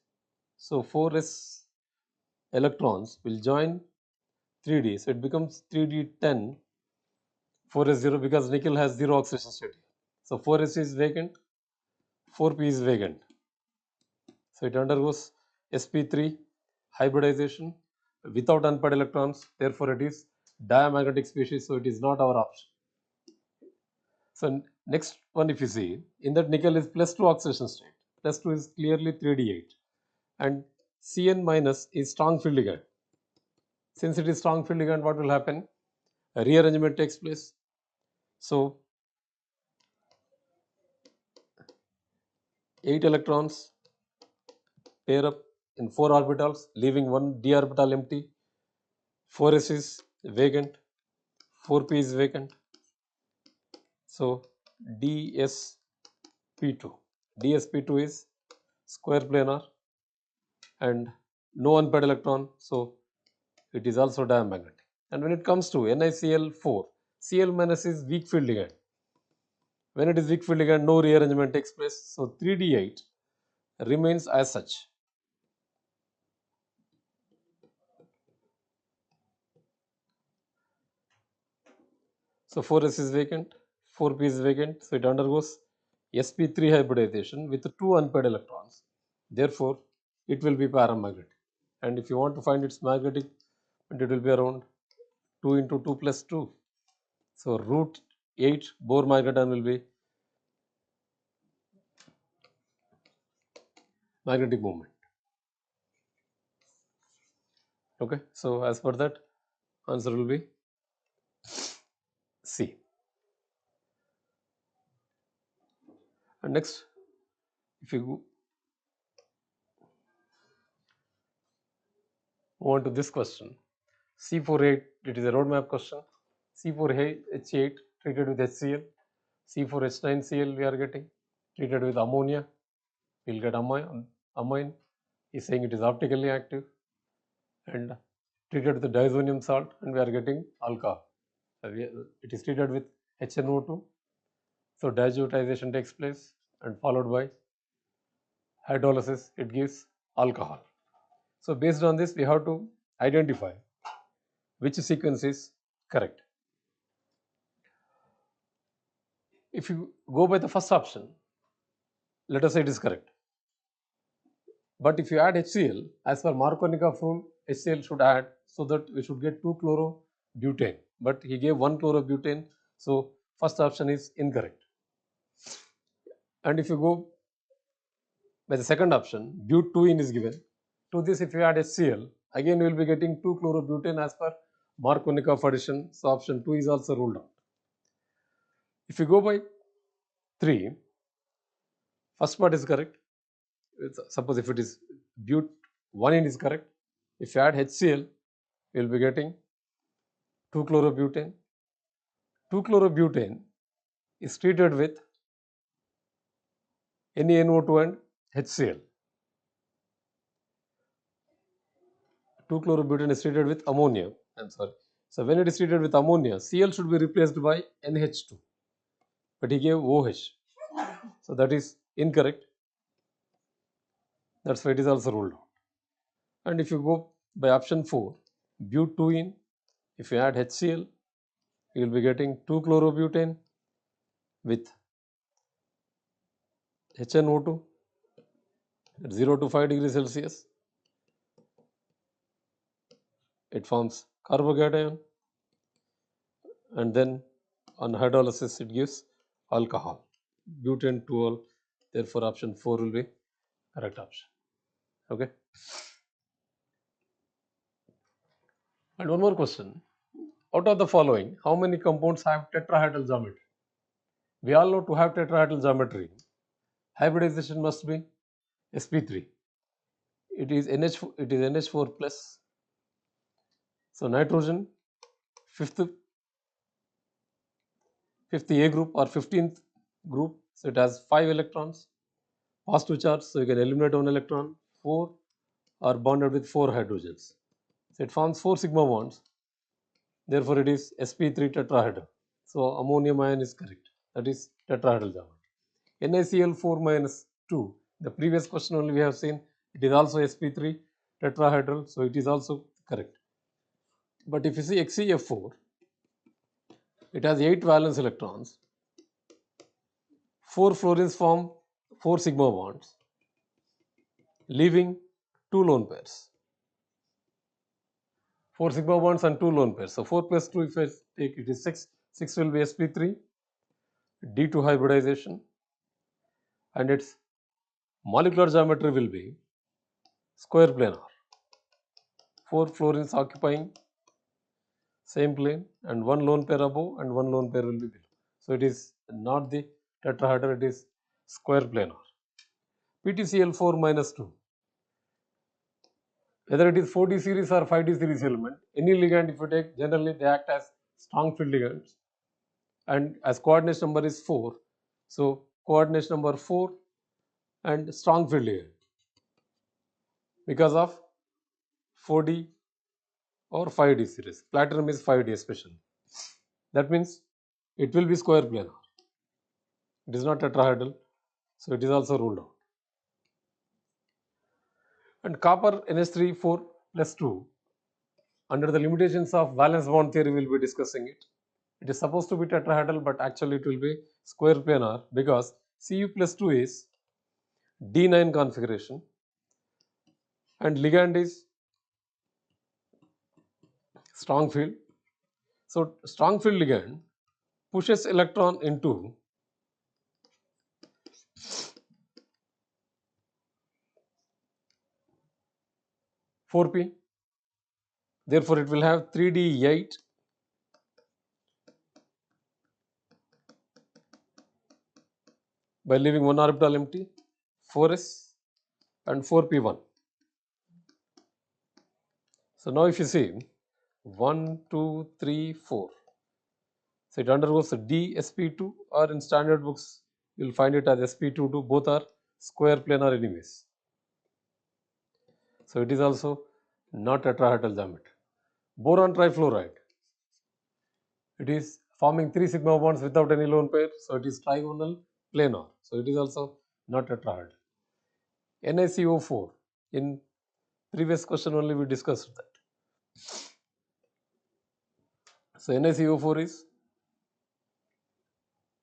So 4s electrons will join 3d, so it becomes 3d10, 4s0, because nickel has 0 oxidation state. So 4s is vacant, 4p is vacant. So it undergoes sp3 hybridization without unpaired electrons. Therefore, it is diamagnetic species. So it is not our option. So next one, if you see, in that nickel is +2 oxidation state. +2 is clearly 3d8, and Cn minus is strong field ligand. Since it is strong field ligand, what will happen? A rearrangement takes place. So 8 electrons pair up in 4 orbitals, leaving 1 d orbital empty. 4s is vacant, 4p is vacant. So dsp2 is square planar and no unpaired electron, so it is also diamagnetic. And when it comes to NiCl4, Cl minus is weak field ligand. When it is weak field ligand, no rearrangement takes place, so 3d8 remains as such. So 4s is vacant, 4p is vacant, so it undergoes sp3 hybridization with 2 unpaired electrons. Therefore, it will be paramagnetic. And if you want to find its magnetic, it will be around 2 into 2 plus 2. So root 8 Bohr magneton will be magnetic moment. Okay, so as per that, answer will be C. And next, if you move on to this question, C48, it is a roadmap question. C4H8 treated with HCl, C4H9Cl we are getting, treated with ammonia, we will get amine. Is saying it is optically active, and treated with the diazonium salt, and we are getting alcohol. It is treated with HNO2. So diazotization takes place, and followed by hydrolysis, it gives alcohol. So based on this, we have to identify which sequence is correct. If you go by the first option, let us say it is correct. But if you add HCl, as per Markovnikov rule, HCl should add so that we should get 2-chlorobutane. But he gave 1-chlorobutane, so first option is incorrect. And if you go by the second option, but2ene is given. To this, if you add HCl, again you will be getting 2-chlorobutane as per Markovnikov addition. So option 2 is also ruled out. If you go by 3, first part is correct. Suppose if it is but1ene is correct. If you add HCl, you will be getting 2-chlorobutane. 2-chlorobutane is treated with NaNO2 and HCl. 2-chlorobutane is treated with ammonia. I'm sorry. So when it is treated with ammonia, Cl should be replaced by NH2. But he gave OH. So that is incorrect. That's why it is also ruled out. And if you go by option 4, but2ene, if you add HCl, you will be getting 2-chlorobutane with HNO2 at 0 to 5 degrees Celsius. It forms carbocation, and then on hydrolysis it gives alcohol, butane 2-ol. Therefore option 4 will be correct option. Okay. And one more question. Out of the following, how many compounds have tetrahedral geometry? We all know to have tetrahedral geometry, hybridization must be sp3. It is NH4 plus. So nitrogen, fifth A group or 15th group. So it has 5 electrons, positive charge. So you can eliminate 1 electron. 4 are bonded with 4 hydrogens. So it forms 4 sigma bonds. Therefore it is sp3 tetrahedral. So ammonium ion is correct. That is tetrahedral geometry. NaCl4 minus 2. The previous question only we have seen, it is also sp3 tetrahedral, so it is also correct. But if you see XeF4, it has 8 valence electrons. 4 fluorines form 4 sigma bonds, leaving 2 lone pairs. 4 sigma bonds and 2 lone pairs. So 4 plus 2, if I take it is 6. 6 will be sp3, D2 hybridization, and its molecular geometry will be square planar. 4 fluorines occupying same plane, and 1 lone pair above and 1 lone pair will be below. So it is not the tetrahedral, it is square planar. PTCl4 minus 2. Whether it is 4D series or 5D series element, any ligand if you take, generally they act as strong field ligands, and as coordination number is 4, so coordination number 4 and strong field ligand because of 4D or 5D series. Platinum is 5D especially. That means it will be square planar. It is not tetrahedral, so it is also ruled out. And copper NH3 plus 2, under the limitations of valence bond theory, we will be discussing it. It is supposed to be tetrahedral, but actually it will be square planar because Cu plus 2 is D9 configuration and ligand is strong field. So strong field ligand pushes electron into (4p). Therefore, it will have 3d8 by leaving one orbital empty, 4s and 4p1. So now if you see 1, 2, 3, 4. So it undergoes DSP2, or in standard books you will find it as SP22. Both are square planar anyways. So it is also not tetrahedral geometry. Boron trifluoride, it is forming 3 sigma bonds without any lone pair, so it is trigonal planar. So it is also not tetrahedral. NaCO4, in previous question only we discussed that. So NaCO4 is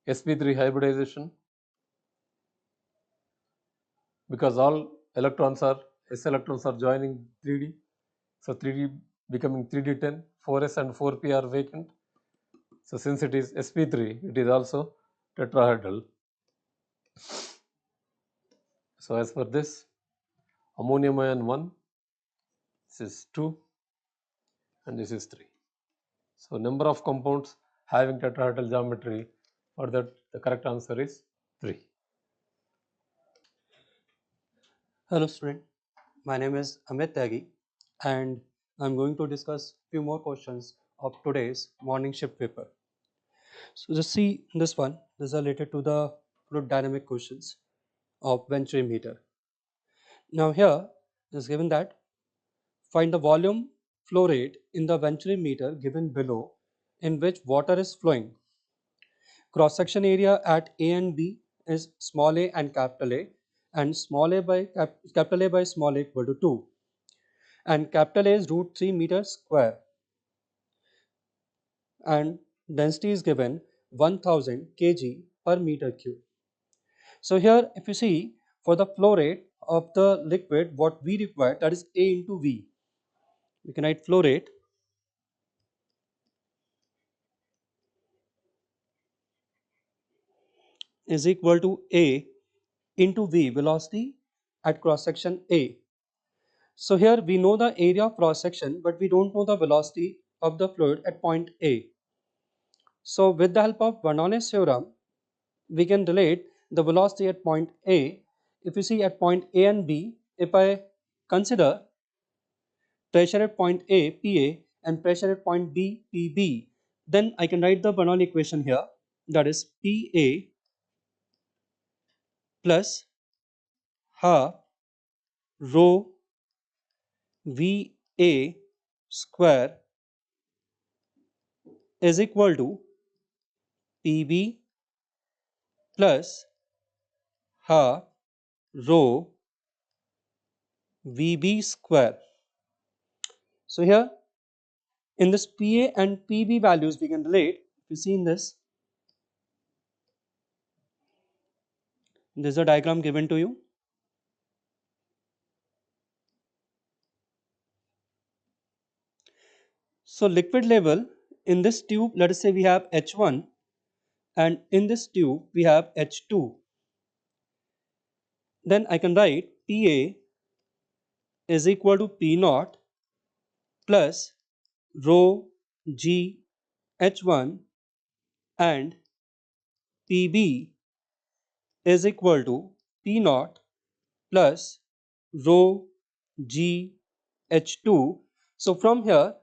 sp3 hybridization, because all electrons are s electrons are joining 3d. So 3d becoming 3d10, 4s and 4p are vacant. So since it is sp3, it is also tetrahedral. So as per this, ammonium ion 1, this is 2 and this is 3. So number of compounds having tetrahedral geometry, for that the correct answer is 3. Hello student, my name is Amit Tyagi and I'm going to discuss few more questions of today's morning shift paper. So just see this one, these are related to the fluid dynamic questions of venturi meter. Now here it is given that find the volume flow rate in the venturi meter given below in which water is flowing. Cross section area at A and B is small a and capital A, and small a by capital A by small a equal to 2, and capital A is root 3 meters square, and density is given 1000 kg per meter cube. So here if you see, for the flow rate of the liquid, what we require, that is A into V. We can write flow rate is equal to A into V, velocity at cross section A. So here we know the area of cross section, but we don't know the velocity of the fluid at point A. So with the help of Bernoulli's theorem, we can relate the velocity at point A. If you see at point A and B, if I consider pressure at point A, PA, and pressure at point B, PB, then I can write the Bernoulli equation here, that is PA plus half rho VA square is equal to PB plus half rho VB square. So here in this PA and PB values we can relate. If you see in this, is a diagram given to you. So liquid level in this tube, let us say we have H1, and in this tube we have H2. Then I can write PA is equal to P naught plus rho G H1, and PB is equal to P naught plus rho G H2. So from here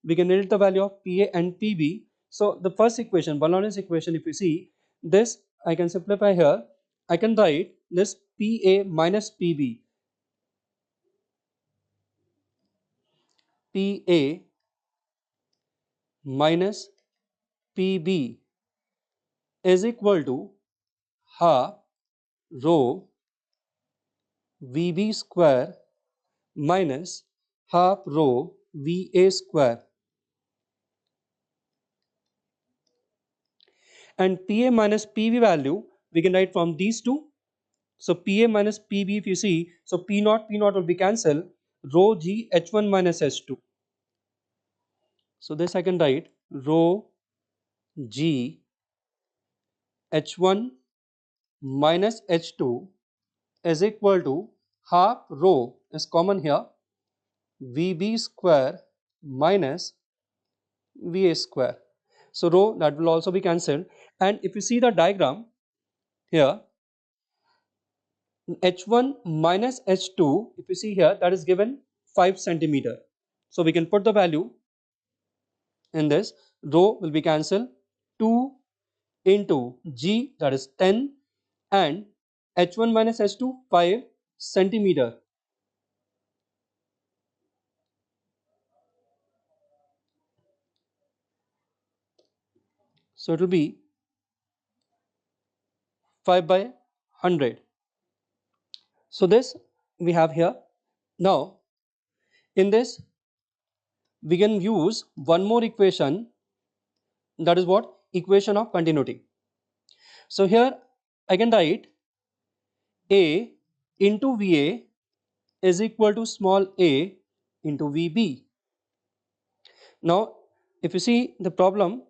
we can relate the value of PA and PB. So the first equation, Bernoulli's equation, if you see this, I can simplify here. I can write this PA minus PB. PA minus PB is equal to half rho VB square minus half rho VA square. And PA minus PB value we can write from these two. So PA minus PB, if you see, so P naught will be cancelled, rho G H1 minus H2. So this I can write rho G H1 minus H2 is equal to half rho is common here, VB square minus VA square. So rho that will also be cancelled, and if you see the diagram here, H1 minus H2, if you see here, that is given 5 centimeter. So we can put the value in this, rho will be cancelled, 2 into G, that is 10, and H1 minus H2 5 centimeter. So it will be 5 by 100. So this we have here. Now in this we can use one more equation, that is what? Equation of continuity. So here I can write A into VA is equal to small a into VB. Now if you see the problem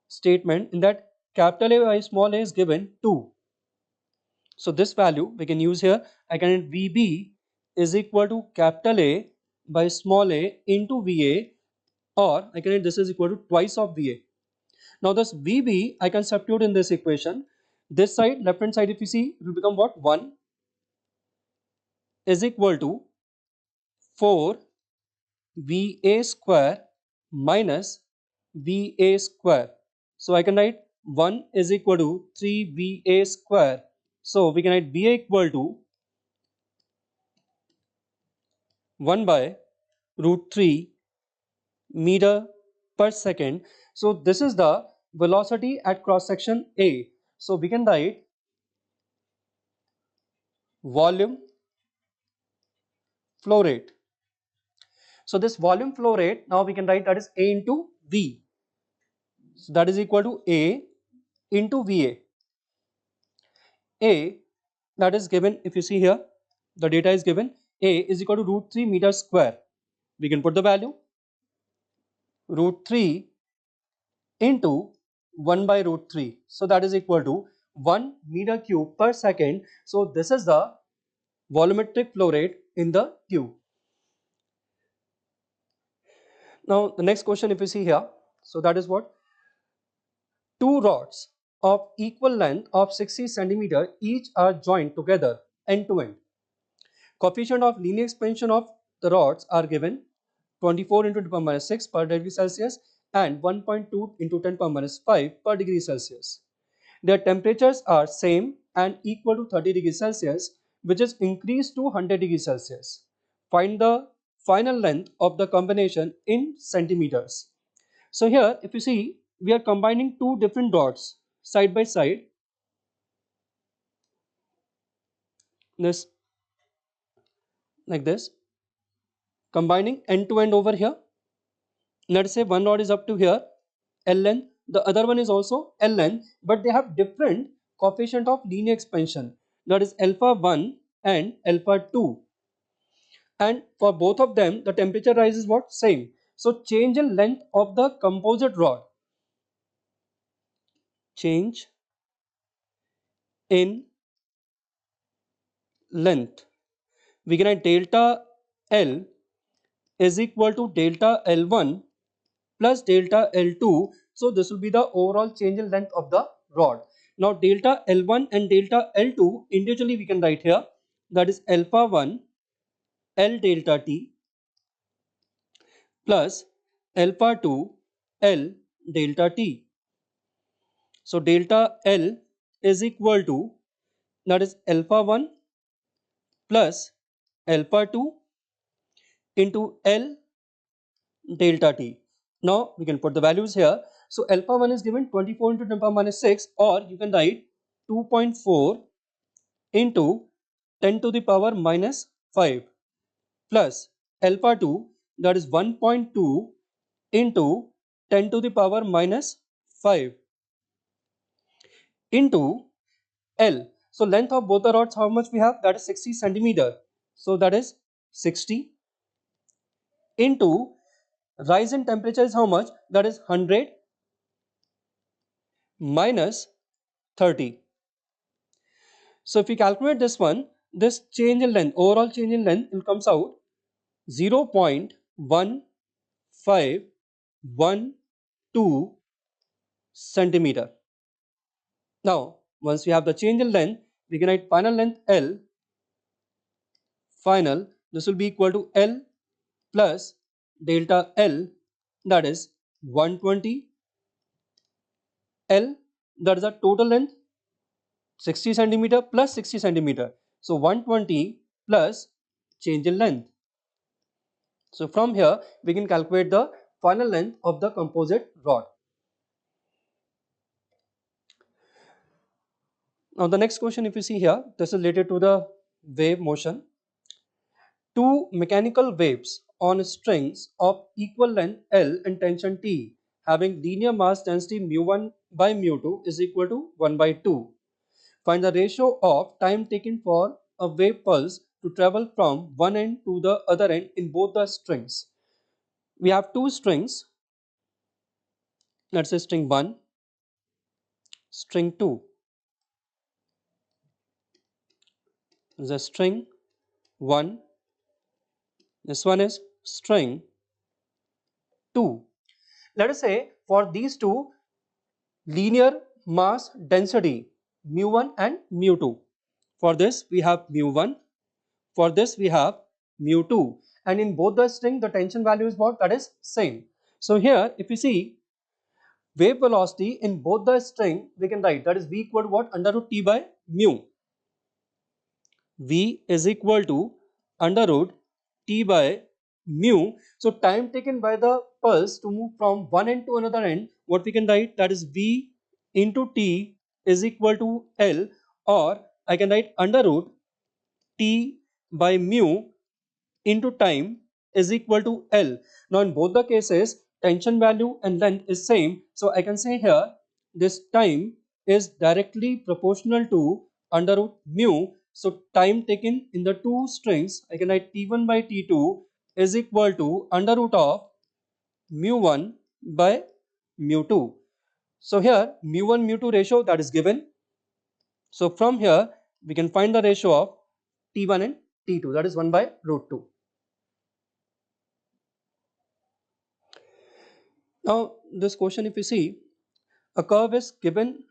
statement, in that capital A by small a is given 2. So this value we can use here. I can write VB is equal to capital A by small a into VA, or I can write this is equal to twice of VA. Now this VB I can substitute in this equation. This side, left hand side, if you see, it will become what? 1 is equal to 4 VA square minus VA square. So I can write 1 is equal to 3 VA square. So we can write VA equal to 1 by root 3 meter per second. So this is the velocity at cross section A. So we can write volume flow rate. So this volume flow rate, now we can write that is A into V. So that is equal to A into VA. A, that is given, if you see here, the data is given, A is equal to root 3 meter square. We can put the value root 3 into 1 by root 3. So that is equal to 1 meter cube per second. So this is the volumetric flow rate in the tube. Now the next question, if you see here, so that is what? Two rods of equal length of 60 centimeter each are joined together end to end. Coefficient of linear expansion of the rods are given 24 into 10 to the power minus 6 per degree Celsius and 1.2 into 10 to the power minus 5 per degree Celsius. Their temperatures are same and equal to 30 degrees Celsius, which is increased to 100 degrees Celsius. Find the final length of the combination in centimeters. So here, if you see, we are combining two different rods side by side. This like this, combining end to end over here. Let's say one rod is up to here, ln, the other one is also ln, but they have different coefficient of linear expansion, that is alpha 1 and alpha 2, and for both of them the temperature rise is what? Same. So change in length of the composite rod, change in length, we can write delta L is equal to delta L1 plus delta L2. So this will be the overall change in length of the rod. Now delta L1 and delta L2 individually we can write here, that is alpha 1 L delta T plus alpha 2 L delta T. So delta L is equal to, that is alpha 1 plus alpha 2 into L delta T. Now we can put the values here. So alpha 1 is given 24 into 10 to the power minus 6, or you can write 2.4 into 10 to the power minus 5 plus alpha 2, that is 1.2 into 10 to the power minus 5 into L. So length of both the rods, how much we have? That is 60 centimeter. So that is 60 into rise in temperature is how much? That is 100 minus 30. So if we calculate this one, this change in length, overall change in length, it comes out 0.1512 centimeter. Now once we have the change in length, we can write final length L. Final, this will be equal to L plus delta L, that is 120 L, that is the total length, 60 centimeter plus 60 centimeter. So 120 plus change in length. So from here we can calculate the final length of the composite rod. Now the next question, if you see here, this is related to the wave motion. Two mechanical waves on strings of equal length L and tension T having linear mass density mu1 by mu2 is equal to 1 by 2. Find the ratio of time taken for a wave pulse to travel from one end to the other end in both the strings. We have two strings, let's say string 1, string 2. This is string 1, this one is string 2. Let us say for these two, linear mass density mu1 and mu2. For this we have mu1, for this we have mu2, and in both the string the tension value is what? That is same. So here if you see wave velocity in both the string, we can write that is v equal to what? Under root t by mu. V is equal to under root t by mu. So time taken by the pulse to move from one end to another end, what we can write, that is v into t is equal to L, or I can write under root t by mu into time is equal to L. Now in both the cases tension value and length is same, so I can say here this time is directly proportional to under root mu. So time taken in the two strings, I can write T1 by T2 is equal to under root of mu1 by mu2. So here mu1 mu2 ratio that is given. So from here we can find the ratio of T1 and T2, that is 1 by root 2. Now this question, if you see, a curve is given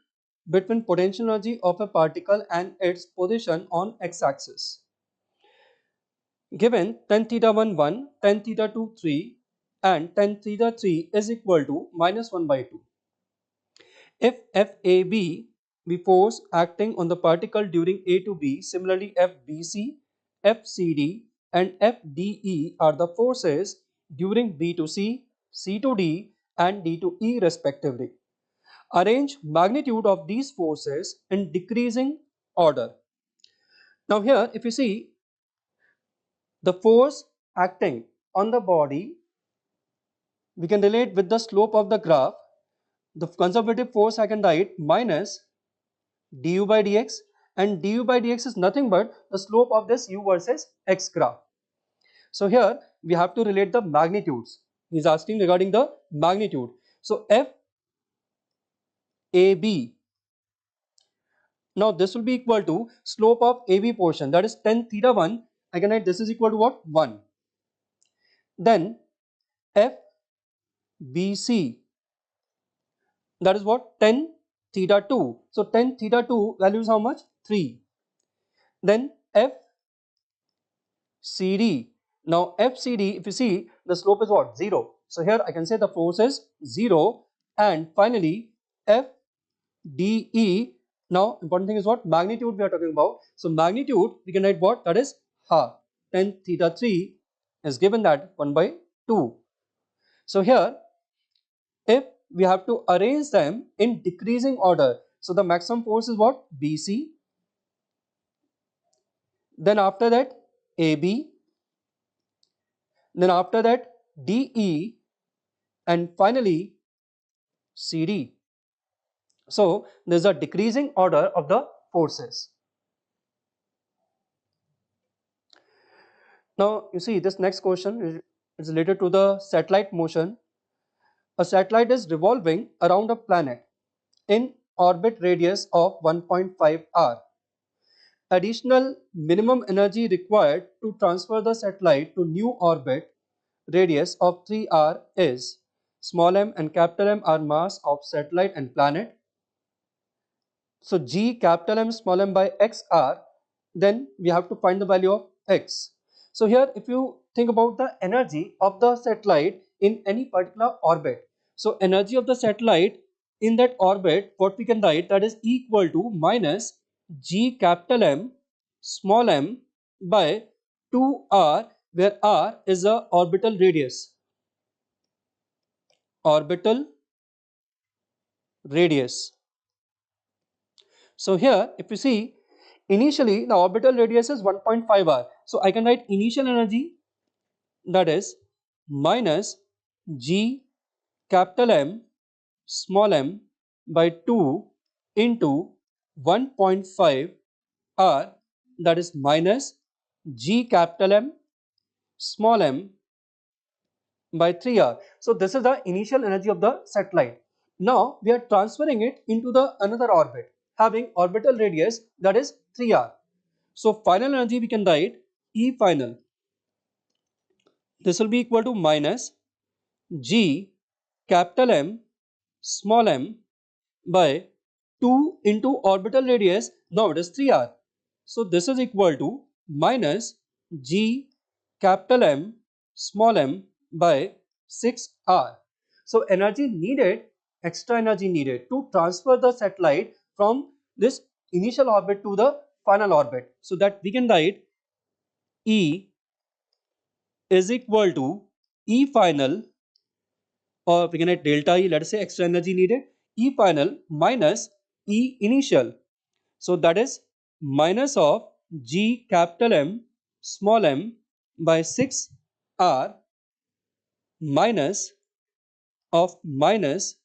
between potential energy of a particle and its position on x-axis. Given tan theta 1 1, tan theta 2 3 and tan theta 3 is equal to minus 1 by 2. If FAB be force acting on the particle during A to B, similarly FBC, FCD and FDE are the forces during B to C, C to D and D to E respectively. Arrange magnitude of these forces in decreasing order. Now here if you see the force acting on the body, we can relate with the slope of the graph. The conservative force I can write minus du by dx, and du by dx is nothing but the slope of this u versus x graph. So here we have to relate the magnitudes. He is asking regarding the magnitude. So F AB, now this will be equal to slope of AB portion, that is tan theta 1, I can write this is equal to what? 1. Then FBC, that is what? Tan theta 2. So tan theta 2 value is how much? 3. Then FCD. Now FCD, if you see, the slope is what? 0. So here I can say the force is 0. And finally FDE. Now important thing is what? Magnitude we are talking about. So magnitude we can write what? That is half. Tan theta 3 is given that 1 by 2. So here if we have to arrange them in decreasing order, so the maximum force is what? BC. Then after that AB. Then after that DE. And finally CD. So there is a decreasing order of the forces. Now you see this next question is related to the satellite motion. A satellite is revolving around a planet in orbit radius of 1.5 r. Additional minimum energy required to transfer the satellite to new orbit radius of 3 r is small m and capital M are mass of satellite and planet. So G capital M small m by x r, then we have to find the value of x. So here if you think about the energy of the satellite in any particular orbit, so energy of the satellite in that orbit, what we can write, that is equal to minus g capital M small m by 2r, where r is a orbital radius. Orbital radius. So here, if you see, initially the orbital radius is 1.5 r. So I can write initial energy, that is minus g capital M small m by 2 into 1.5 r, that is minus g capital M small m by 3r. So this is the initial energy of the satellite. Now we are transferring it into the another orbit having orbital radius, that is 3r. So final energy we can write E final. This will be equal to minus g capital M small m by 2 into orbital radius, now it is 3r. So this is equal to minus g capital M small m by 6r. So energy needed, extra energy needed to transfer the satellite from this initial orbit to the final orbit. So that we can write E is equal to E final, or we can write delta E, let us say extra energy needed, E final minus E initial. So that is minus of G capital M small m by 6r minus of minus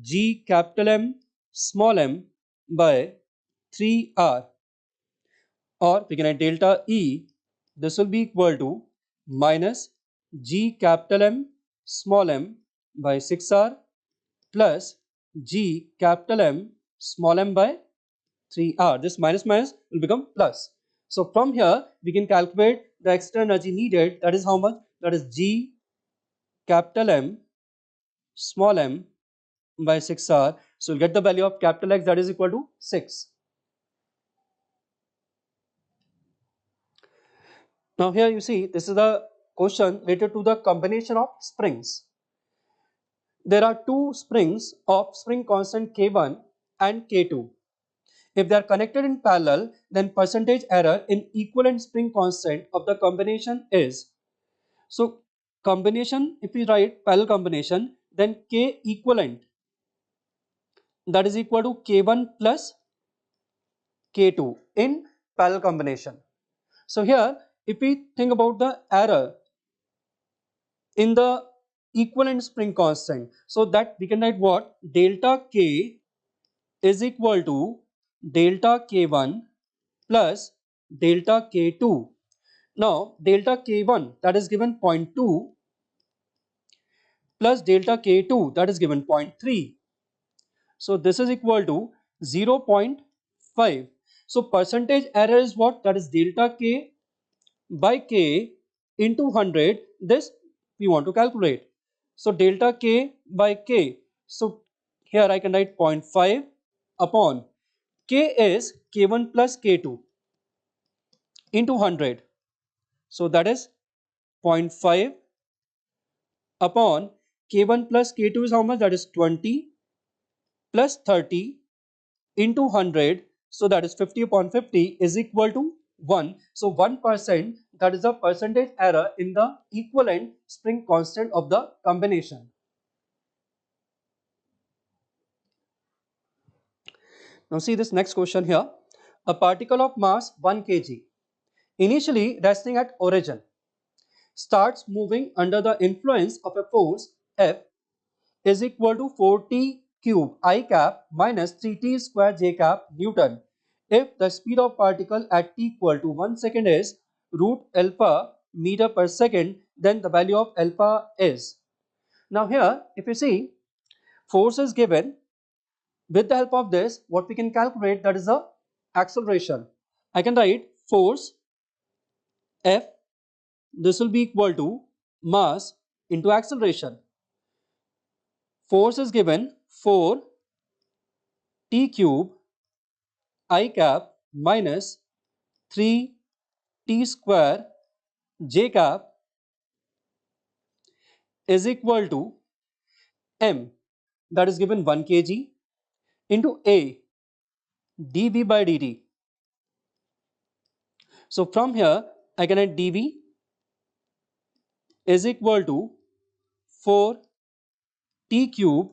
G capital M small m by 3r, or we can write delta E. This will be equal to minus G capital M small m by 6r plus G capital M small m by 3r. This minus minus will become plus. So from here we can calculate the extra energy needed, that is how much, that is G capital M small m by 6r. So we'll get the value of capital X, that is equal to 6. Now here you see, this is the question related to the combination of springs. There are two springs of spring constant K1 and K2. If they are connected in parallel, then percentage error in equivalent spring constant of the combination is, so combination, if we write parallel combination, then K equivalent, that is equal to K1 plus K2 in parallel combination. So here if we think about the error in the equivalent spring constant, so that we can write what, delta K is equal to delta K1 plus delta K2. Now delta K1, that is given 0.2 plus delta K2, that is given 0.3. So this is equal to 0.5. So percentage error is what, that is delta K by K into 100. This we want to calculate. So delta K by K. So here I can write 0.5 upon K is K1 plus K2 into 100. So that is 0.5 upon K1 plus K2 is how much, that is 20 plus 30 into 100. So that is 50 upon 50 is equal to 1. So 1%, that is the percentage error in the equivalent spring constant of the combination. Now see this next question here. A particle of mass 1 kg, initially resting at origin, starts moving under the influence of a force F is equal to 4t cube I cap minus 3t square j cap Newton if the speed of particle at t equal to 1 second is root alpha meter per second, then the value of alpha is. Now here if you see, force is given. With the help of this, what we can calculate, that is the acceleration. I can write force F, this will be equal to mass into acceleration. Force is given 4 t cube I cap minus 3 t square j cap is equal to m, that is given 1 kg. into A dV by dt. So from here I can write dV is equal to 4 t cube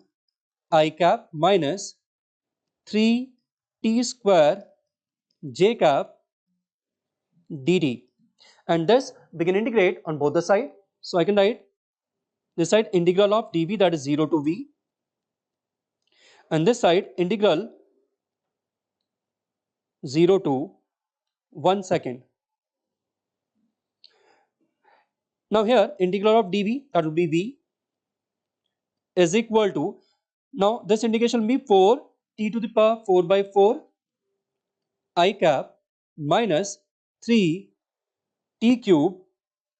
I cap minus 3 t square j cap dt, and this we can integrate on both the side. So I can write this side integral of dV, that is 0 to V, and this side integral 0 to 1 second. Now here integral of dV, that will be V, is equal to, now this integration will be 4 t to the power 4 by 4 I cap minus 3 t cube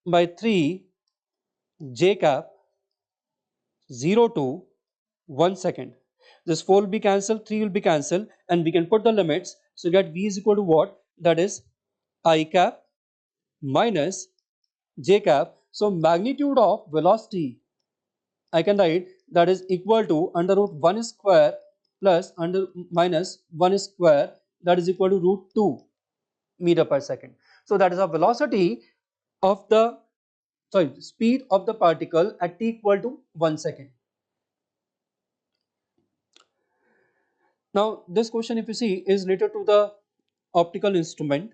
by 3 j cap 0 to 1 second. This 4 will be cancelled, 3 will be cancelled, and we can put the limits. So you get V is equal to what? That is I cap minus j cap. So magnitude of velocity I can write that is equal to under root 1 square plus under minus 1 square, that is equal to root 2 meter per second. So that is a velocity of the speed of the particle at t equal to 1 second. Now this question, if you see, is related to the optical instrument.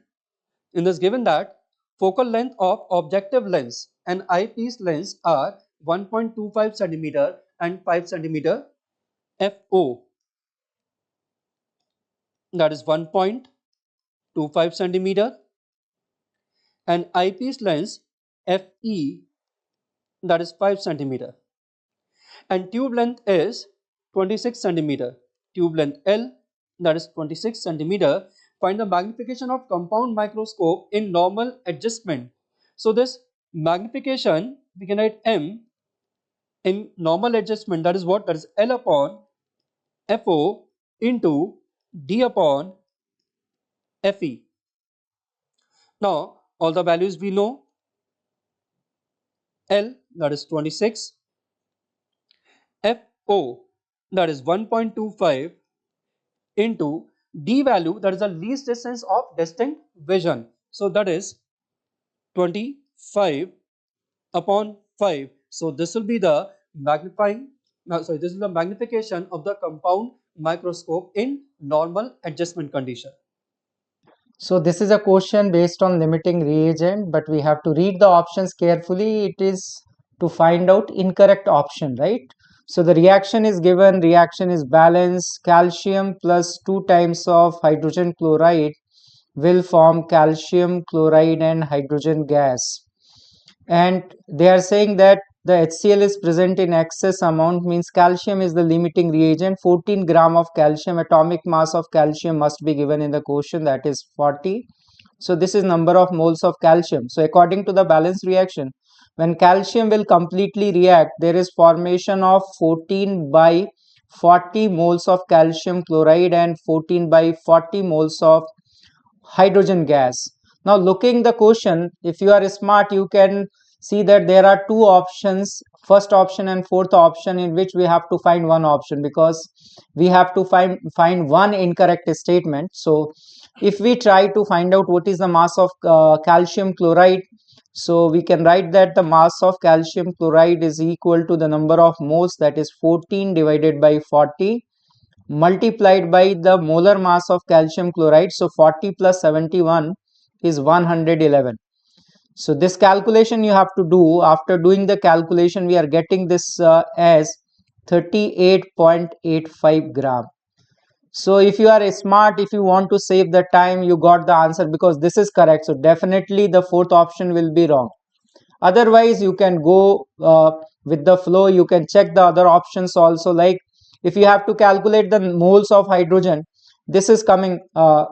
In this, given that focal length of objective lens and eyepiece lens are 1.25 centimeter and 5 centimeter FO, that is 1.25 centimeter, and eyepiece lens FE, that is 5 centimeter, and tube length is 26 centimeter, tube length L, that is 26 centimeter. Find the magnification of compound microscope in normal adjustment. So this magnification we can write M in normal adjustment, that is what? That is L upon FO into D upon FE. Now all the values we know. L, that is 26, FO, that is 1.25 into D value, that is the least distance of distinct vision. So that is 25 upon 5. So this will be the this is the magnification of the compound microscope in normal adjustment condition. So this is a question based on limiting reagent, but we have to read the options carefully. It is to find out incorrect option, right? So the reaction is given, reaction is balanced, calcium plus 2 times of hydrogen chloride will form calcium chloride and hydrogen gas. And they are saying that the HCl is present in excess amount, means calcium is the limiting reagent. 14 gram of calcium, atomic mass of calcium must be given in the question, that is 40. So this is number of moles of calcium. So according to the balance reaction, when calcium will completely react, there is formation of 14 by 40 moles of calcium chloride and 14 by 40 moles of hydrogen gas. Now looking the question, if you are smart, you can see that there are two options, first option and fourth option, in which we have to find one option, because we have to find one incorrect statement. So if we try to find out what is the mass of calcium chloride, so we can write that the mass of calcium chloride is equal to the number of moles, that is 14 divided by 40 multiplied by the molar mass of calcium chloride. So 40 plus 71 is 111. So this calculation you have to do. After doing the calculation, we are getting this as 38.85 gram. So if you are smart, if you want to save the time, you got the answer, because this is correct. So definitely the fourth option will be wrong. Otherwise you can go with the flow. You can check the other options also, like if you have to calculate the moles of hydrogen, this is coming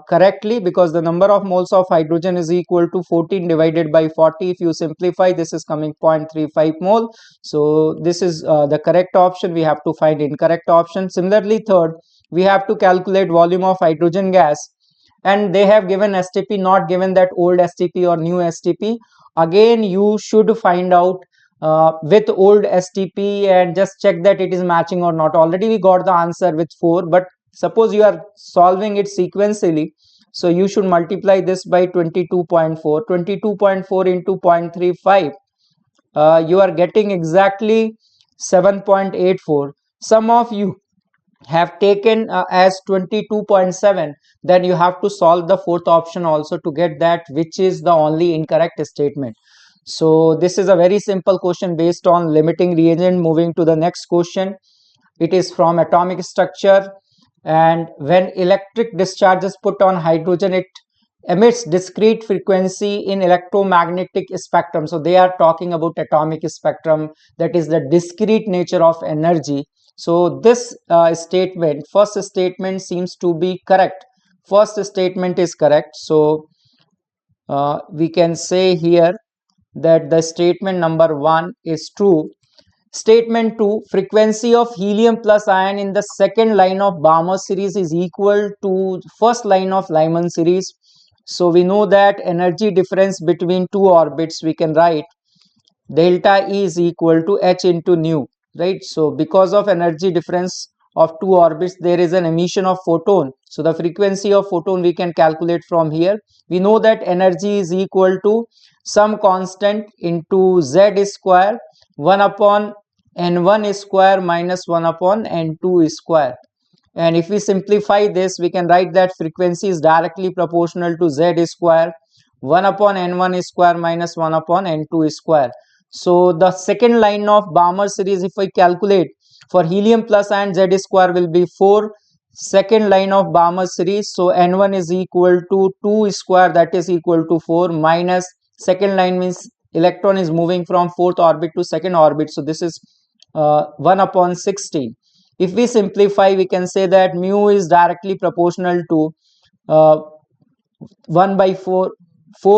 correctly, because the number of moles of hydrogen is equal to 14 divided by 40. If you simplify, this is coming 0.35 mole. So this is the correct option. We have to find incorrect option. Similarly, third, we have to calculate volume of hydrogen gas, and they have given STP, not given that old STP or new STP. Again, you should find out with old STP and just check that it is matching or not. Already we got the answer with 4, but Suppose you are solving it sequentially, so you should multiply this by 22.4. 22.4 into 0.35, you are getting exactly 7.84. Some of you have taken as 22.7, then you have to solve the fourth option also to get that, which is the only incorrect statement. So this is a very simple question based on limiting reagent. Moving to the next question, it is from atomic structure. And when electric discharge is put on hydrogen, it emits discrete frequency in electromagnetic spectrum. So they are talking about atomic spectrum, that is the discrete nature of energy. So this statement, first statement seems to be correct. First statement is correct. So we can say here that the statement number 1 is true. Statement 2, frequency of helium plus ion in the second line of Balmer series is equal to first line of Lyman series. So we know that energy difference between two orbits, we can write delta E is equal to h into nu, right? So because of energy difference of two orbits, there is an emission of photon. So the frequency of photon we can calculate from here. We know that energy is equal to some constant into z square 1 upon n1 square minus 1 upon n2 square. And if we simplify this, we can write that frequency is directly proportional to z square 1 upon n1 square minus 1 upon n2 square. So the second line of Balmer series, if I calculate for helium plus ion, z square will be 4. Second line of Balmer series, so n1 is equal to 2 square, that is equal to 4, minus second line means electron is moving from fourth orbit to second orbit, so this is 1 upon 16. If we simplify, we can say that mu is directly proportional to 1 by 4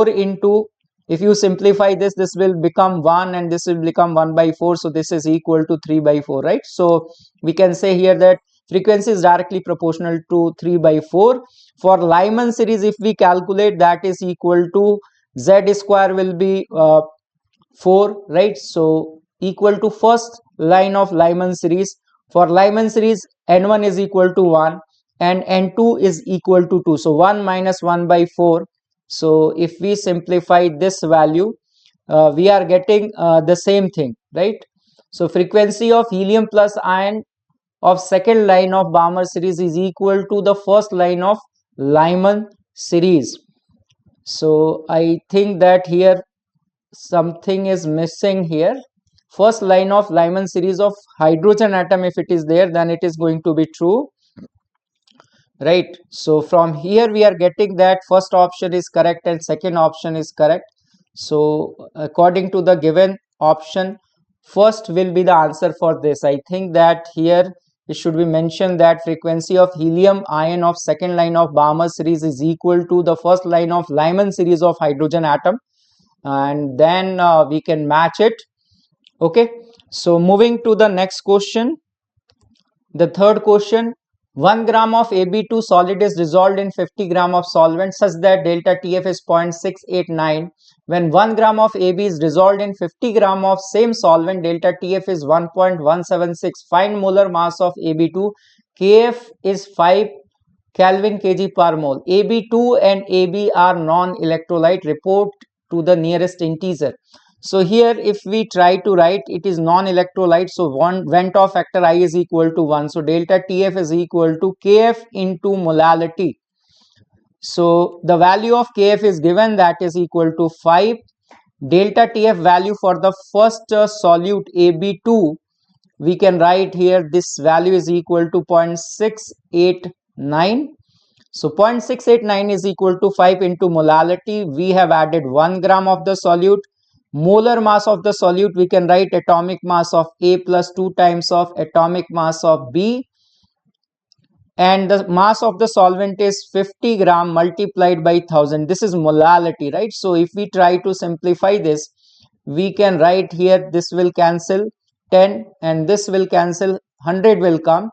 into, if you simplify this, this will become 1 and this will become 1 by 4, so this is equal to 3 by 4, right? So we can say here that frequency is directly proportional to 3 by 4. For Lyman series, if we calculate, that is equal to z square will be 4, right? So equal to first line of Lyman series. For Lyman series, n1 is equal to 1 and n2 is equal to 2. So 1 minus 1 by 4. So if we simplify this value, we are getting the same thing, right? So frequency of helium plus ion of second line of Balmer series is equal to the first line of Lyman series. So I think that here something is missing here. First line of Lyman series of hydrogen atom, if it is there, then it is going to be true, right? So from here we are getting that first option is correct and second option is correct. So according to the given option, first will be the answer for this. I think that here it should be mentioned that frequency of helium ion of second line of Balmer series is equal to the first line of Lyman series of hydrogen atom, and then we can match it. Okay, so moving to the next question, the third question, 1 gram of Ab2 solid is dissolved in 50 gram of solvent such that delta TF is 0.689. When 1 gram of Ab is dissolved in 50 gram of same solvent, delta TF is 1.176. Find molar mass of Ab2. Kf is 5 Kelvin kg per mole. Ab2 and Ab are non-electrolyte. Report to the nearest integer. So here if we try to write, it is non-electrolyte, so Van't-Hoff factor I is equal to 1. So delta TF is equal to Kf into molality. So the value of Kf is given, that is equal to 5. Delta TF value for the first solute Ab2, we can write here this value is equal to 0.689. So 0.689 is equal to 5 into molality. We have added 1 gram of the solute. Molar mass of the solute, we can write atomic mass of A plus 2 times of atomic mass of B, and the mass of the solvent is 50 gram multiplied by 1000. This is molality, right? So if we try to simplify this, we can write here, this will cancel 10 and this will cancel, 100 will come.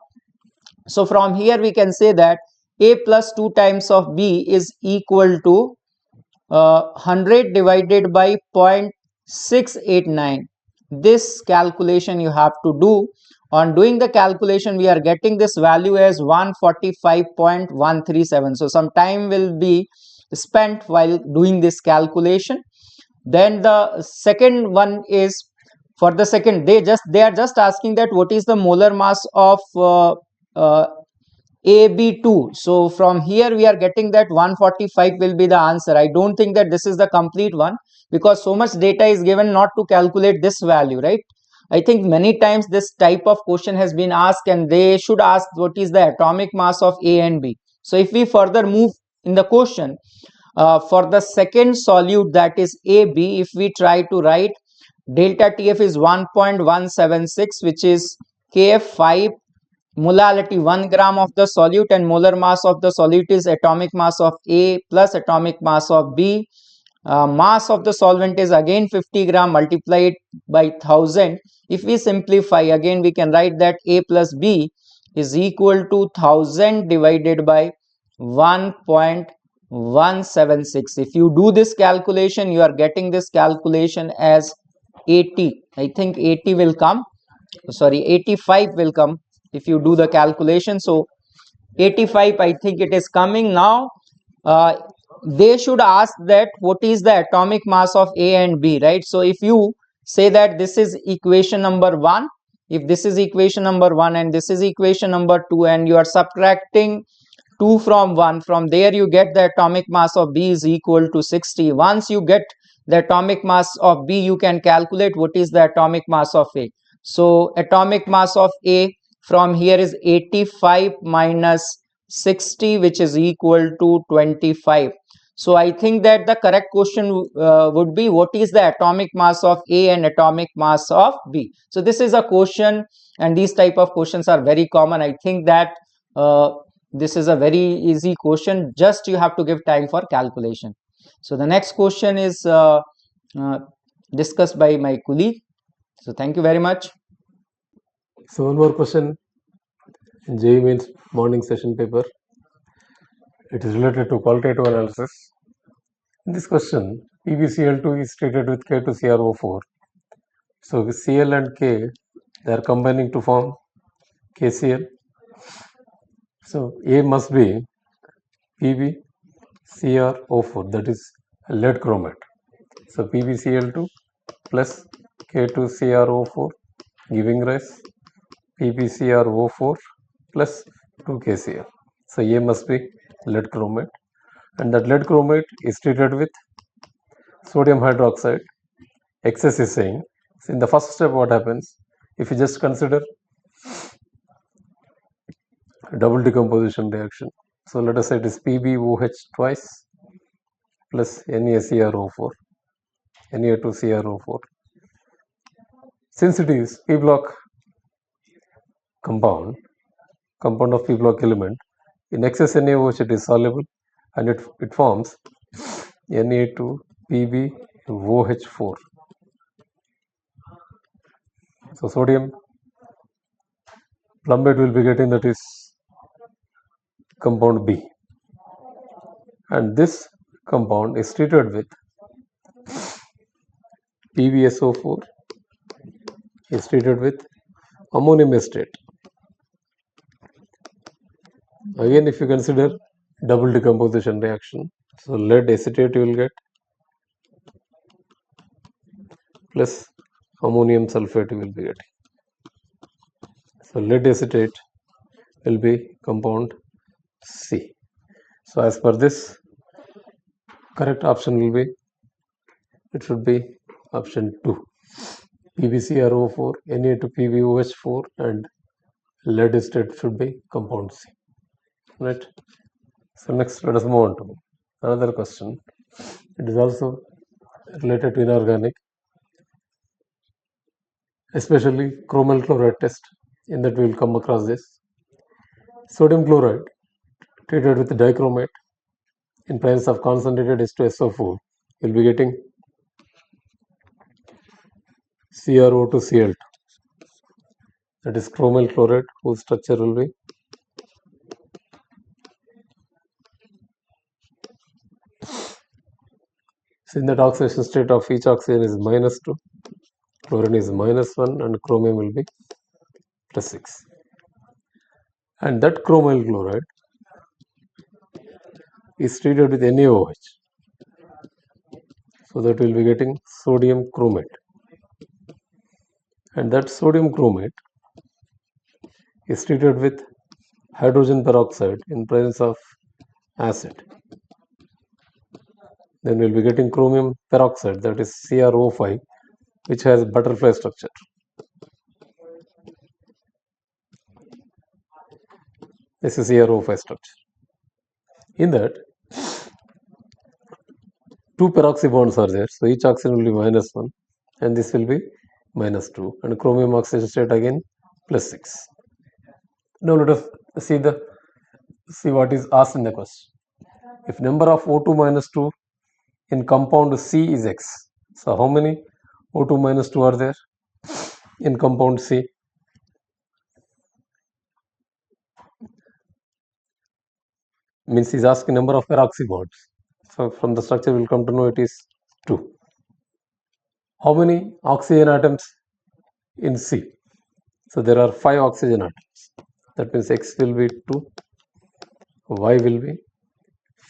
So from here we can say that A plus 2 times of B is equal to 100 divided by 0.689. This calculation you have to do on doing the calculation, we are getting this value as 145.137. So some time will be spent while doing this calculation. Then the second one is, for the second, they are just asking that what is the molar mass of AB2. So from here we are getting that 145 will be the answer. I don't think that this is the complete one, because so much data is given not to calculate this value, right? I think many times this type of question has been asked, and they should ask what is the atomic mass of A and B. So if we further move in the question, for the second solute, that is AB, if we try to write, delta TF is 1.176, which is KF5, molality 1 gram of the solute, and molar mass of the solute is atomic mass of A plus atomic mass of B. Mass of the solvent is again 50 gram multiplied by 1000. If we simplify, again we can write that A plus B is equal to 1000 divided by 1.176. If you do this calculation, you are getting this calculation as 80. I think 80 will come, sorry, 85 will come if you do the calculation. So 85, I think it is coming now. They should ask that what is the atomic mass of A and B, right? So if you say that this is equation number 1, if this is equation number 1 and this is equation number 2, and you are subtracting 2 from 1, from there you get the atomic mass of B is equal to 60. Once you get the atomic mass of B, you can calculate what is the atomic mass of A. So atomic mass of A from here is 85 minus 60, which is equal to 25. So I think that the correct question would be, what is the atomic mass of A and atomic mass of B? So this is a question, and these type of questions are very common. I think that this is a very easy question, just you have to give time for calculation. So the next question is discussed by my colleague. So thank you very much. So one more question in JEE Main's morning session paper. It is related to qualitative analysis. In this question, PbCl2 is treated with K2CrO4. So Cl and K, they are combining to form KCl. So A must be PbCrO4, that is lead chromate. So PbCl2 plus K2CrO4 giving rise PbCrO4 plus 2KCl. So A must be lead chromate, and that lead chromate is treated with sodium hydroxide. Excess is saying, so in the first step what happens, if you just consider double decomposition reaction. So let us say it is PbOH twice plus NaCrO4, Na2CrO4. Since it is P block compound of P block element, in excess NaOH it is soluble, and it forms Na2PbOH4. So sodium plumbate will be getting, that is compound B, and this compound is treated with PbSO4 is treated with ammonium acetate. Again, if you consider double decomposition reaction, so lead acetate you will get plus ammonium sulfate you will be getting. So lead acetate will be compound C. So as per this, correct option will be, it should be option 2, PbCrO4, Na2PbOH4, and lead acetate should be compound C. Right. So next, let us move on to another question. It is also related to inorganic, especially chromal chloride test. In that we will come across this. Sodium chloride treated with dichromate in presence of concentrated H2SO4, you will be getting CrO2Cl2. That is chromal chloride, whose structure will be so in that oxidation state of each oxygen is -2, chlorine is -1, and chromium will be plus 6. And that chromyl chloride is treated with NaOH. So that we will be getting sodium chromate. And that sodium chromate is treated with hydrogen peroxide in presence of acid. Then we will be getting chromium peroxide, that is CrO5, which has butterfly structure. This is CrO5 structure. In that, 2 peroxy bonds are there, so each oxygen will be -1 and this will be -2, and chromium oxidation state again +6. Now let us see what is asked in the question. If number of O2 minus 2 in compound C is X, so how many O2 minus 2 are there in compound C? Means he is asking number of peroxy bonds. So from the structure we will come to know it is 2. How many oxygen atoms in C? So there are 5 oxygen atoms. That means X will be 2, Y will be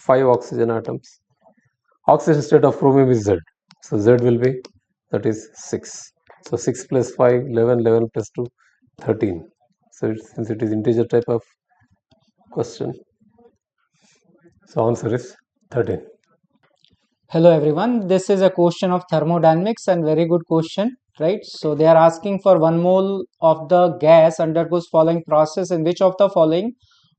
5 oxygen atoms. Oxidation state of chromium is Z. So Z will be, that is 6. So 6 plus 5, 11, 11 plus 2, 13. So since it is integer type of question, so answer is 13. Hello everyone, this is a question of thermodynamics and very good question, right? So they are asking for 1 mole of the gas undergoes following process, in which of the following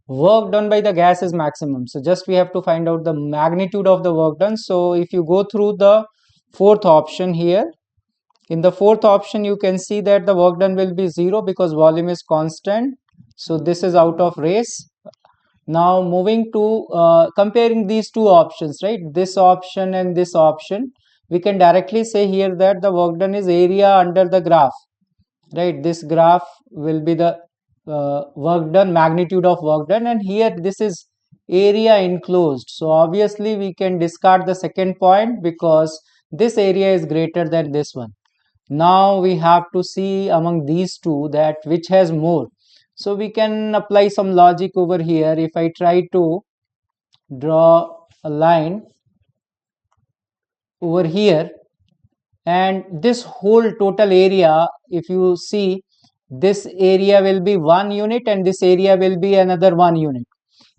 work done by the gas is maximum. So just we have to find out the magnitude of the work done. So if you go through the 4th option here, in the 4th option you can see that the work done will be 0 because volume is constant. So this is out of race. Now moving to comparing these two options, right, this option and this option, we can directly say here that the work done is area under the graph, right? This graph will be the work done, magnitude of work done, and here this is area enclosed. So obviously we can discard the second point because this area is greater than this one. Now we have to see among these two that which has more. So we can apply some logic over here. If I try to draw a line over here, and this whole total area, if you see, this area will be 1 unit and this area will be another 1 unit.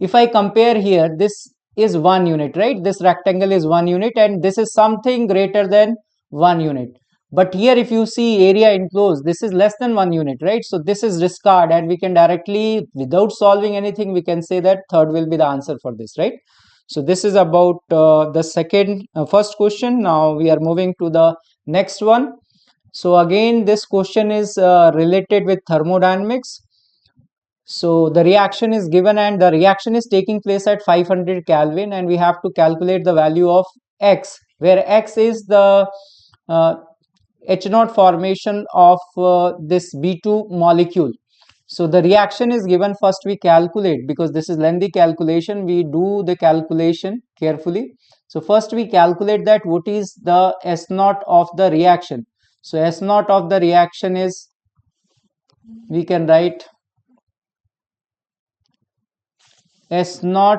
If I compare here, this is 1 unit, right? This rectangle is 1 unit and this is something greater than 1 unit. But here if you see area enclosed, this is less than 1 unit, right? So this is discard, and we can directly, without solving anything, we can say that third will be the answer for this, right? So this is about the first question. Now we are moving to the next one. So again this question is related with thermodynamics. So the reaction is given and the reaction is taking place at 500 Kelvin, and we have to calculate the value of X, where X is the H0 formation of this B2 molecule. So the reaction is given. First we calculate, because this is lengthy calculation, we do the calculation carefully. So first we calculate that what is the S0 of the reaction. So S0 of the reaction is, we can write S0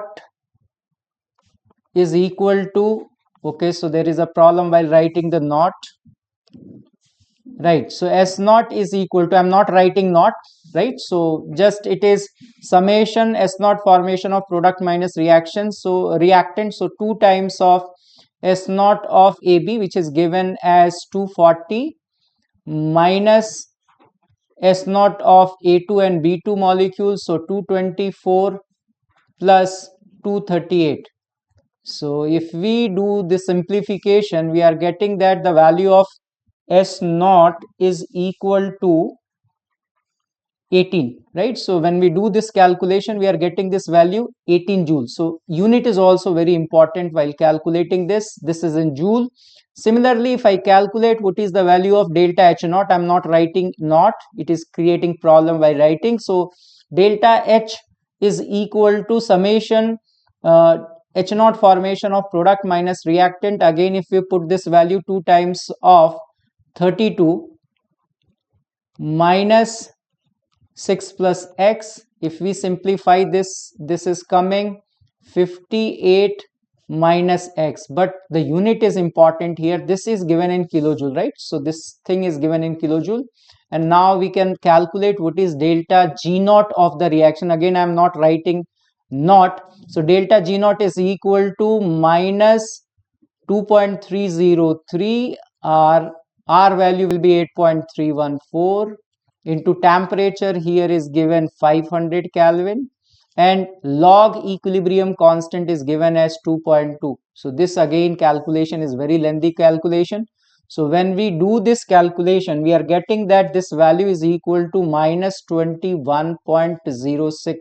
is equal to, okay, so there is a problem while writing the not, right? So S0 is equal to, I'm not writing not, right? So just it is summation S0 formation of product minus reaction, so reactant, so 2 times of S0 of AB, which is given as 240, minus S0 of A2 and B2 molecules, so 224 plus 238. So if we do the simplification, we are getting that the value of S0 is equal to 18, right? So when we do this calculation, we are getting this value 18 joules. So unit is also very important while calculating this. This is in joule. Similarly, if I calculate what is the value of delta H0, I'm not writing not, it is creating problem by writing. So delta H is equal to summation H0 formation of product minus reactant. Again, if we put this value 2 times of 32 minus 6 plus x. If we simplify this, this is coming 58 minus x, but the unit is important here. This is given in kilojoule, right? So this thing is given in kilojoule, and now we can calculate what is delta G naught of the reaction. Again, I am not writing naught, so delta G naught is equal to minus 2.303. R value will be 8.314 into temperature here is given 500 Kelvin, and log equilibrium constant is given as 2.2. So this again calculation is very lengthy calculation. So when we do this calculation, we are getting that this value is equal to minus 21.06,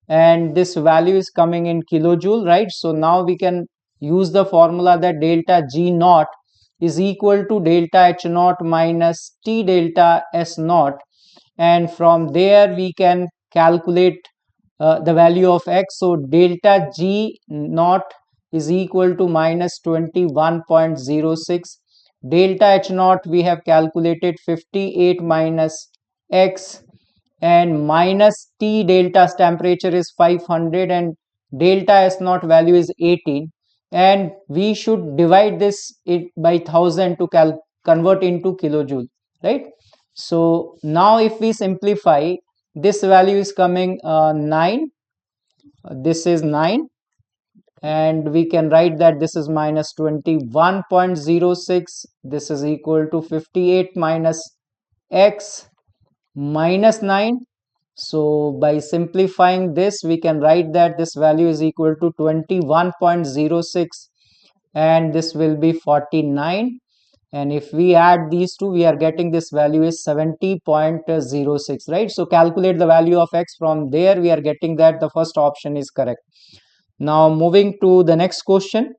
and this value is coming in kilojoule, right? So now we can use the formula that delta G naught is equal to delta H naught minus T delta S naught, and from there we can calculate the value of x. So delta G naught is equal to minus 21.06. Delta H naught we have calculated 58 minus x, and minus T delta temperature is 500, and delta S naught value is 18, and we should divide this by 1000 to convert into kilojoule, right? So now if we simplify, this value is coming 9, this is 9, and we can write that this is minus 21.06, this is equal to 58 minus x minus 9. So by simplifying this, we can write that this value is equal to 21.06, and this will be 49, and if we add these two, we are getting this value is 70.06, right? So calculate the value of x. From there we are getting that the first option is correct. Now moving to the next question.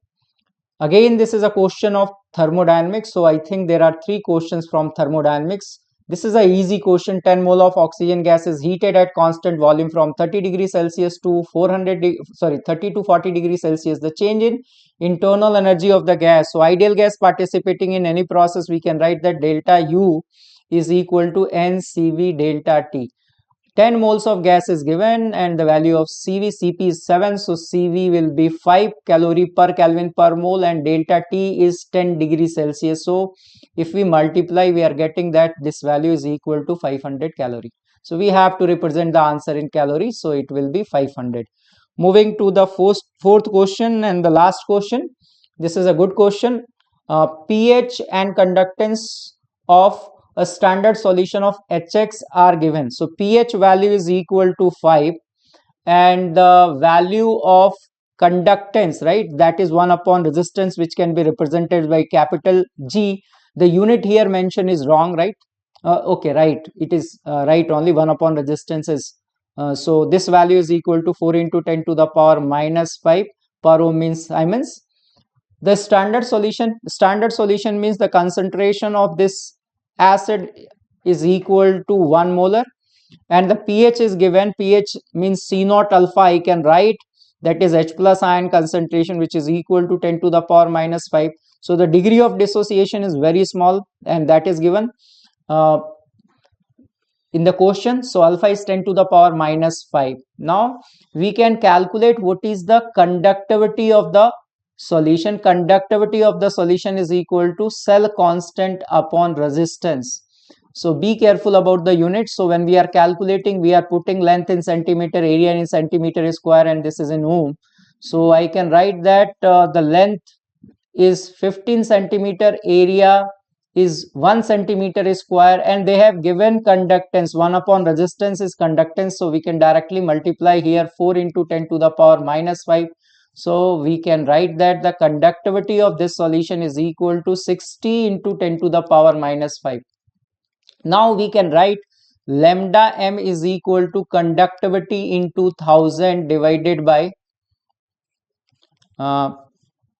Again, this is a question of thermodynamics, so I think there are 3 questions from thermodynamics. This is an easy question. 10 mole of oxygen gas is heated at constant volume from 30 degrees Celsius to 30 to 40 degrees Celsius. The change in internal energy of the gas. So ideal gas participating in any process, we can write that delta U is equal to NCV delta T. 10 moles of gas is given, and the value of Cp is 7. So Cv will be 5 calorie per Kelvin per mole, and delta T is 10 degrees Celsius. So if we multiply, we are getting that this value is equal to 500 calorie. So we have to represent the answer in calories, so it will be 500. Moving to the fourth question and the last question. This is a good question. pH and conductance of a standard solution of HX are given. So pH value is equal to 5, and the value of conductance, right, that is 1 upon resistance, which can be represented by capital G. The unit here mentioned is wrong, right? Okay, right, it is right, only 1 upon resistance is so this value is equal to 4 into 10 to the power minus 5 per ohm means Siemens. The standard solution means the concentration of this acid is equal to 1 molar, and the pH is given. pH means C naught alpha. I can write that is H plus ion concentration, which is equal to 10 to the power minus 5. So the degree of dissociation is very small, and that is given in the question. So alpha is 10 to the power minus 5. Now we can calculate what is the conductivity of the solution. Conductivity of the solution is equal to cell constant upon resistance. So be careful about the units. So when we are calculating, we are putting length in centimeter, area in centimeter square, and this is in ohm. So I can write that the length is 15 centimeter, area is 1 centimeter square, and they have given conductance. 1 upon resistance is conductance, so we can directly multiply here 4 into 10 to the power minus 5. So we can write that the conductivity of this solution is equal to 60 into 10 to the power minus 5. Now we can write lambda m is equal to conductivity into 1000 divided by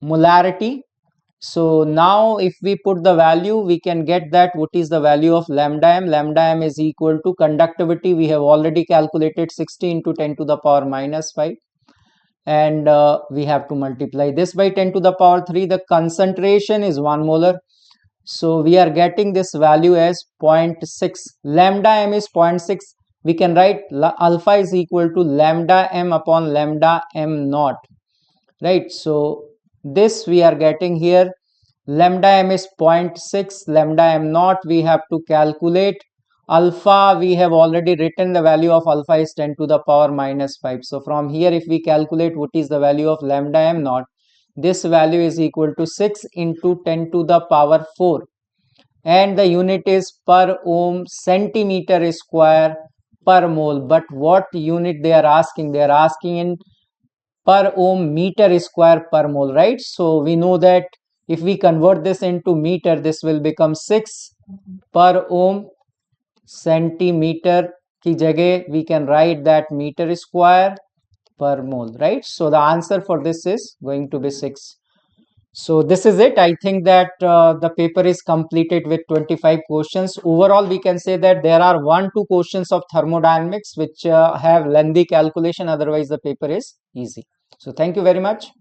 molarity. So now if we put the value, we can get that what is the value of lambda m. Lambda m is equal to conductivity. We have already calculated 60 into 10 to the power minus 5. And we have to multiply this by 10 to the power 3. The concentration is 1 molar. So we are getting this value as 0.6. Lambda m is 0.6. we can write alpha is equal to lambda m upon lambda m naught, right? So this we are getting here, lambda m is 0.6, lambda m naught we have to calculate. Alpha, we have already written the value of alpha is 10 to the power minus 5. So from here, if we calculate what is the value of lambda m naught, this value is equal to 6 into 10 to the power 4. And the unit is per ohm centimeter square per mole. But what unit they are asking? They are asking in per ohm meter square per mole, right? So we know that if we convert this into meter, this will become 6 per ohm centimeter ki jagah we can write that meter square per mole, right? So the answer for this is going to be 6. So this is it. I think that the paper is completed with 25 questions. Overall, we can say that there are 1-2 questions of thermodynamics which have lengthy calculation. Otherwise, the paper is easy. So thank you very much.